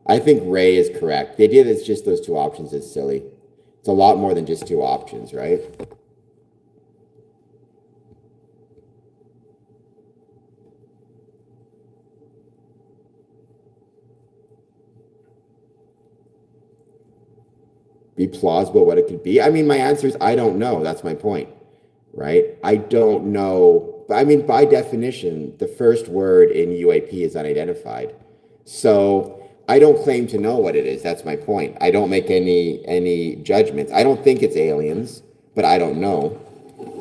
I think Ray is correct. The idea that it's just those two options is silly. It's a lot more than just two options, right? Be plausible what it could be. I mean, my answer is I don't know. That's my point, right? I don't know. I mean, by definition, the first word in UAP is unidentified. So I don't claim to know what it is. That's my point. I don't make any judgments. I don't think it's aliens, but I don't know,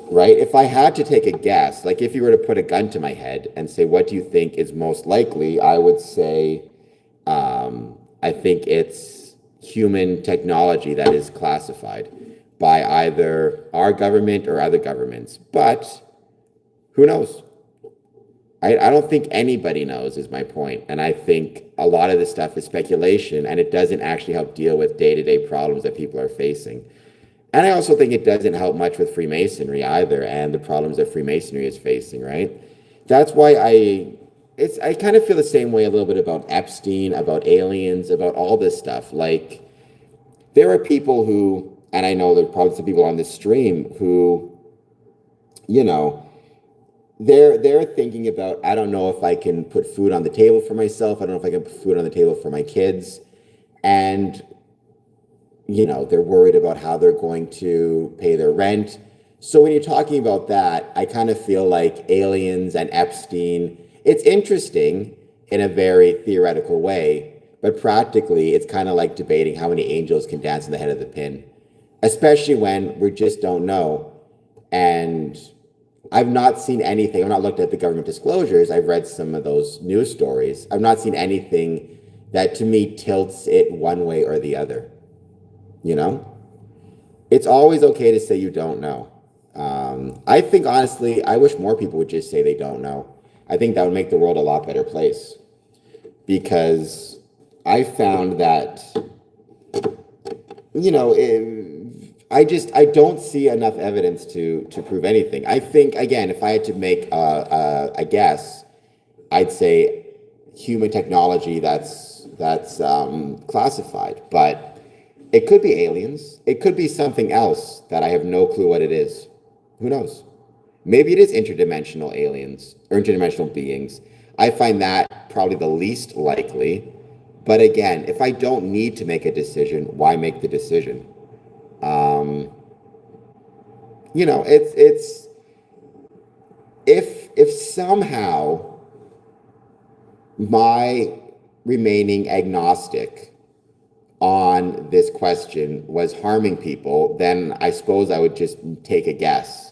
right? If I had to take a guess, like if you were to put a gun to my head and say, what do you think is most likely? I would say, I think it's human technology that is classified by either our government or other governments. But who knows? I don't think anybody knows, is my point. And I think a lot of this stuff is speculation and it doesn't actually help deal with day-to-day problems that people are facing. And I also think it doesn't help much with Freemasonry either and the problems that Freemasonry is facing, right? That's why I kind of feel the same way a little bit about Epstein, about aliens, about all this stuff. Like, there are people who, and I know there are probably some people on this stream who, you know, they're thinking about, I don't know if I can put food on the table for myself. I don't know if I can put food on the table for my kids. And, you know, they're worried about how they're going to pay their rent. So when you're talking about that, I kind of feel like aliens and Epstein, it's interesting in a very theoretical way, but practically it's kind of like debating how many angels can dance in the head of the pin, especially when we just don't know. And I've not seen anything. I've not looked at the government disclosures. I've read some of those news stories. I've not seen anything that to me tilts it one way or the other. You know, it's always okay to say you don't know. I think honestly, I wish more people would just say they don't know. I think that would make the world a lot better place because I found that, you know, I don't see enough evidence to prove anything. I think again, if I had to make a guess, I'd say human technology that's classified, but it could be aliens. It could be something else that I have no clue what it is. Who knows? Maybe it is interdimensional aliens or interdimensional beings. I find that probably the least likely. But again, if I don't need to make a decision, why make the decision? You know, it's if somehow my remaining agnostic on this question was harming people, then I suppose I would just take a guess.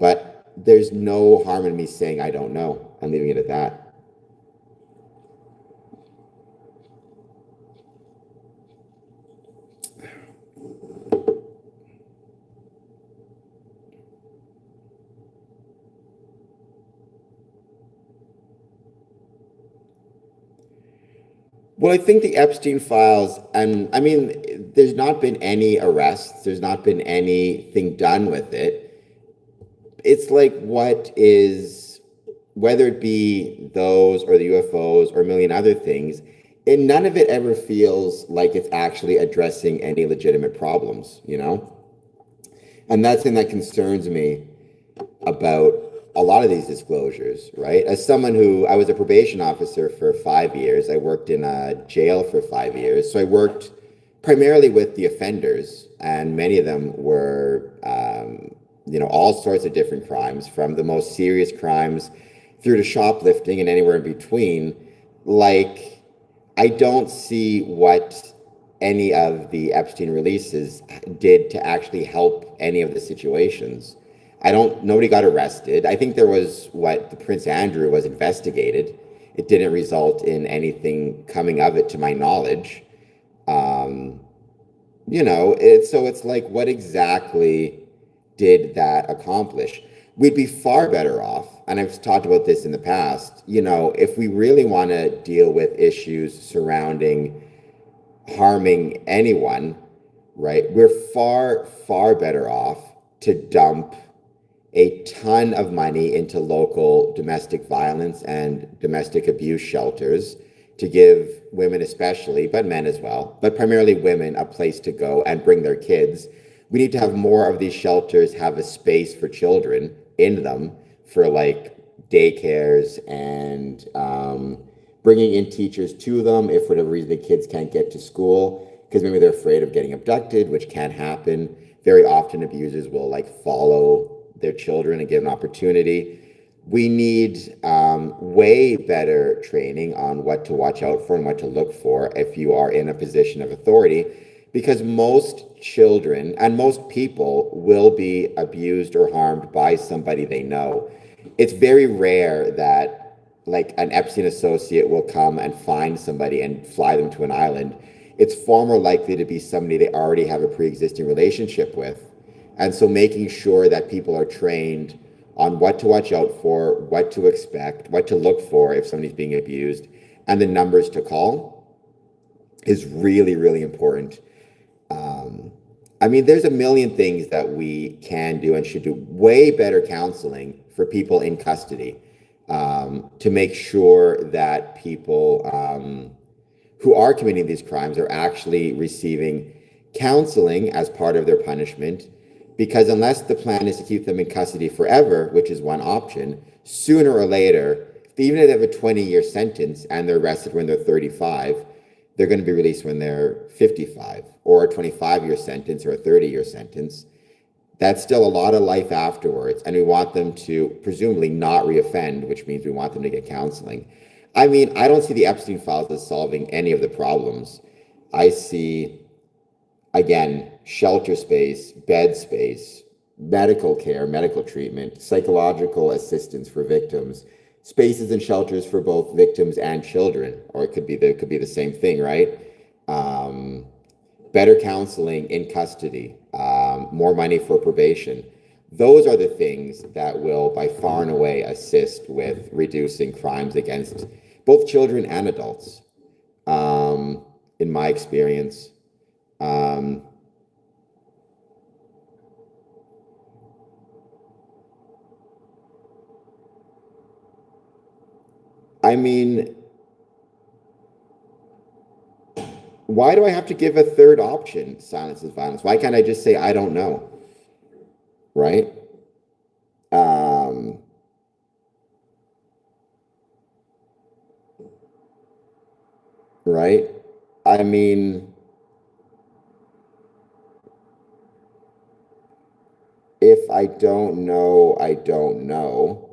But there's no harm in me saying I don't know. I'm leaving it at that. Well, I think the Epstein files, and I mean, there's not been any arrests, there's not been anything done with it. It's like, what is, whether it be those or the UFOs or a million other things, and none of it ever feels like it's actually addressing any legitimate problems, you know? And that's the thing that concerns me about a lot of these disclosures, right? As someone who, I was a probation officer for 5 years, I worked in a jail for 5 years. So I worked primarily with the offenders, and many of them were, you know, all sorts of different crimes, from the most serious crimes through to shoplifting and anywhere in between. Like, I don't see what any of the Epstein releases did to actually help any of the situations. Nobody got arrested. I think there was what the Prince Andrew was investigated. It didn't result in anything coming of it to my knowledge. Um, it's like, what exactly did that accomplish? We'd be far better off, and I've talked about this in the past, if we really want to deal with issues surrounding harming anyone, right? We're far, far better off to dump a ton of money into local domestic violence and domestic abuse shelters to give women especially, but men as well, but primarily women, a place to go and bring their kids. We need to have more of these shelters have a space for children in them for like daycares and bringing in teachers to them if for whatever reason the kids can't get to school because maybe they're afraid of getting abducted, which can happen. Very often abusers will like follow their children and give an opportunity. We need way better training on what to watch out for and what to look for if you are in a position of authority, because most children and most people will be abused or harmed by somebody they know. It's very rare that like an Epstein associate will come and find somebody and fly them to an island. It's far more likely to be somebody they already have a pre-existing relationship with. And so making sure that people are trained on what to watch out for, what to expect, what to look for if somebody's being abused, and the numbers to call is really, really important. I mean, there's a million things that we can do and should do. Way better counseling for people in custody to make sure that people who are committing these crimes are actually receiving counseling as part of their punishment. Because unless the plan is to keep them in custody forever, which is one option, sooner or later, even if they have a 20-year sentence and they're arrested when they're 35, they're going to be released when they're 55, or a 25-year sentence or a 30-year sentence. That's still a lot of life afterwards, and we want them to presumably not reoffend, which means we want them to get counseling. I mean, I don't see the Epstein files as solving any of the problems. I see, again, shelter space, bed space, medical care, medical treatment, psychological assistance for victims, spaces and shelters for both victims and children, or it could be the same thing, right? Better counseling in custody, more money for probation. Those are the things that will, by far and away, assist with reducing crimes against both children and adults, in my experience. I mean, why do I have to give a third option? Silence is violence. Why can't I just say, I don't know? Right? Right? I mean, if I don't know, I don't know.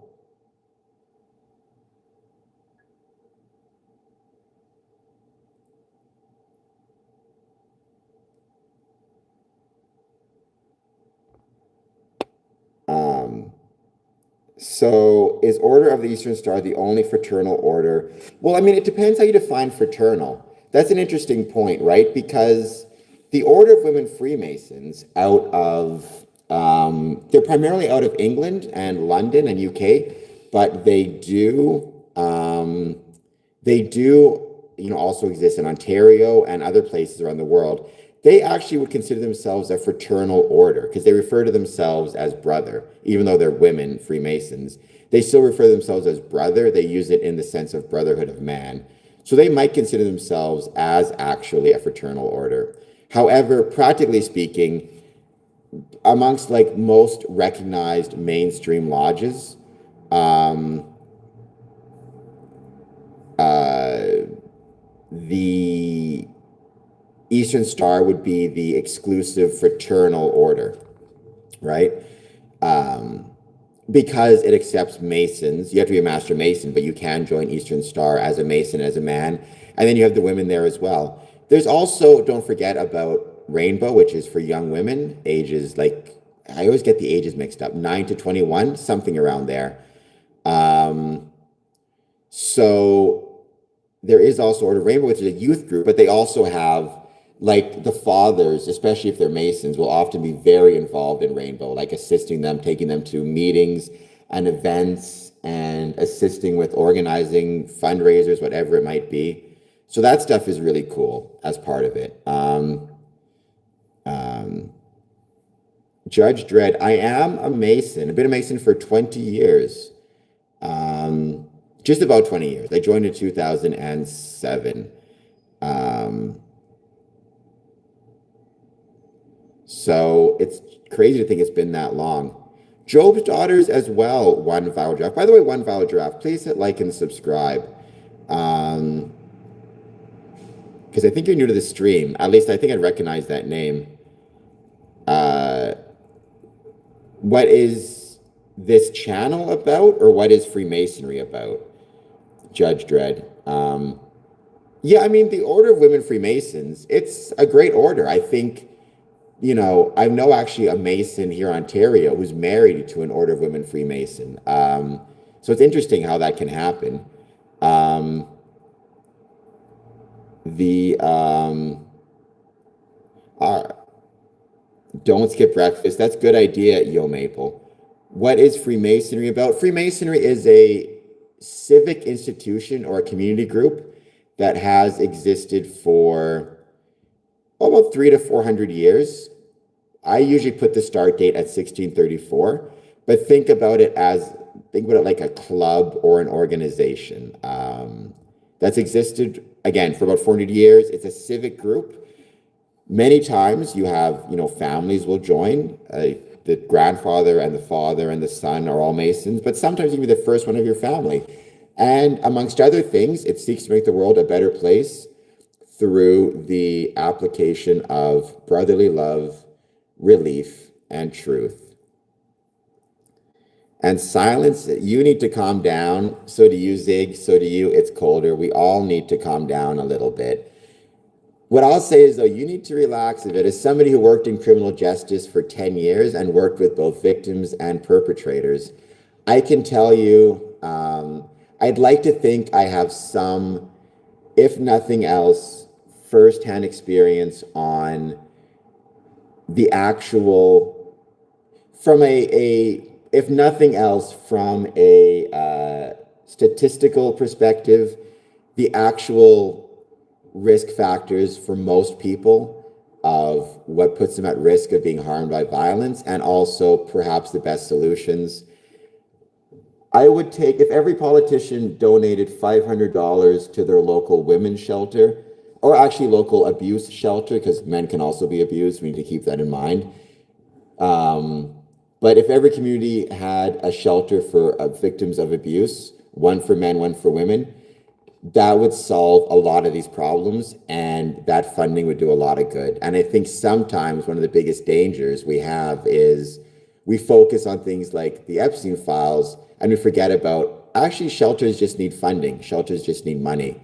So is Order of the Eastern Star the only fraternal order? Well, I mean, it depends how you define fraternal. That's an interesting point, right? Because the Order of Women Freemasons they're primarily out of England and London and UK, but they do also exist in Ontario and other places around the world. They actually would consider themselves a fraternal order because they refer to themselves as brother, even though they're women Freemasons. They still refer to themselves as brother. They use it in the sense of brotherhood of man. So they might consider themselves as actually a fraternal order. However, practically speaking, amongst like most recognized mainstream lodges, um, the Eastern Star would be the exclusive fraternal order, right? because it accepts Masons. You have to be a Master Mason, but you can join Eastern Star as a Mason, as a man. And then you have the women there as well. There's also, don't forget about Rainbow, which is for young women, ages like, I always get the ages mixed up, 9 to 21, something around there. So there is also Order of Rainbow, which is a youth group, but they also have, like, the fathers, especially if they're Masons, will often be very involved in Rainbow, like assisting them, taking them to meetings and events and assisting with organizing fundraisers, whatever it might be. So that stuff is really cool as part of it. Judge Dredd, I am a Mason. I've been a Mason for 20 years. Just about 20 years. I joined in 2007. So it's crazy to think it's been that long. Job's Daughters as well, One Vowel Giraffe. By the way, One Vowel Giraffe, please hit like and subscribe. Because I think you're new to the stream. At least I think I recognize that name. What is this channel about, or what is Freemasonry about? Judge Dredd. Yeah, I mean, the Order of Women Freemasons, it's a great order. I think, you know, I know actually a Mason here in Ontario who's married to an Order of Women Freemason. So it's interesting how that can happen. Don't skip breakfast. That's a good idea, Yo Maple. What is Freemasonry about? Freemasonry is a civic institution or a community group that has existed for about 300 to 400 years. I usually put the start date at 1634, but think about it like a club or an organization that's existed, again, for about 400 years. It's a civic group. Many times you have, families will join. The grandfather and the father and the son are all Masons, but sometimes you can be the first one of your family. And amongst other things, it seeks to make the world a better place through the application of brotherly love, relief, and truth. And silence, you need to calm down. So do you, Zig. So do you. It's colder. We all need to calm down a little bit. What I'll say is, though, you need to relax a bit. As somebody who worked in criminal justice for 10 years and worked with both victims and perpetrators, I can tell you, I'd like to think I have some, if nothing else, firsthand experience on the actual, from if nothing else, from a statistical perspective, the actual risk factors for most people of what puts them at risk of being harmed by violence, and also perhaps the best solutions. I would take, if every politician donated $500 to their local women's shelter, or actually local abuse shelter, because men can also be abused, we need to keep that in mind. But if every community had a shelter for victims of abuse, one for men, one for women, that would solve a lot of these problems, and that funding would do a lot of good. And I think sometimes one of the biggest dangers we have is we focus on things like the Epstein files, and we forget about, actually, shelters just need funding. Shelters just need money.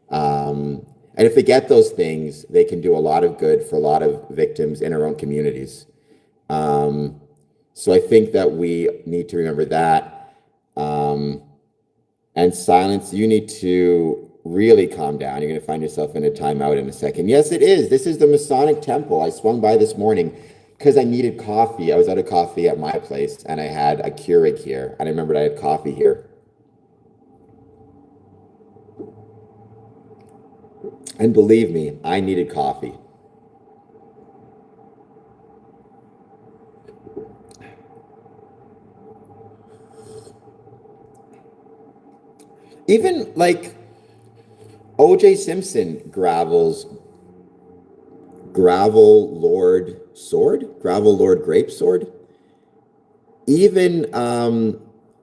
And if they get those things, they can do a lot of good for a lot of victims in our own communities. So I think that we need to remember that. And silence, you need to really calm down. You're going to find yourself in a timeout in a second. Yes, it is. This is the Masonic Temple. I swung by this morning because I needed coffee. I was out of coffee at my place, and I had a Keurig here. And I remembered I had coffee here. And believe me, I needed coffee. Even like O.J. Simpson, Gravel Lord Grape Sword. Even,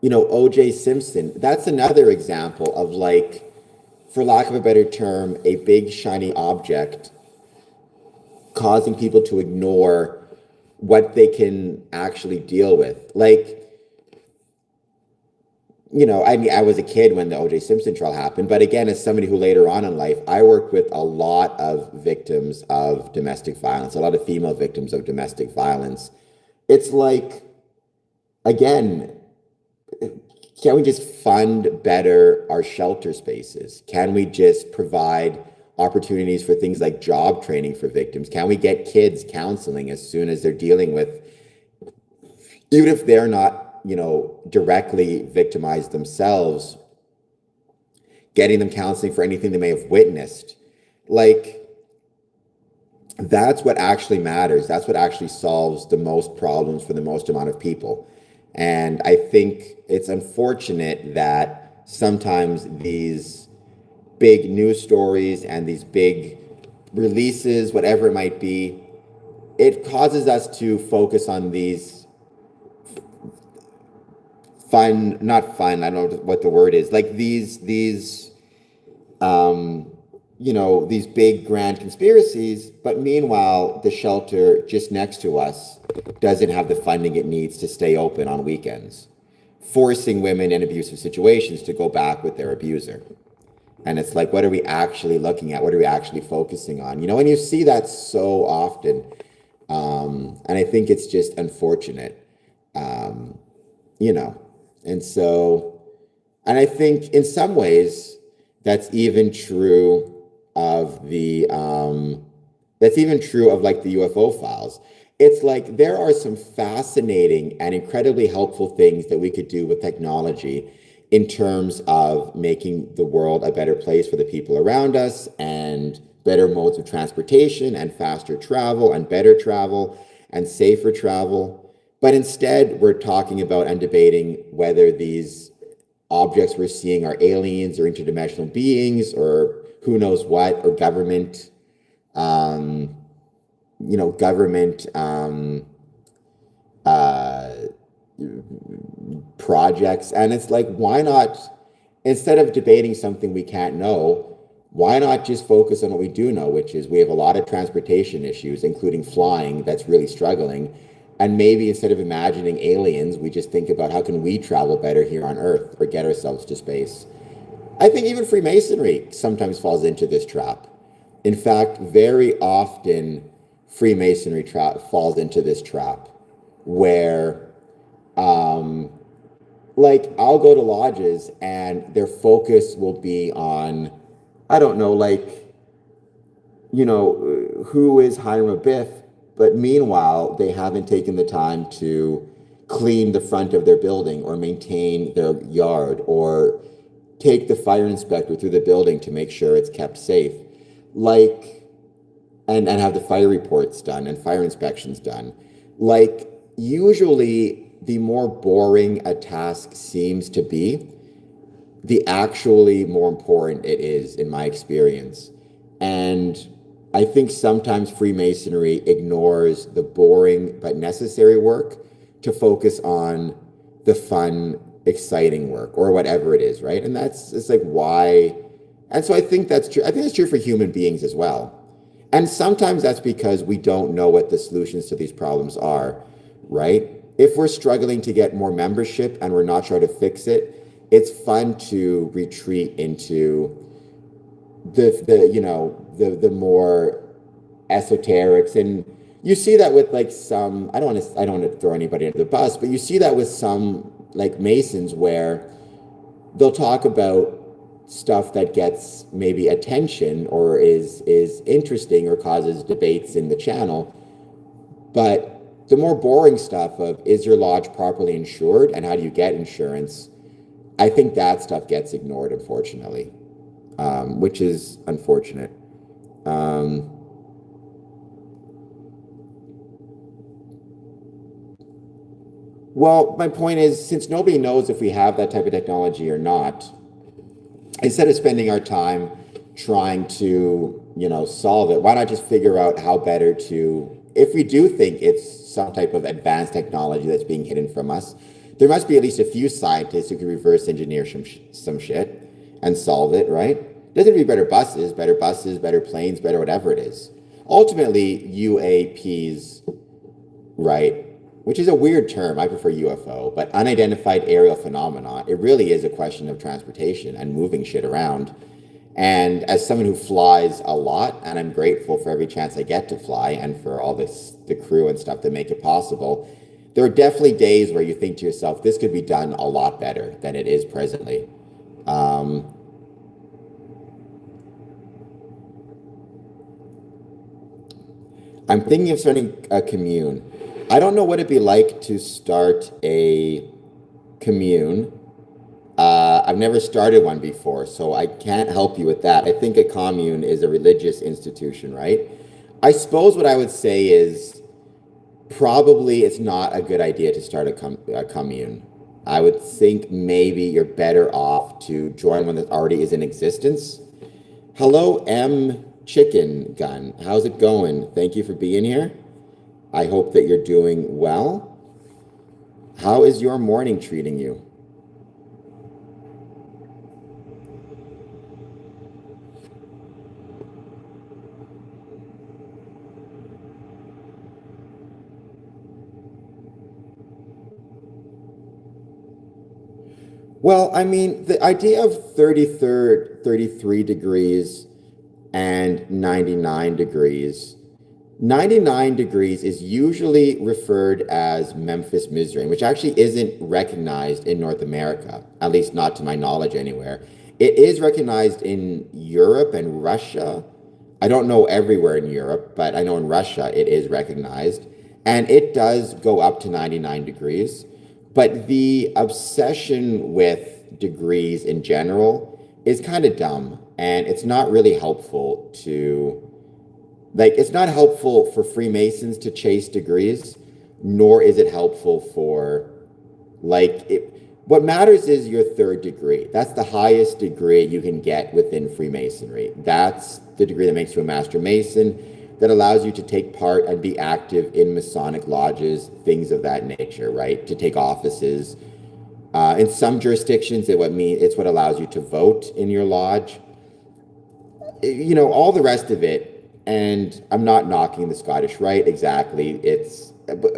O.J. Simpson, that's another example of, like, for lack of a better term, a big shiny object causing people to ignore what they can actually deal with. Like, I mean, I was a kid when the O.J. Simpson trial happened, but again, as somebody who later on in life, I worked with a lot of victims of domestic violence, a lot of female victims of domestic violence. It's like, again, can we just fund better our shelter spaces? Can we just provide opportunities for things like job training for victims? Can we get kids counseling as soon as they're dealing with, even if they're not, directly victimized themselves, getting them counseling for anything they may have witnessed? Like, that's what actually matters. That's what actually solves the most problems for the most amount of people. And I think it's unfortunate that sometimes these big news stories and these big releases, whatever it might be, it causes us to focus on these not fun, I don't know what the word is, like these these big grand conspiracies, but meanwhile, the shelter just next to us doesn't have the funding it needs to stay open on weekends, forcing women in abusive situations to go back with their abuser. And it's like, what are we actually looking at? What are we actually focusing on? And you see that so often. And I think it's just unfortunate, And so, and I think in some ways, that's even true of like the UFO files. It's like there are some fascinating and incredibly helpful things that we could do with technology in terms of making the world a better place for the people around us, and better modes of transportation, and faster travel, and better travel, and safer travel. But instead, we're talking about and debating whether these objects we're seeing are aliens or interdimensional beings or who knows what, or government projects. And it's like, why not, instead of debating something we can't know, why not just focus on what we do know, which is we have a lot of transportation issues, including flying, that's really struggling. And maybe instead of imagining aliens, we just think about how can we travel better here on Earth or get ourselves to space. I think even Freemasonry sometimes falls into this trap. In fact, very often Freemasonry falls into this trap where, like, I'll go to lodges and their focus will be on, I don't know, like, who is Hiram Abiff, but meanwhile, they haven't taken the time to clean the front of their building or maintain their yard or take the fire inspector through the building to make sure it's kept safe, like, and have the fire reports done and fire inspections done. Like, usually the more boring a task seems to be, the actually more important it is, in my experience. And I think sometimes Freemasonry ignores the boring but necessary work to focus on the fun, exciting work, or whatever it is, right? And it's like, why? And so I think that's true. I think it's true for human beings as well. And sometimes that's because we don't know what the solutions to these problems are, right? If we're struggling to get more membership and we're not trying to fix it, it's fun to retreat into the more esoterics. And you see that with like some, I don't want to throw anybody under the bus, but you see that with some like Masons, where they'll talk about stuff that gets maybe attention or is interesting or causes debates in the channel. But the more boring stuff of, is your lodge properly insured and how do you get insurance? I think that stuff gets ignored, unfortunately, which is unfortunate. Well, my point is, since nobody knows if we have that type of technology or not, instead of spending our time trying to, solve it, why not just figure out how better to, if we do think it's some type of advanced technology that's being hidden from us, there must be at least a few scientists who can reverse engineer some shit and solve it, right? Doesn't be better buses, better planes, better whatever it is. Ultimately, UAPs, right, which is a weird term. I prefer UFO, but unidentified aerial phenomena. It really is a question of transportation and moving shit around. And as someone who flies a lot, and I'm grateful for every chance I get to fly and for all the crew and stuff that make it possible, there are definitely days where you think to yourself, this could be done a lot better than it is presently. Um, I'm thinking of starting a commune. I don't know what it'd be like to start a commune. I've never started one before, so I can't help you with that. I think a commune is a religious institution, right? I suppose what I would say is probably it's not a good idea to start a commune. I would think maybe you're better off to join one that already is in existence. Hello, M. Chicken Gun. How's it going? Thank you for being here. I hope that you're doing well. How is your morning treating you? Well, I mean, the idea of 33 degrees and 99 degrees. 99 degrees is usually referred as Memphis Mizraim, which actually isn't recognized in North America, at least not to my knowledge anywhere. It is recognized in Europe and Russia. I don't know everywhere in Europe, but I know in Russia it is recognized. And it does go up to 99 degrees. But the obsession with degrees in general is kind of dumb. And it's not really helpful it's not helpful for Freemasons to chase degrees, nor is it helpful for, what matters is your third degree. That's the highest degree you can get within Freemasonry. That's the degree that makes you a Master Mason, that allows you to take part and be active in Masonic lodges, things of that nature, right? To take offices. In some jurisdictions, it's what allows you to vote in your lodge. All the rest of it, and I'm not knocking the Scottish Rite exactly,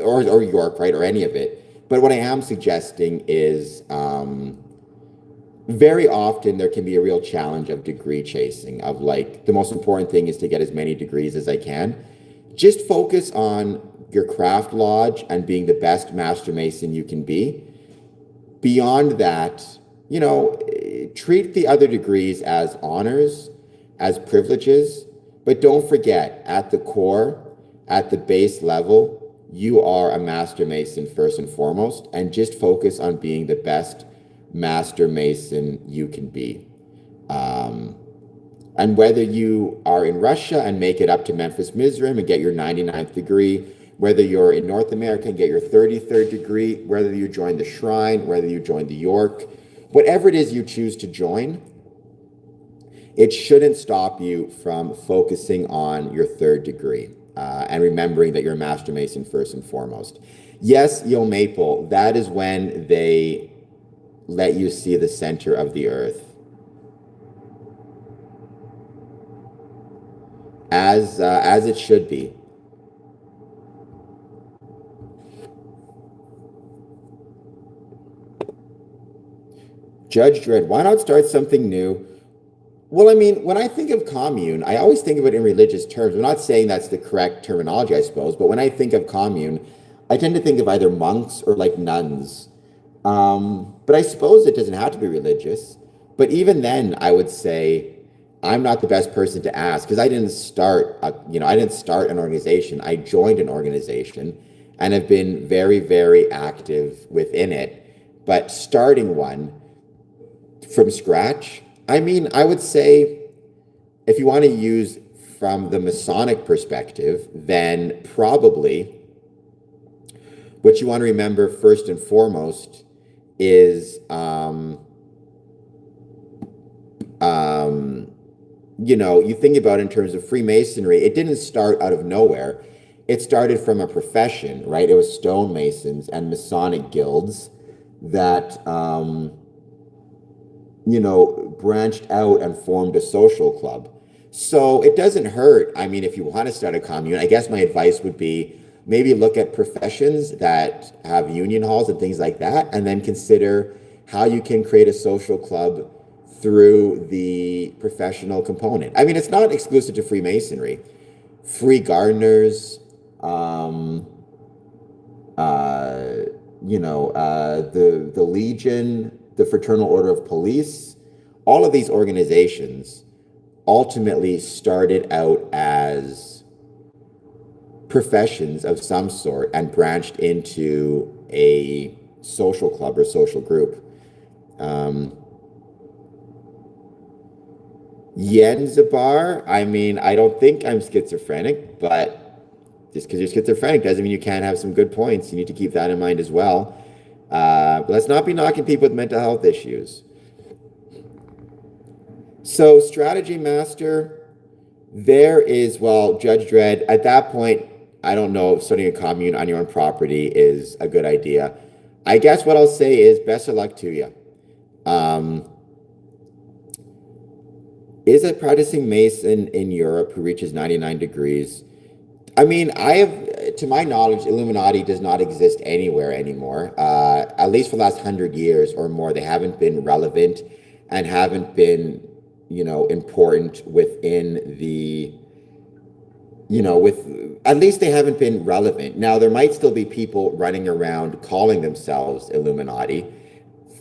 or York Rite or any of it, but what I am suggesting is very often there can be a real challenge of degree chasing, of the most important thing is to get as many degrees as I can. Just focus on your craft lodge and being the best Master Mason you can be. Beyond that, treat the other degrees as honors, as privileges, but don't forget, at the core, at the base level, you are a Master Mason first and foremost, and just focus on being the best Master Mason you can be. And whether you are in Russia and make it up to Memphis Mizraim and get your 99th degree, whether you're in North America and get your 33rd degree, whether you join the Shrine, whether you join the York, whatever it is you choose to join, it shouldn't stop you from focusing on your third degree and remembering that you're a Master Mason first and foremost. Yes, Yo Maple, that is when they let you see the center of the earth. As it should be. Judge Dredd, why not start something new? Well, I mean, when I think of commune, I always think of it in religious terms. I'm not saying that's the correct terminology, I suppose, but when I think of commune, I tend to think of either monks or nuns. But I suppose it doesn't have to be religious. But even then, I would say I'm not the best person to ask because I didn't start an organization. I joined an organization and have been very, very active within it. But starting one from scratch, I mean, I would say if you want to use from the Masonic perspective, then probably what you want to remember first and foremost is, you think about it in terms of Freemasonry, it didn't start out of nowhere. It started from a profession, right? It was stonemasons and Masonic guilds that, branched out and formed a social club. So it doesn't hurt. I mean, if you want to start a commune, I guess my advice would be maybe look at professions that have union halls and things like that, and then consider how you can create a social club through the professional component. I mean, it's not exclusive to Freemasonry. Free gardeners, the Legion, the Fraternal Order of Police, all of these organizations ultimately started out as professions of some sort and branched into a social club or social group. Yenzabar, I mean, I don't think I'm schizophrenic, but just because you're schizophrenic doesn't mean you can't have some good points. You need to keep that in mind as well. But let's not be knocking people with mental health issues. So, Strategy Master, there is, well, Judge Dredd, at that point, I don't know if starting a commune on your own property is a good idea. I guess what I'll say is best of luck to you. Is a practicing Mason in Europe who reaches 99 degrees? I mean, to my knowledge, Illuminati does not exist anywhere anymore. At least for the last 100 years or more, they haven't been relevant and haven't been, important within the, at least they haven't been relevant. Now, there might still be people running around calling themselves Illuminati,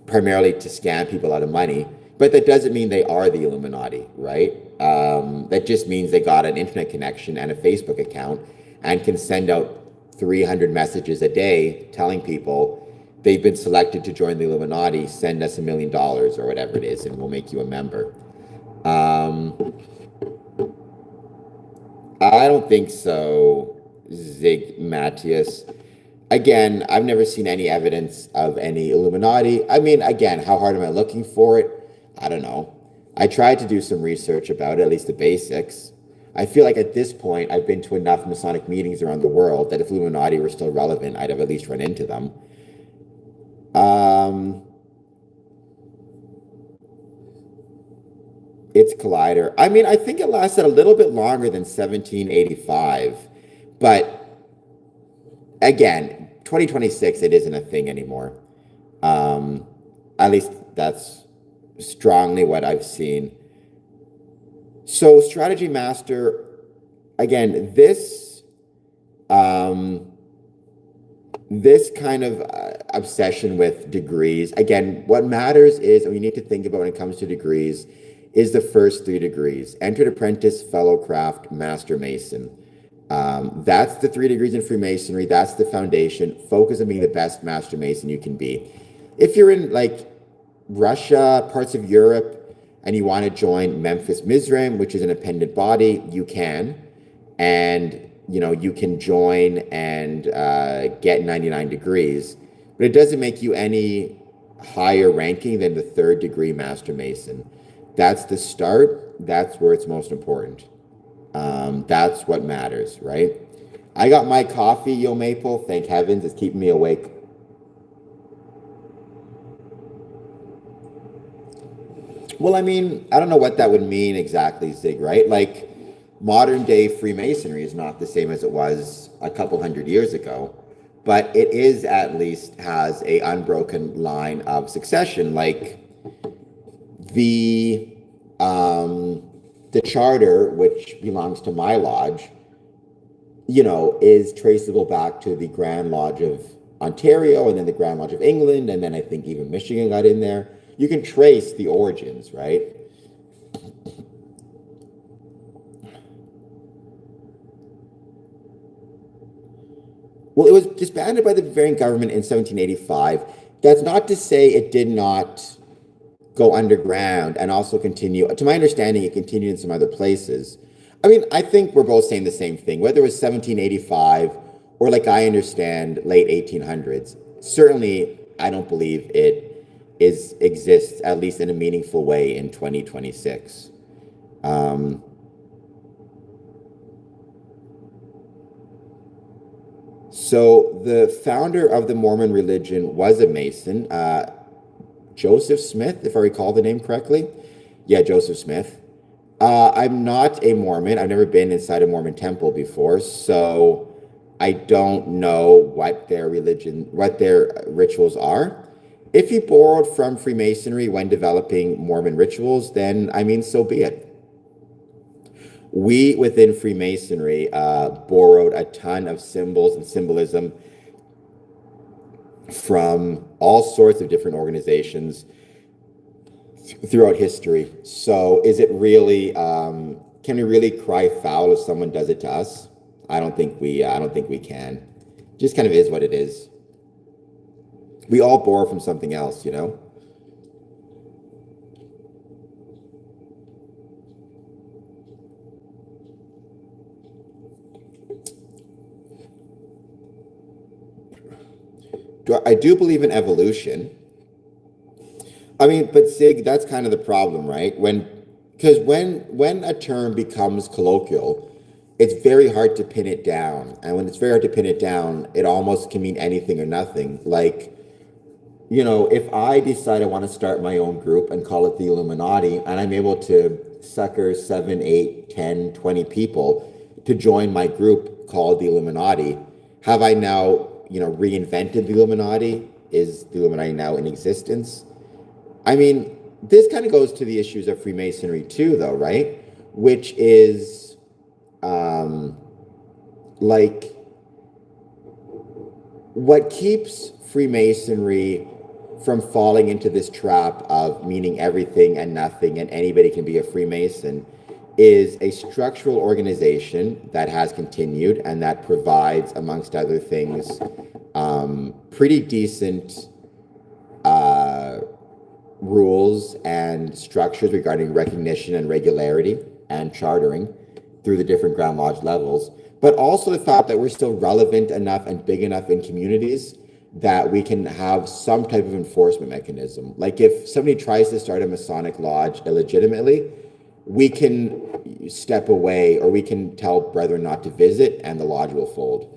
primarily to scam people out of money, but that doesn't mean they are the Illuminati, right? That just means they got an internet connection and a Facebook account and can send out 300 messages a day telling people they've been selected to join the Illuminati, send us $1 million or whatever it is, and we'll make you a member. I don't think so, Zig Matthias. Again, I've never seen any evidence of any Illuminati. I mean, again, how hard am I looking for it? I don't know. I tried to do some research about it, at least the basics. I feel like at this point, I've been to enough Masonic meetings around the world that if Illuminati were still relevant, I'd have at least run into them. It's Collider. I mean, I think it lasted a little bit longer than 1785, but again, 2026, it isn't a thing anymore. At least that's strongly what I've seen. So Strategy Master, again, this kind of obsession with degrees, again, what matters is, and we need to think about when it comes to degrees, is the first 3 degrees: entered apprentice, fellow craft, master mason. That's the 3 degrees in Freemasonry. That's the foundation. Focus on being the best master mason you can be. If you're in like Russia, parts of Europe, and you want to join Memphis Mizraim, which is an appendant body, you can. And, you can join and get 99 degrees. But it doesn't make you any higher ranking than the 3rd degree Master Mason. That's the start. That's where it's most important. That's what matters, right? I got my coffee, Yo Maple. Thank heavens, it's keeping me awake. Well, I mean, I don't know what that would mean exactly, Zig, right? Like, modern day Freemasonry is not the same as it was a couple hundred years ago, but it is at least has a unbroken line of succession. Like the charter, which belongs to my lodge, is traceable back to the Grand Lodge of Ontario, and then the Grand Lodge of England, and then I think even Michigan got in there. You can trace the origins, right? Well, it was disbanded by the Bavarian government in 1785. That's not to say it did not go underground and also continue. To my understanding, it continued in some other places. I mean, I think we're both saying the same thing, whether it was 1785 or, like I understand, late 1800s. Certainly, I don't believe it exists, at least in a meaningful way, in 2026. So the founder of the Mormon religion was a Mason, Joseph Smith, if I recall the name correctly. Yeah, Joseph Smith. I'm not a Mormon. I've never been inside a Mormon temple before, so I don't know what their religion, what their rituals are. If you borrowed from Freemasonry when developing Mormon rituals, then I mean, so be it. We within Freemasonry borrowed a ton of symbols and symbolism from all sorts of different organizations throughout history. So is it really, can we really cry foul if someone does it to us? I don't think we can. Just kind of is what it is. We all borrow from something else, you know? I do believe in evolution. I mean, but Sig, that's kind of the problem, right? Because when a term becomes colloquial, it's very hard to pin it down. And when it's very hard to pin it down, it almost can mean anything or nothing. Like, you know, if I decide I want to start my own group and call it the Illuminati, and I'm able to sucker 7, 8, 10, 20 people to join my group called the Illuminati, have I now, you know, reinvented the Illuminati? Is the Illuminati now in existence? I mean, this kind of goes to the issues of Freemasonry too, though, right? Which is like what keeps Freemasonry from falling into this trap of meaning everything and nothing and anybody can be a Freemason is a structural organization that has continued and that provides, amongst other things, pretty decent rules and structures regarding recognition and regularity and chartering through the different Grand Lodge levels, but also the fact that we're still relevant enough and big enough in communities that we can have some type of enforcement mechanism. Like if somebody tries to start a Masonic lodge illegitimately, we can step away or we can tell brethren not to visit and the lodge will fold.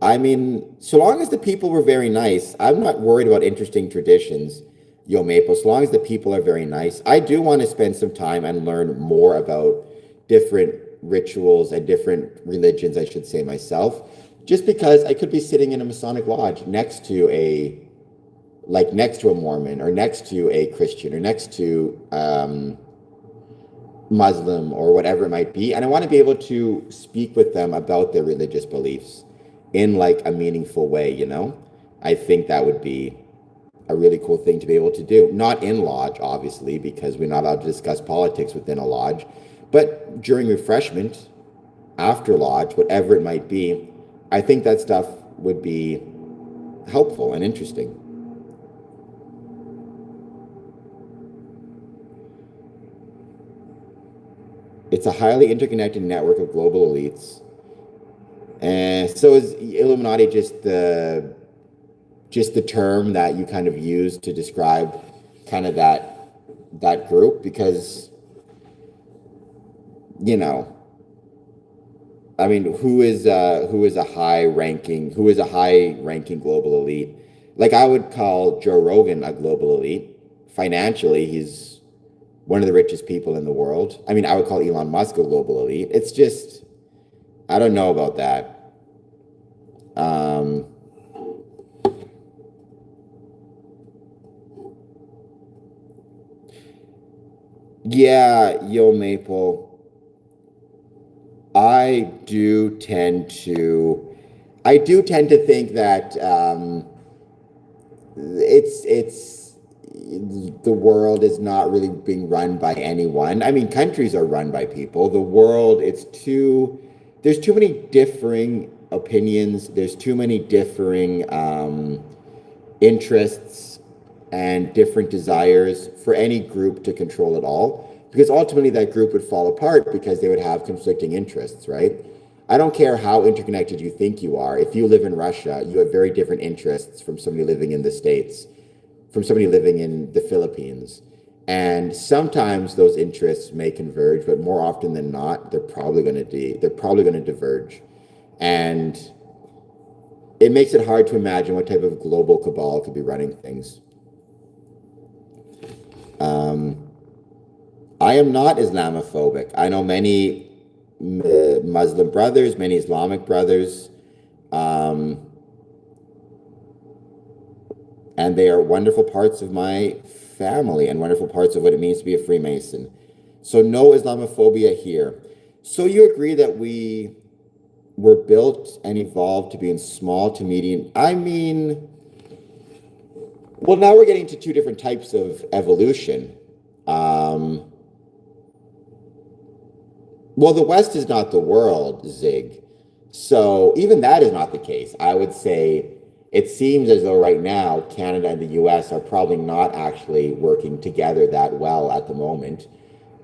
I mean, so long as the people were very nice, I'm not worried about interesting traditions, Yo Maple. So long as the people are very nice, I do want to spend some time and learn more about different rituals and different religions, I should say myself, just because I could be sitting in a Masonic lodge next to a Mormon or next to a Christian or next to Muslim or whatever it might be. And I want to be able to speak with them about their religious beliefs in like a meaningful way, you know? I think that would be a really cool thing to be able to do. Not in lodge, obviously, because we're not allowed to discuss politics within a lodge, but during refreshment, after lodge, whatever it might be, I think that stuff would be helpful and interesting. It's a highly interconnected network of global elites. And so is Illuminati just the term that you kind of use to describe kind of that group? Because, you know, I mean, who is a high ranking global elite? Like I would call Joe Rogan a global elite. Financially, he's one of the richest people in the world. I mean, I would call Elon Musk a global elite. It's just, I don't know about that. Yeah, Yo Maple. I do tend to, I do tend to think that it's the world is not really being run by anyone. I mean, countries are run by people. The world, there's too many differing opinions. There's too many differing interests and different desires for any group to control it all. Because ultimately that group would fall apart because they would have conflicting interests, right? I don't care how interconnected you think you are. If you live in Russia, you have very different interests from somebody living in the States, from somebody living in the Philippines. And sometimes those interests may converge, but more often than not, they're probably going to diverge. And it makes it hard to imagine what type of global cabal could be running things. I am not Islamophobic. I know many Muslim brothers, many Islamic brothers, um, and they are wonderful parts of my family and wonderful parts of what it means to be a Freemason. So no Islamophobia here. So you agree that we were built and evolved to be in small to medium. I mean, well, now we're getting to two different types of evolution. Um, well, the West is not the world, Zig. So even that is not the case. I would say it seems as though right now Canada and the US are probably not actually working together that well at the moment.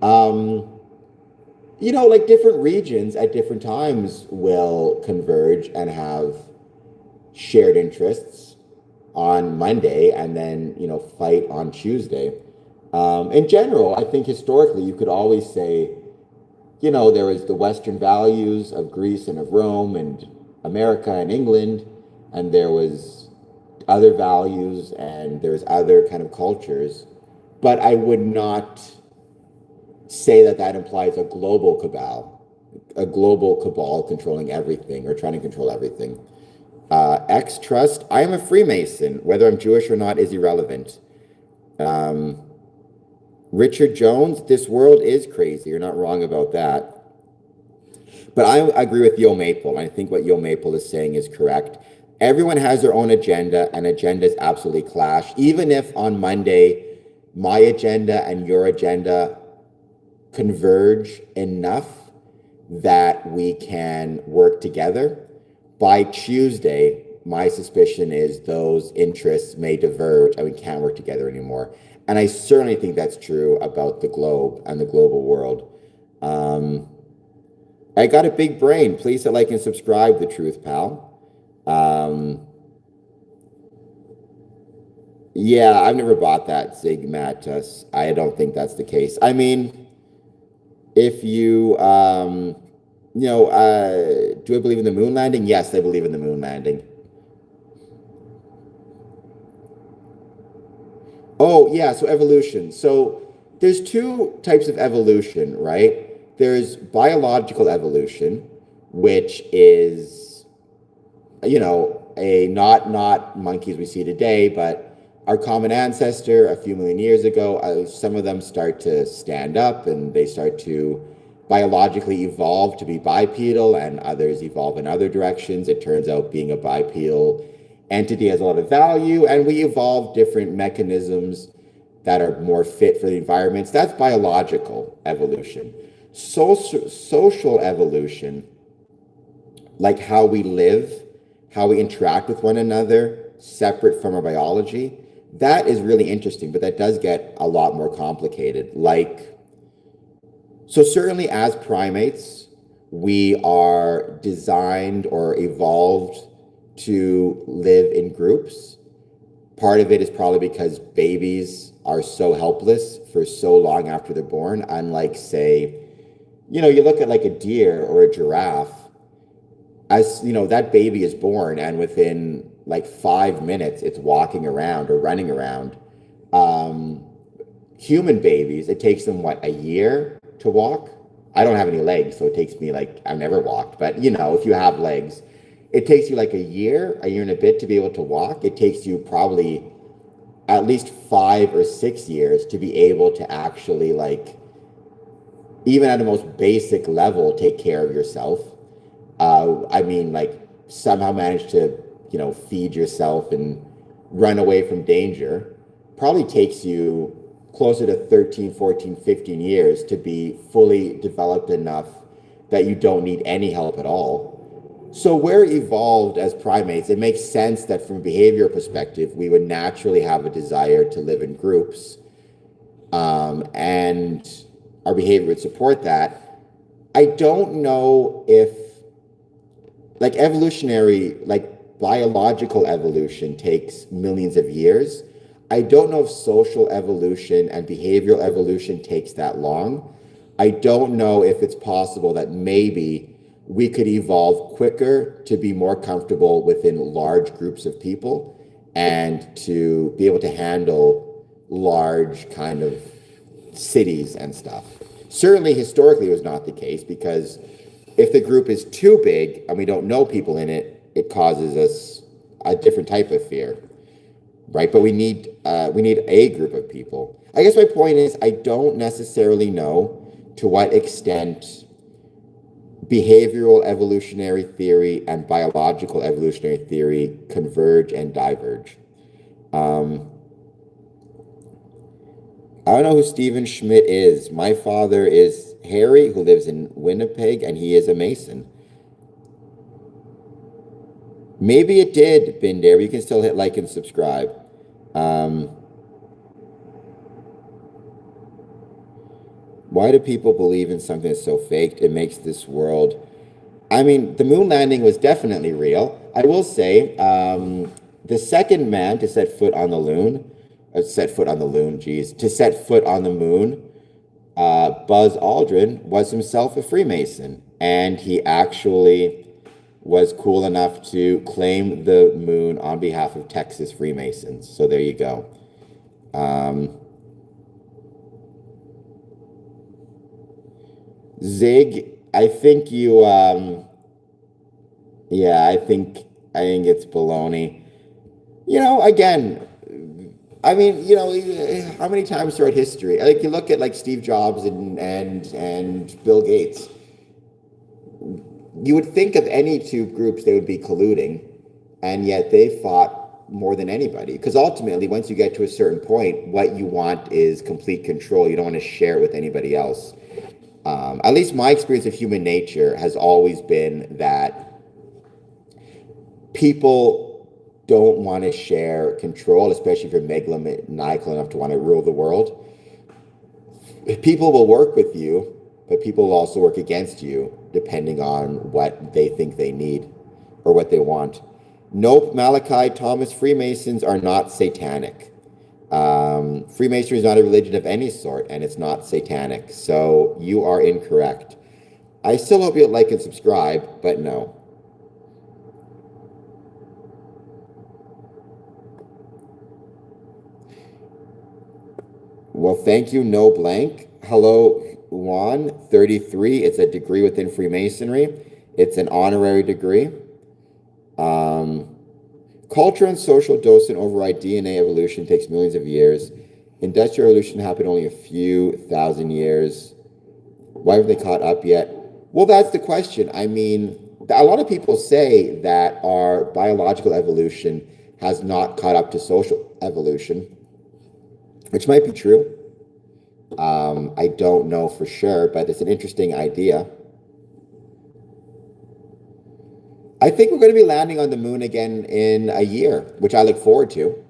Um, like different regions at different times will converge and have shared interests on Monday and then, fight on Tuesday. In general, I think historically you could always say, there was the Western values of Greece and of Rome and America and England, and there was other values and there's other kind of cultures. But I would not say that that implies a global cabal controlling everything or trying to control everything. X Trust, I am a Freemason. Whether I'm Jewish or not is irrelevant. Richard Jones, this world is crazy. You're not wrong about that. But I agree with Yo Maple. I think what Yo Maple is saying is correct. Everyone has their own agenda, and agendas absolutely clash. Even if on Monday, my agenda and your agenda converge enough that we can work together, by Tuesday, my suspicion is those interests may diverge and we can't work together anymore. And I certainly think that's true about the globe and the global world. I got a big brain. Please hit like and subscribe, The Truth, pal. Yeah, I've never bought that, Zig Matus. I don't think that's the case. I mean, if you, do I believe in the moon landing? Yes, I believe in the moon landing. Oh, yeah, so evolution. So there's two types of evolution, right? There's biological evolution, which is, a not monkeys we see today, but our common ancestor a few million years ago. Some of them start to stand up and they start to biologically evolve to be bipedal, and others evolve in other directions. It turns out being a bipedal entity has a lot of value, and we evolve different mechanisms that are more fit for the environments. That's biological evolution. Social evolution, like how we live, how we interact with one another, separate from our biology, that is really interesting, but that does get a lot more complicated. So certainly as primates, we are designed or evolved to live in groups. Part of it is probably because babies are so helpless for so long after they're born, unlike, say, you look at like a deer or a giraffe. As that baby is born, and within like 5 minutes, it's walking around or running around. Human babies, it takes them, a year to walk? I don't have any legs, so it takes me I've never walked, but if you have legs, it takes you a year and a bit to be able to walk. It takes you probably at least 5 or 6 years to be able to actually, even at a most basic level, take care of yourself. Somehow manage to, feed yourself and run away from danger. Probably takes you closer to 13, 14, 15 years to be fully developed enough that you don't need any help at all. So we're evolved as primates. It makes sense that from a behavioral perspective, we would naturally have a desire to live in groups, and our behavior would support that. I don't know if evolutionary, biological evolution takes millions of years. I don't know if social evolution and behavioral evolution takes that long. I don't know if it's possible that maybe we could evolve quicker to be more comfortable within large groups of people and to be able to handle large kind of cities and stuff. Certainly, historically, it was not the case, because if the group is too big and we don't know people in it, it causes us a different type of fear, right? But we need a group of people. I guess my point is, I don't necessarily know to what extent behavioral evolutionary theory and biological evolutionary theory converge and diverge. I don't know who Stephen Schmidt is. My father is Harry, who lives in Winnipeg, and he is a Mason. Maybe it did, Binder, but you can still hit like and subscribe. Why do people believe in something that's so faked? It makes this world... I mean, the moon landing was definitely real. I will say, the second man to set foot on the moon, to set foot on the moon, Buzz Aldrin, was himself a Freemason. And he actually was cool enough to claim the moon on behalf of Texas Freemasons. So there you go. Zig, I think you, yeah, I think it's baloney. You know, again, I mean, you know, how many times throughout history, like you look at like Steve Jobs and Bill Gates, you would think of any two groups they would be colluding, and yet they fought more than anybody. Because ultimately, once you get to a certain point, what you want is complete control. You don't want to share it with anybody else. At least my experience of human nature has always been that people don't want to share control, especially if you're megalomaniacal enough to want to rule the world. People will work with you, but people will also work against you, depending on what they think they need or what they want. Nope, Malachi Thomas, Freemasons are not satanic. Freemasonry is not a religion of any sort, and it's not satanic. So you are incorrect. I still hope you'll like and subscribe, but no. Well, thank you, no blank. Hello, Juan, 33. It's a degree within Freemasonry. It's an honorary degree. Culture and social docent override DNA evolution takes millions of years. Industrial revolution happened only a few thousand years. Why haven't they caught up yet? Well, that's the question. I mean, a lot of people say that our biological evolution has not caught up to social evolution, which might be true. I don't know for sure, but it's an interesting idea. I think we're going to be landing on the moon again in a year, which I look forward to.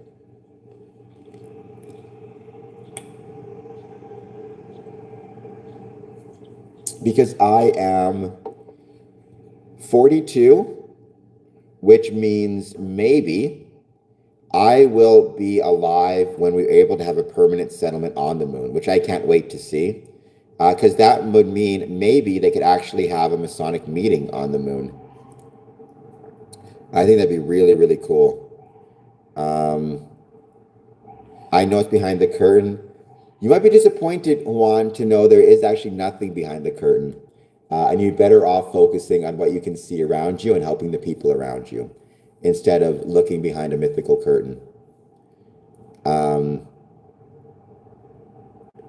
Because I am 42, which means maybe I will be alive when we're able to have a permanent settlement on the moon, which I can't wait to see. Because that would mean maybe they could actually have a Masonic meeting on the moon. I think that'd be really, really cool. I know it's behind the curtain. You might be disappointed, Juan, to know there is actually nothing behind the curtain. And you're better off focusing on what you can see around you and helping the people around you, instead of looking behind a mythical curtain.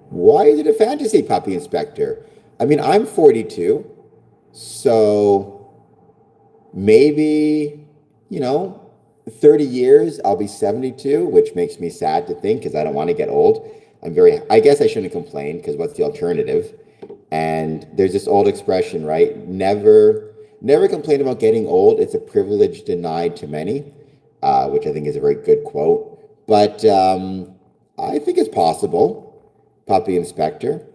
Why is it a fantasy, Puppy Inspector? I mean, I'm 42, so maybe, 30 years, I'll be 72, which makes me sad to think, because I don't want to get old. I guess I shouldn't complain, because what's the alternative? And there's this old expression, right? Never complain about getting old. It's a privilege denied to many, which I think is a very good quote. But I think it's possible, Puppy Inspector.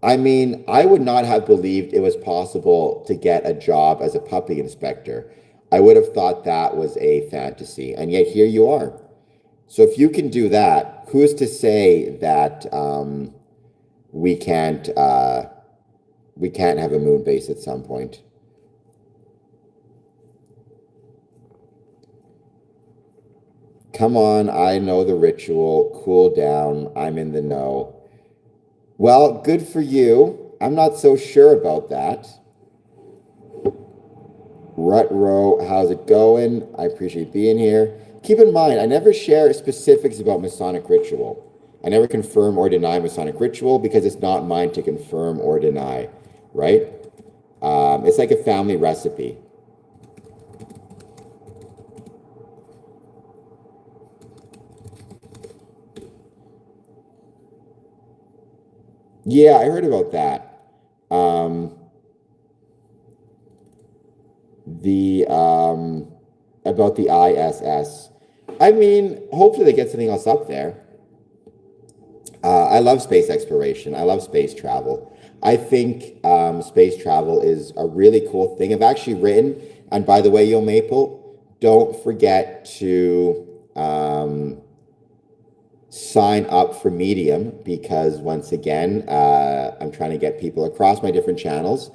I mean, I would not have believed it was possible to get a job as a puppy inspector. I would have thought that was a fantasy, and yet here you are. So if you can do that, who's to say that we can't have a moon base at some point? Come on, I know the ritual. Cool down. I'm in the know. Well, good for you. I'm not so sure about that. Rutro, how's it going? I appreciate being here. Keep in mind, I never share specifics about Masonic ritual. I never confirm or deny Masonic ritual because it's not mine to confirm or deny, right? It's like a family recipe. Yeah, I heard about that. Um, the about the ISS. I mean, hopefully they get something else up there. I love space exploration. I love space travel. I think space travel is a really cool thing. I've actually written, and by the way, Yo Maple, don't forget to sign up for Medium because once again, I'm trying to get people across my different channels,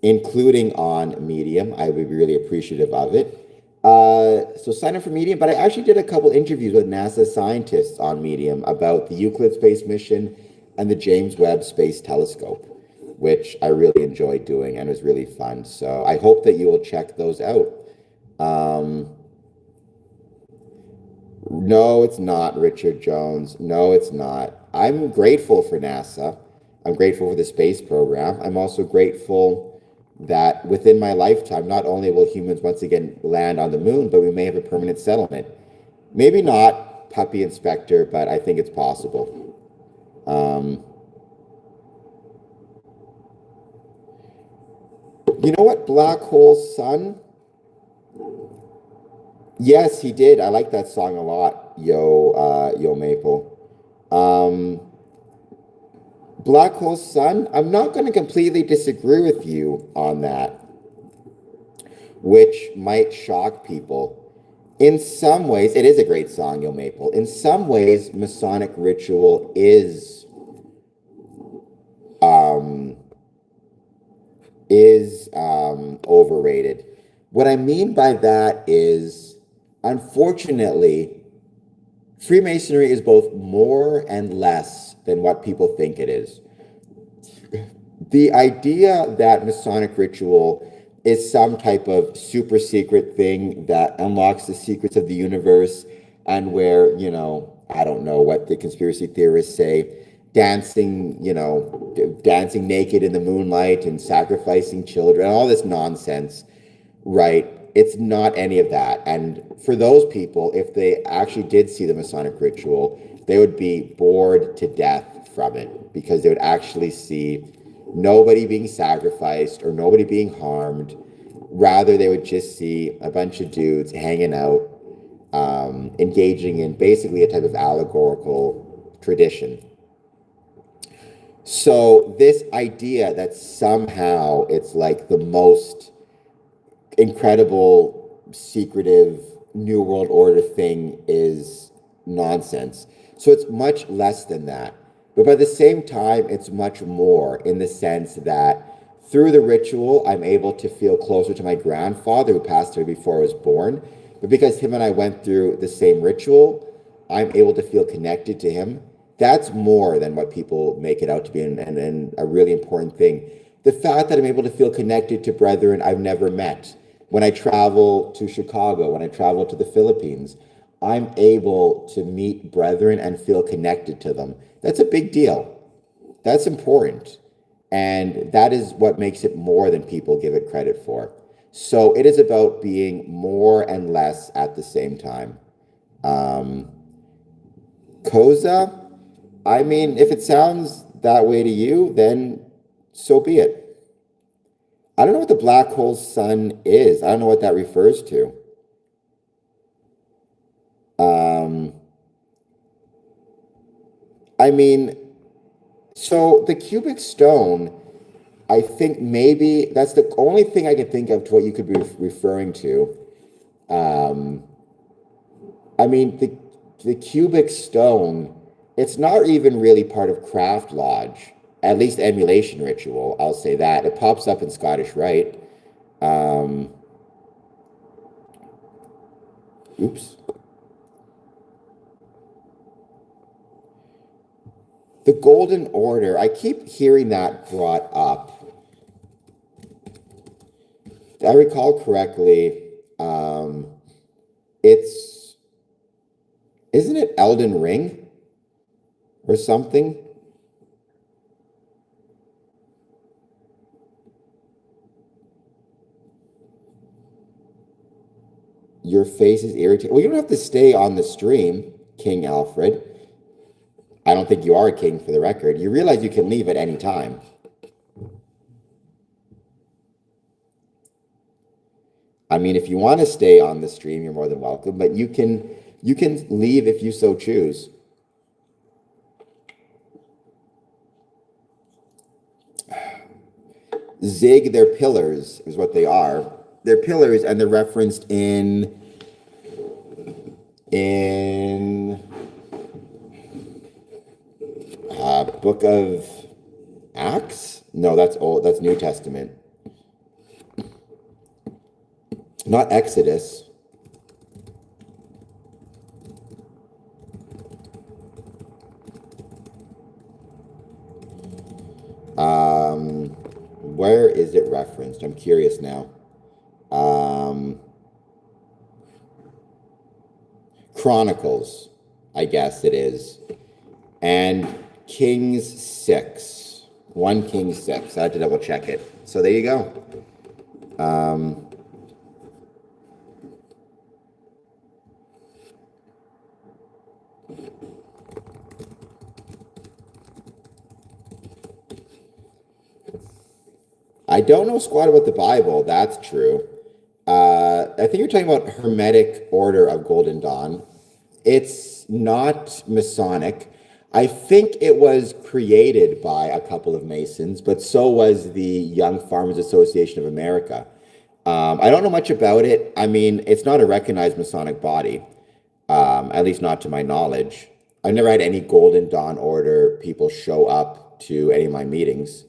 including on Medium. I would be really appreciative of it. So sign up for Medium, but I actually did a couple interviews with NASA scientists on Medium about the Euclid space mission and the James Webb Space Telescope, which I really enjoyed doing and was really fun. So I hope that you will check those out. Um, no, it's not, Richard Jones. No, it's not. I'm grateful for NASA. I'm grateful for the space program. I'm also grateful that within my lifetime, not only will humans once again land on the moon, but we may have a permanent settlement. Maybe not puppy inspector, but I think it's possible. You know what? Black Hole Sun? Yes, he did. I like that song a lot, Yo Maple. Um, Black Hole Sun, I'm not going to completely disagree with you on that, which might shock people. In some ways, it is a great song, Yo Maple. In some ways, Masonic ritual um, is overrated. What I mean by that is, unfortunately, Freemasonry is both more and less than what people think it is. The idea that Masonic ritual is some type of super secret thing that unlocks the secrets of the universe and where, I don't know what the conspiracy theorists say, dancing naked in the moonlight and sacrificing children, all this nonsense, right? It's not any of that. And for those people, if they actually did see the Masonic ritual, they would be bored to death from it because they would actually see nobody being sacrificed or nobody being harmed. Rather, they would just see a bunch of dudes hanging out, engaging in basically a type of allegorical tradition. So this idea that somehow it's like the most incredible, secretive New World Order thing is nonsense. So it's much less than that. But by the same time, it's much more in the sense that through the ritual, I'm able to feel closer to my grandfather who passed away before I was born. But because him and I went through the same ritual, I'm able to feel connected to him. That's more than what people make it out to be, and a really important thing. The fact that I'm able to feel connected to brethren I've never met. When I travel to Chicago, when I travel to the Philippines, I'm able to meet brethren and feel connected to them. That's a big deal. That's important. And that is what makes it more than people give it credit for. So it is about being more and less at the same time. Koza, I mean, if it sounds that way to you, then so be it. I don't know what the black hole sun is. I don't know what that refers to. I mean, so the cubic stone, I think maybe that's the only thing I can think of to what you could be referring to. I mean, the cubic stone, it's not even really part of Craft Lodge, at least emulation ritual. I'll say that. It pops up in Scottish Rite. Oops. The Golden Order, I keep hearing that brought up. If I recall correctly, isn't it Elden Ring or something? Your face is irritating. Well, you don't have to stay on the stream, King Alfred. I don't think you are a king, for the record. You realize you can leave at any time. I mean, if you want to stay on the stream, you're more than welcome, but you can leave if you so choose. Zig, they're pillars, is what they are. They're pillars, and they're referenced in Book of Acts? No, that's old. That's New Testament. Not Exodus. Where is it referenced? I'm curious now. Chronicles, I guess it is. And Kings 6. 1 Kings 6. I had to double check it. So there you go. I don't know squat about the Bible. That's true. I think you're talking about Hermetic Order of Golden Dawn. It's not Masonic. I think it was created by a couple of Masons, but so was the Young Farmers Association of America. I don't know much about it. I mean, it's not a recognized Masonic body, at least not to my knowledge. I've never had any Golden Dawn Order people show up to any of my meetings.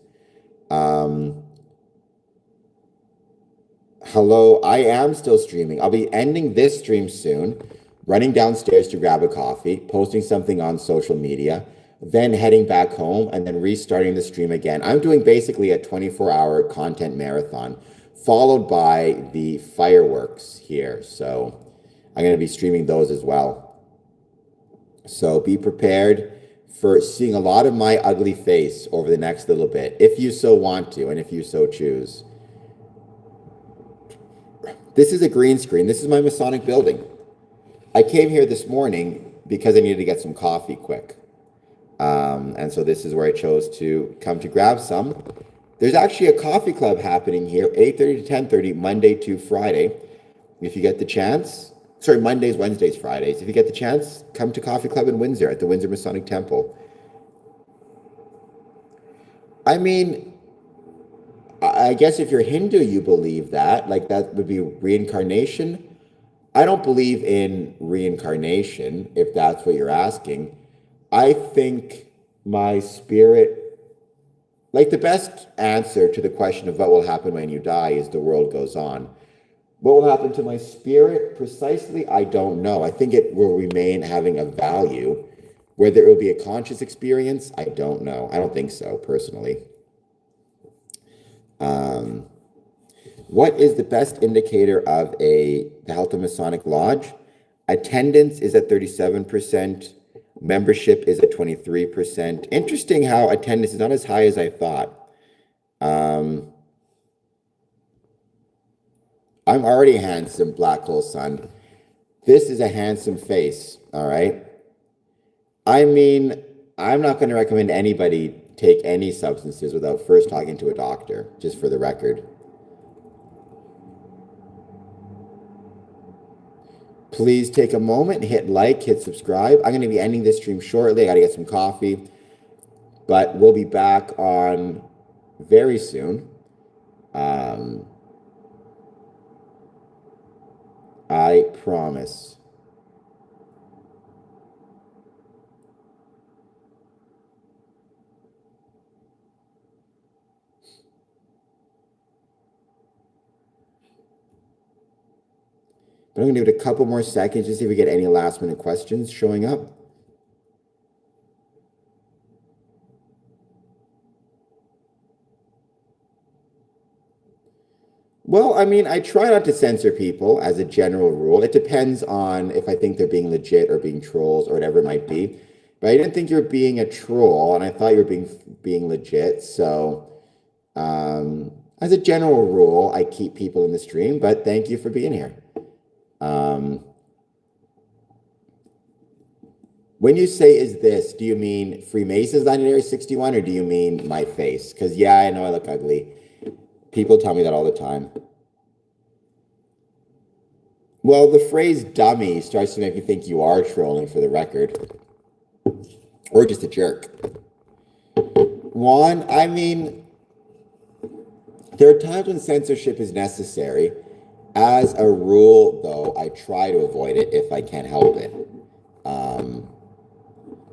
Hello, I am still streaming. I'll be ending this stream soon, running downstairs to grab a coffee, posting something on social media, then heading back home and then restarting the stream again. I'm doing basically a 24-hour content marathon, followed by the fireworks here. So I'm going to be streaming those as well. So be prepared for seeing a lot of my ugly face over the next little bit, if you so want to, and if you so choose. This is a green screen. This is my Masonic building. I came here this morning because I needed to get some coffee quick. And so this is where I chose to come to grab some. There's actually a coffee club happening here, 8:30 to 10:30, Monday to Friday. If you get the chance, sorry, Mondays, Wednesdays, Fridays. If you get the chance, come to Coffee Club in Windsor at the Windsor Masonic Temple. I mean, I guess if you're Hindu, you believe that, like that would be reincarnation. I don't believe in reincarnation, if that's what you're asking. I think my spirit, like the best answer to the question of what will happen when you die is the world goes on. What will happen to my spirit precisely? I don't know. I think it will remain having a value. Whether it will be a conscious experience, I don't know. I don't think so, personally. What is the best indicator of the health of Masonic Lodge? Attendance is at 37%. Membership is at 23%. Interesting how attendance is not as high as I thought. I'm already handsome, Black Hole Sun. This is a handsome face, all right? I mean, I'm not going to recommend anybody take any substances without first talking to a doctor, just for the record. Please take a moment, hit like, hit subscribe. I'm going to be ending this stream shortly. I got to get some coffee, but we'll be back on very soon. I promise. But I'm going to give it a couple more seconds to see if we get any last minute questions showing up. Well, I mean, I try not to censor people as a general rule. It depends on if I think they're being legit or being trolls or whatever it might be. But I didn't think you were being a troll, and I thought you were being legit. So, as a general rule, I keep people in the stream. But thank you for being here. Um, when you say "is this," do you mean Freemasons 9 Area 61, or do you mean my face? Because yeah, I know I look ugly. People tell me that all the time. Well, the phrase dummy starts to make me think you are trolling, for the record, or just a jerk. Juan, I mean, there are times when censorship is necessary. As a rule, though, I try to avoid it if I can help it.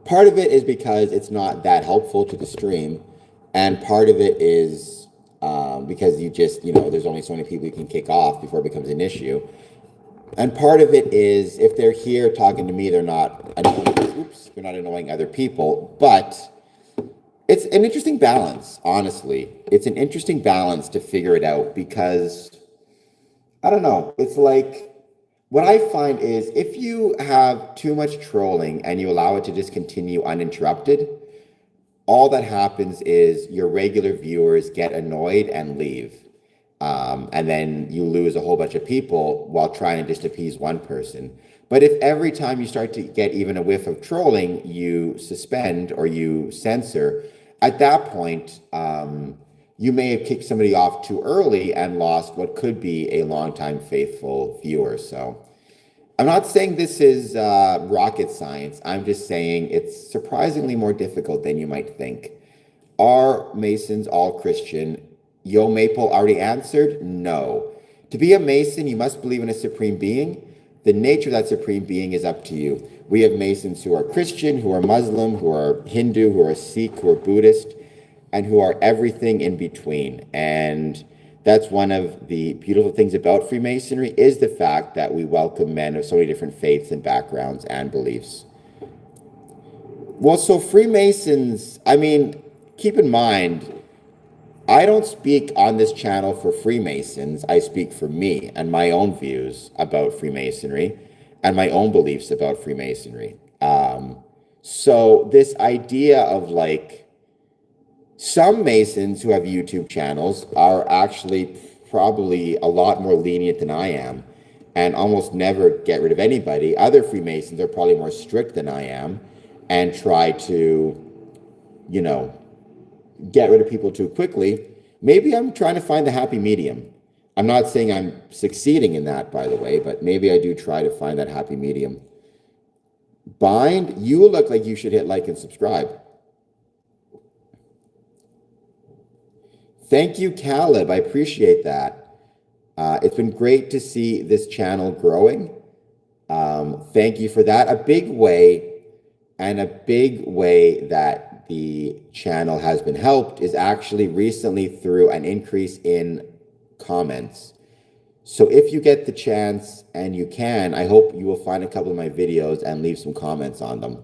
Part of it is because it's not that helpful to the stream, and part of it is because you just, there's only so many people you can kick off before it becomes an issue. And part of it is if they're here talking to me, they're not annoying other people. But it's an interesting balance, honestly. It's an interesting balance to figure it out because, I don't know, it's like, what I find is if you have too much trolling and you allow it to just continue uninterrupted, all that happens is your regular viewers get annoyed and leave. And then you lose a whole bunch of people while trying to just appease one person. But if every time you start to get even a whiff of trolling, you suspend or you censor, at that point, you may have kicked somebody off too early and lost what could be a longtime faithful viewer. So I'm not saying this is rocket science. I'm just saying it's surprisingly more difficult than you might think. Are Masons all Christian? Yo Maple already answered, no. To be a Mason, you must believe in a supreme being. The nature of that supreme being is up to you. We have Masons who are Christian, who are Muslim, who are Hindu, who are Sikh, who are Buddhist, and who are everything in between. And that's one of the beautiful things about Freemasonry is the fact that we welcome men of so many different faiths and backgrounds and beliefs. Well, so Freemasons, I mean, keep in mind, I don't speak on this channel for Freemasons. I speak for me and my own views about Freemasonry and my own beliefs about Freemasonry. So this idea of like some Masons who have YouTube channels are actually probably a lot more lenient than I am and almost never get rid of anybody. Other Freemasons are probably more strict than I am and try to, get rid of people too quickly. Maybe I'm trying to find the happy medium. I'm not saying I'm succeeding in that, by the way, but maybe I do try to find that happy medium. Bind, you look like you should hit like and subscribe. Thank you, Caleb. I appreciate that. It's been great to see this channel growing. Thank you for that. A big way that the channel has been helped is actually recently through an increase in comments. So if you get the chance and you can, I hope you will find a couple of my videos and leave some comments on them.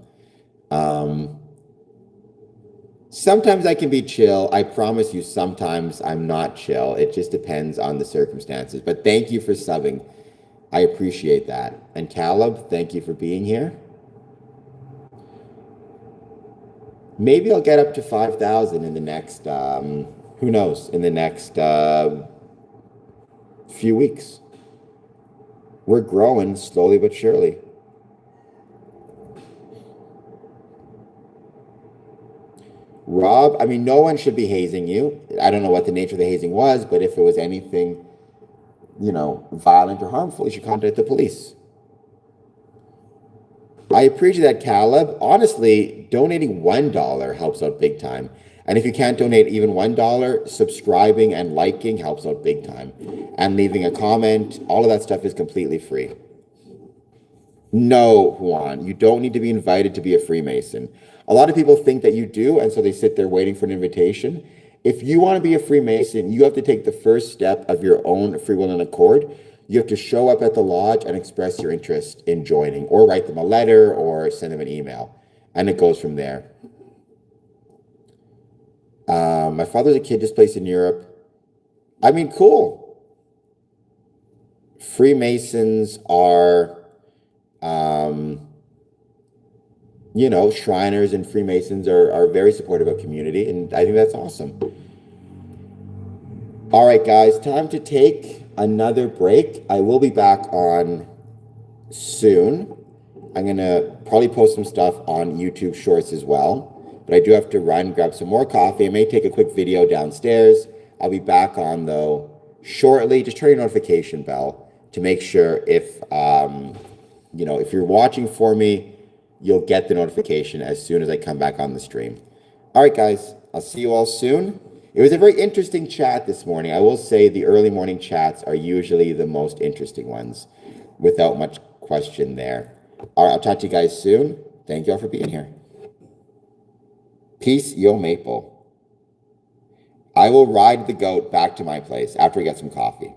Sometimes I can be chill. I promise you, sometimes I'm not chill. It just depends on the circumstances. But thank you for subbing. I appreciate that. And Caleb, thank you for being here. Maybe I'll get up to 5,000 in the next, who knows, in the next few weeks. We're growing slowly but surely. Rob, I mean, no one should be hazing you. I don't know what the nature of the hazing was, but if it was anything, violent or harmful, you should contact the police. I appreciate that, Caleb. Honestly, donating $1 helps out big time. And if you can't donate even $1, subscribing and liking helps out big time. And leaving a comment, all of that stuff is completely free. No, Juan, you don't need to be invited to be a Freemason. A lot of people think that you do, and so they sit there waiting for an invitation. If you want to be a Freemason, you have to take the first step of your own free will and accord. You have to show up at the lodge and express your interest in joining, or write them a letter or send them an email. And it goes from there. My father's a kid displaced in Europe. I mean, cool. Freemasons are, Shriners and Freemasons are very supportive of community, and I think that's awesome. All right, guys, time to take another break. I will be back on soon. I'm going to probably post some stuff on YouTube Shorts as well, but I do have to run, grab some more coffee. I may take a quick video downstairs. I'll be back on, though, shortly. Just turn your notification bell to make sure if you're watching for me, you'll get the notification as soon as I come back on the stream. All right, guys, I'll see you all soon. It was a very interesting chat this morning. I will say the early morning chats are usually the most interesting ones, without much question there. All right, I'll talk to you guys soon. Thank you all for being here. Peace, yo maple. I will ride the goat back to my place after we get some coffee.